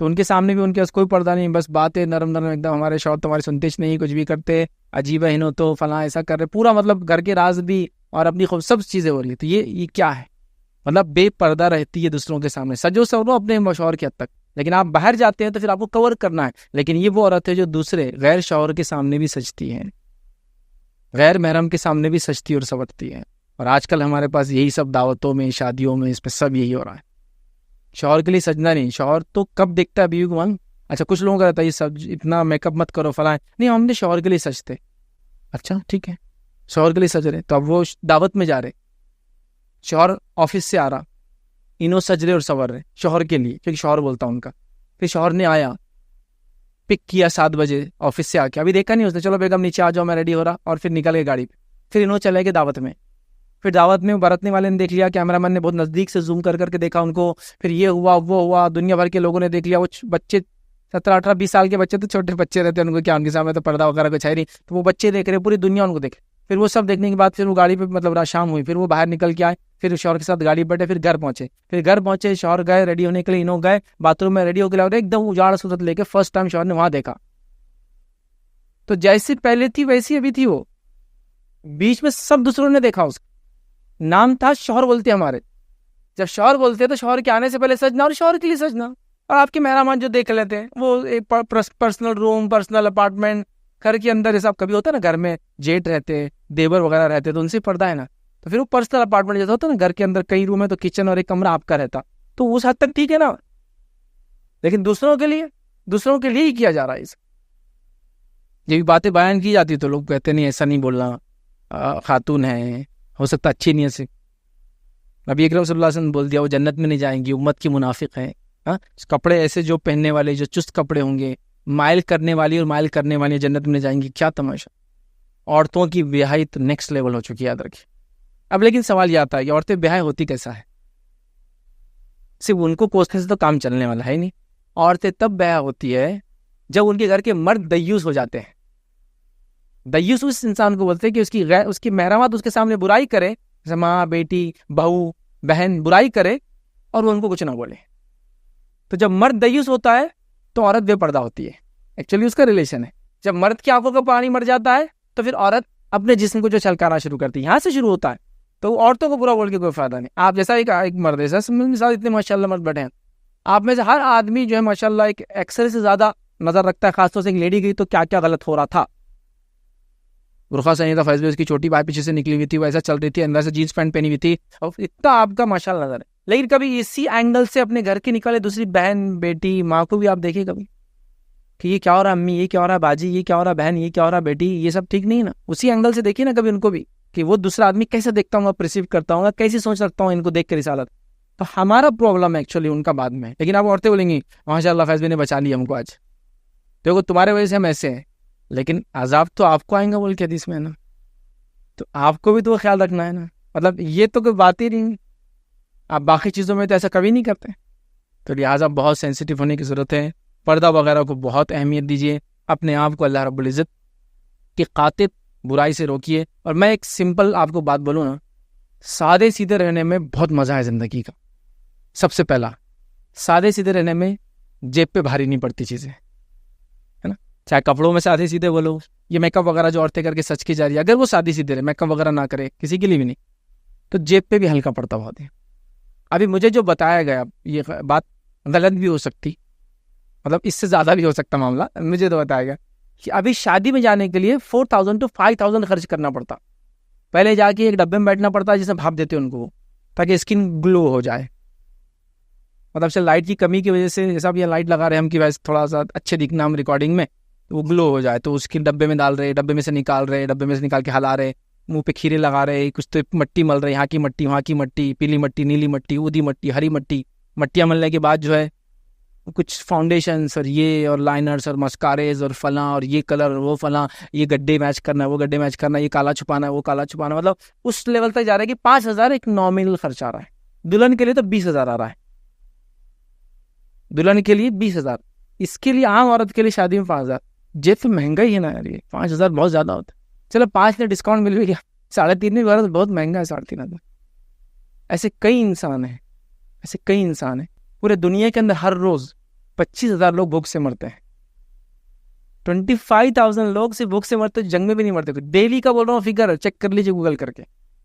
تو ان کے سامنے بھی ان کے پاس کوئی پردہ نہیں، بس باتیں نرم نرم ایک دم، ہمارے شوہر تمہاری سنتے نہیں، کچھ بھی کرتے، عجیب ہے تو فلاں ایسا کر رہے، پورا مطلب گھر کے راز بھی اور اپنی خوب سب چیزیں ہو رہی ہے۔ تو یہ کیا ہے، مطلب بے پردہ رہتی ہے دوسروں کے سامنے، سجو سورو اپنے شوہر کی حد تک، لیکن آپ باہر جاتے ہیں تو پھر آپ کو کور کرنا ہے۔ لیکن یہ وہ عورت ہے جو دوسرے غیر شوہر کے سامنے بھی سجتی ہے، غیر محرم کے سامنے بھی سجتی اور سورتی ہے، اور آج کل ہمارے پاس یہی سب دعوتوں میں، شادیوں میں، اس پہ سب یہی ہو رہا ہے۔ شوہر کے لیے سجنا نہیں، شوہر تو کب دیکھتا ہے بیوی کو، اچھا کچھ لوگوں کا رہتا ہے یہ سب اتنا میک اپ مت کرو فلاں، نہیں ہم نے شوہر کے لیے سجتے، اچھا ٹھیک ہے شوہر کے لیے سج رہے، تو اب وہ دعوت میں جا رہے، شوہر آفس سے آ رہا، انہوں سج رہے اور سور رہے شوہر کے لیے، کیونکہ شوہر بولتا ان کا، پھر شوہر نے آیا پک کیا 7 بجے آفس سے آ کے، ابھی دیکھا نہیں اس نے، چلو بیگم نیچے آ جاؤ میں ریڈی ہو رہا، اور پھر نکل گئے گاڑی پہ، پھر انہوں چلے گئے دعوت میں، پھر دعوت میں برتنے والے نے دیکھ لیا، کیمرہ مین نے بہت نزدیک سے زوم کر کے دیکھا ان کو، پھر یہ ہوا وہ ہوا، دنیا بھر کے لوگوں نے دیکھ لیا، وہ بچے 17 18 20 سال کے بچے تو چھوٹے بچے رہتے ہیں، ان کو کیا، ان کے سامنے تو پردہ وغیرہ کچھ ہے نہیں، تو وہ بچے دیکھ رہے، پوری دنیا ان کو دیکھ، پھر وہ سب دیکھنے کے بعد پھر وہ گاڑی پہ مطلب رات شام ہوئی، پھر وہ باہر نکل کے آئے، پھر شوہر کے ساتھ گاڑی بیٹھے، پھر گھر پہنچے، شوہر گئے ریڈی ہونے کے لیے، انہوں گئے باتھ روم میں ریڈی ہو کے ایک دم اجاڑ صورت لے کے، فرسٹ ٹائم شوہر نے وہاں دیکھا، تو جیسی پہلے تھی ویسی ابھی تھی، وہ بیچ میں سب دوسروں نے دیکھا، اس کا نام تھا شوہر بولتے ہمارے، جب شوہر بولتے تو شوہر کے آنے سے پہلے سجنا، اور شوہر کے لیے سجنا، اور آپ کے مہرامان جو دیکھ لیتے ہیں وہ پرسنل روم، پرسنل اپارٹمنٹ، گھر کے اندر حساب کبھی ہوتا ہے نا، گھر میں جیٹ رہتے، دیور وغیرہ رہتے، تو ان سے پردہ ہے نا، تو پھر وہ پرسنل اپارٹمنٹ جیسا ہوتا ہے نا، گھر کے اندر کئی روم ہے تو کچن اور ایک کمرہ آپ کا رہتا، تو اس حد تک ٹھیک ہے نا، لیکن دوسروں کے لیے ہی کیا جا رہا ہے۔ یہ بھی باتیں بیان کی جاتی تو لوگ کہتے نہیں ایسا نہیں بولنا، خاتون ہے، ہو سکتا اچھی نیت سے، نبی اکرم صلی اللہ علیہ وسلم بول دیا وہ جنت میں نہیں جائیں گی، امت کی منافق ہے، کپڑے ایسے جو پہننے والے جو چست کپڑے ہوں گے، مائل کرنے والی اور مائل کرنے والی جنت میں نہیں جائیں گی، کیا تماشا، عورتوں کی بیاہی تو نیکسٹ لیول ہو چکی ہے، یاد رکھیے۔ اب لیکن سوال یہ آتا ہے کہ عورتیں بیاہی ہوتی کیسا ہے، صرف ان کو کوسنے سے تو کام چلنے والا ہے نہیں، عورتیں تب بیاہی ہوتی ہے جب ان کے گھر کے مرد دیوس ہو جاتے ہیں۔ دیوس اس انسان کو بولتے ہیں کہ اس کی محرمات اس کے سامنے برائی کرے، جیسے ماں، بیٹی، بہو، بہن برائی کرے اور وہ ان کو کچھ نہ بولے، تو جب مرد دیوس ہوتا ہے تو عورت بے پردہ ہوتی ہے، ایکچولی اس کا ریلیشن ہے، جب مرد کی آنکھوں کا پانی مر جاتا ہے تو پھر عورت اپنے جسم کو جو چھلکانا شروع کرتی ہے، یہاں سے شروع ہوتا ہے، تو عورتوں کو برا بول کے کوئی فائدہ نہیں. آپ جیسا ایک مرد ہے سر مثال اتنے ماشاء اللہ مرد بیٹھے ہیں, آپ میں سے ہر آدمی جو ہے ماشاء اللہ ایک ایکسرے سے زیادہ نظر رکھتا ہے, خاص طور سے ایک لیڈی گئی تو کیا کیا غلط ہو رہا تھا. برقع صحیح تھا, فیض اس کی چھوٹی بات پیچھے سے نکلی ہوئی تھی, وہ ایسا چل رہی تھی, اندر سے جینس پینٹ پہنی ہوئی تھی, اور اتنا آپ کا ماشاء اللہ نظر ہے. لیکن کبھی اسی اینگل سے اپنے گھر کے نکالے دوسری بہن بیٹی ماں کو بھی آپ دیکھیں کبھی کہ یہ کیا ہو رہا ہے امی, یہ کیا ہو رہا ہے باجی, یہ کیا ہو رہا ہے بہن, یہ کیا ہو رہا ہے بیٹی, یہ سب ٹھیک نہیں ہے نا. اسی اینگل سے دیکھیے نا کبھی ان کو بھی کہ وہ دوسرا آدمی کیسے دیکھتا ہوں گا, پرسیو کرتا ہوں گا, کیسی سوچ رکھتا ہوں ان کو دیکھ کے رسالت. تو ہمارا پرابلم ہے ایکچولی ان کا بعد میں. لیکن آپ عورتیں بولیں گی ماشاء اللہ فیض نے بچا لیا ہم کو, آج دیکھو تمہارے وجہ سے ہم ایسے ہیں, لیکن عذاب تو آپ کو آئیں گا بول کے حدیث میں ہے نا, تو آپ کو بھی تو خیال رکھنا ہے نا. مطلب یہ تو کوئی بات ہی نہیں, آپ باقی چیزوں میں تو ایسا کبھی نہیں کرتے. تو لہٰذا بہت سینسیٹیو ہونے کی ضرورت ہے, پردہ وغیرہ کو بہت اہمیت دیجیے, اپنے آپ کو اللہ رب العزت کی خاطر برائی سے روکیے. اور میں ایک سمپل آپ کو بات بولوں نا, سادے سیدھے رہنے میں بہت مزہ ہے زندگی کا. سب سے پہلا, سادے سیدھے رہنے میں جیب پہ بھاری نہیں پڑتی چیزیں, ہے نا. چاہے کپڑوں میں سادے سیدھے بولو, یہ میک اپ وغیرہ جو عورتیں کر کے سچ کی جا رہی ہے, اگر وہ سادی سیدھے رہے, میک اپ وغیرہ نہ کرے کسی کے لیے بھی نہیں, تو جیب پہ بھی ہلکا پڑتا بہت ہے. ابھی مجھے جو بتایا گیا, یہ بات غلط بھی ہو سکتی, مطلب اس سے زیادہ بھی ہو سکتا معاملہ, مجھے تو بتایا گیا کہ ابھی شادی میں جانے کے لیے 4,000 to 5,000 خرچ کرنا پڑتا. پہلے جا کے ایک ڈبے میں بیٹھنا پڑتا جسے بھاپ دیتے ان کو, تاکہ اسکن گلو ہو جائے. مطلب سے لائٹ کی کمی کی وجہ سے, جیسا بھی لائٹ لگا رہے ہم کی وجہ سے تھوڑا سا اچھے دکھنا ہم ریکارڈنگ میں, تو وہ گلو ہو جائے, تو اس کی ڈبے میں ڈال رہے, ڈبے میں سے نکال رہے, ڈبے میں سے نکال کے ہلا رہے, منہ پہ کھیرے لگا رہے, کچھ تو مٹی مل رہے, یہاں کی مٹی وہاں کی مٹی, پیلی مٹی نیلی مٹی اودی مٹی ہری مٹی. مٹیاں ملنے کے بعد جو ہے کچھ فاؤنڈیشنس اور یہ اور لائنرز اور مسکاریز اور فلاں اور یہ کلر وہ فلاں, یہ گڈے میچ کرنا ہے وہ گڈے میچ کرنا ہے, یہ کالا چھپانا ہے وہ کالا چھپانا. مطلب اس لیول تک جا رہا ہے کہ 5,000 ایک نامنل خرچ آ رہا ہے. دلہن کے لیے تو 20,000 آ رہا ہے, دلہن کے لیے 20,000. اس کے لیے عام عورت کے لیے شادی میں 5,000. جیب تو مہنگا ہی ہے نا یار, یہ 5,000 بہت زیادہ ہوتا ہے. چلو 5 نے ڈسکاؤنٹ مل بھی گیا, 3.5 میں بہت مہنگا ہے 3,500. ایسے کئی انسان ہیں, ایسے کئی انسان ہیں پورے دنیا کے اندر, ہر روز 25,000 لوگ بھوک سے مرتے ہیں. 25,000 لوگ سے بھوک سے مرتے, جنگ میں بھی نہیں مرتے. ڈیلی کا بول رہا ہوں فگر, چیک کر لیجیے گوگل کر کے.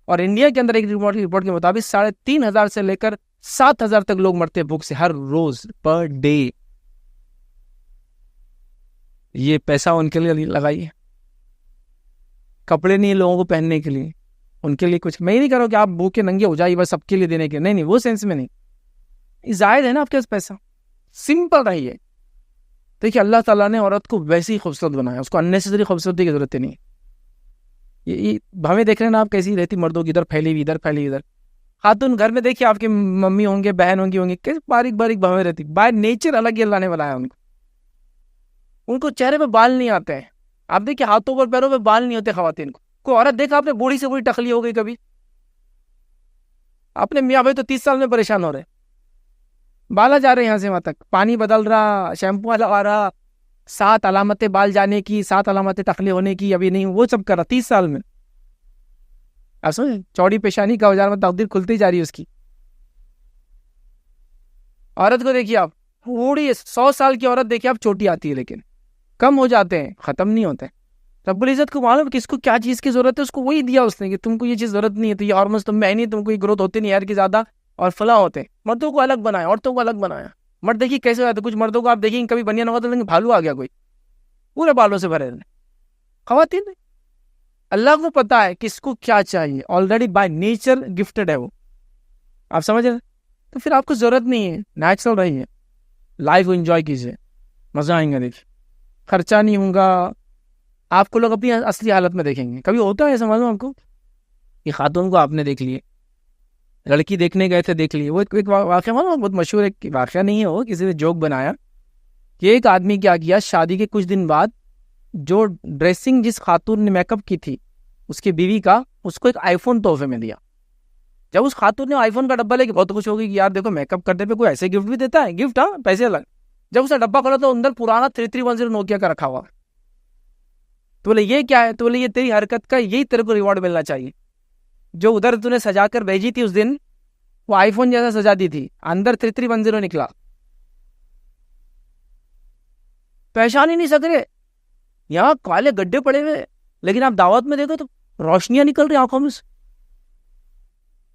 اور انڈیا کے اندر ایک رپورٹ کے مطابق 3,500 سے لے کر 7,000 تک لوگ مرتے ہیں بھوک سے ہر روز, پر ڈے. یہ پیسہ ان کے لیے لگائیے. کپڑے نہیں لوگوں کو پہننے کے لیے, ان کے لیے کچھ. میں ہی نہیں کر رہا ہوں کہ آپ بھوکے ننگے ہو جائیے بس سب کے لیے دینے کے, نہیں, وہ سینس میں نہیں. زائد ہے نا آپ کے پاس پیسہ, سمپل رہیے. دیکھیے اللہ تعالیٰ نے عورت کو ویسے ہی خوبصورت بنایا, اس کو اننیسیسری خوبصورتی کی ضرورت نہیں. یہ ہمیں دیکھ رہے ہیں نا آپ کیسی رہتی, مردوں کی ادھر پھیلی ہوئی ادھر پھیلی ادھر. خاتون گھر میں دیکھیے آپ کی ممی ہوں گے, بہن ہوں گی کیسے باریک باریک بھویں رہتی. بائی نیچر الگ ہی اللہ نے بنایا ان کو چہرے پہ بال نہیں آتے ہیں. آپ دیکھیے ہاتھوں پر پیروں پہ بال نہیں ہوتے خواتین کو. کوئی عورت دیکھا آپ نے بوڑھی سے بوڑھی ٹکلی ہو گئی کبھی؟ آپ نے میاں بھائی تو 30 سال میں پریشان ہو رہے, بالا جا رہے یہاں سے وہاں تک, پانی بدل رہا, شیمپو لگا رہا, 7 علامتیں بال جانے کی, 7 علامتیں ٹکلے ہونے کی, ابھی نہیں وہ سب کر رہا 30 سال میں. آپ سمجھیں, چوڑی پیشانی کا اوزار میں تقدیر کھلتی جا رہی ہے اس کی. عورت کو دیکھیے آپ بوڑھی 100 سال کی عورت دیکھیے آپ, چوٹی آتی ہے لیکن کم ہو جاتے ہیں, ختم نہیں ہوتے. رب العزت کو معلوم کس کو کیا چیز کی ضرورت ہے, اس کو وہی دیا اس نے کہ تم کو یہ چیز ضرورت نہیں ہے, تو یہ ہارمونز تم میں نہیں, تم کو یہ گروتھ ہوتی نہیں یار کی زیادہ, اور فلاں ہوتے. مردوں کو الگ بنایا, عورتوں کو الگ بنایا. مرد دیکھیے کیسے ہوتا ہے, کچھ مردوں کو آپ دیکھیں کبھی بنیان ہوگا تو لیکن بھالو آ گیا کوئی, پورے بالوں سے بھرے رہے. خواتین اللہ کو پتا ہے کس کو کیا چاہیے, آلریڈی بائی نیچر گفٹڈ ہے وہ, آپ سمجھ رہے. تو پھر آپ کو ضرورت نہیں ہے, نیچرل رہیے, لائف کو انجوائے کیجیے, مزہ آئیں گا. دیکھیے خرچہ نہیں ہوگا, آپ کو لوگ اپنی اصلی حالت میں دیکھیں گے. کبھی ہوتا ہے ایسا معلوم آپ کو کہ خاتون کو آپ نے دیکھ لیے, لڑکی دیکھنے گئے تھے دیکھ لیے. وہ ایک واقعہ معلوم, بہت مشہور ایک واقعہ نہیں ہے وہ, کسی نے جوک بنایا کہ ایک آدمی کیا کیا, شادی کے کچھ دن بعد جو ڈریسنگ جس خاتون نے میک اپ کی تھی اس کی بیوی کا, اس کو ایک آئی فون تحفے میں دیا. جب اس خاتون نے آئی فون کا ڈبہ لے کے بہت خوش ہو گئی کہ یار دیکھو میک اپ کرنے پہ کوئی ایسے گفٹ بھی دیتا ہے, گفٹ ہاں پیسے الگ. جب اسے ڈبہ کھولا تو اندر پرانا 3310 نوکیا کا رکھا ہوا. تو بولے یہ کیا ہے, تو بولے یہ تیری حرکت کا, یہی تیرے کو ریوارڈ ملنا چاہیے. جو ادھر تو نے سجا کر بھیجی تھی اس دن, وہ آئی فون جیسا سجا دی تھی, اندر 3310 نکلا. پہچان ہی نہیں سک رہے, یہاں کالے گڈھے پڑے ہوئے, لیکن آپ دعوت میں دیکھو تو روشنیاں نکل رہی آنکھوں میں سے.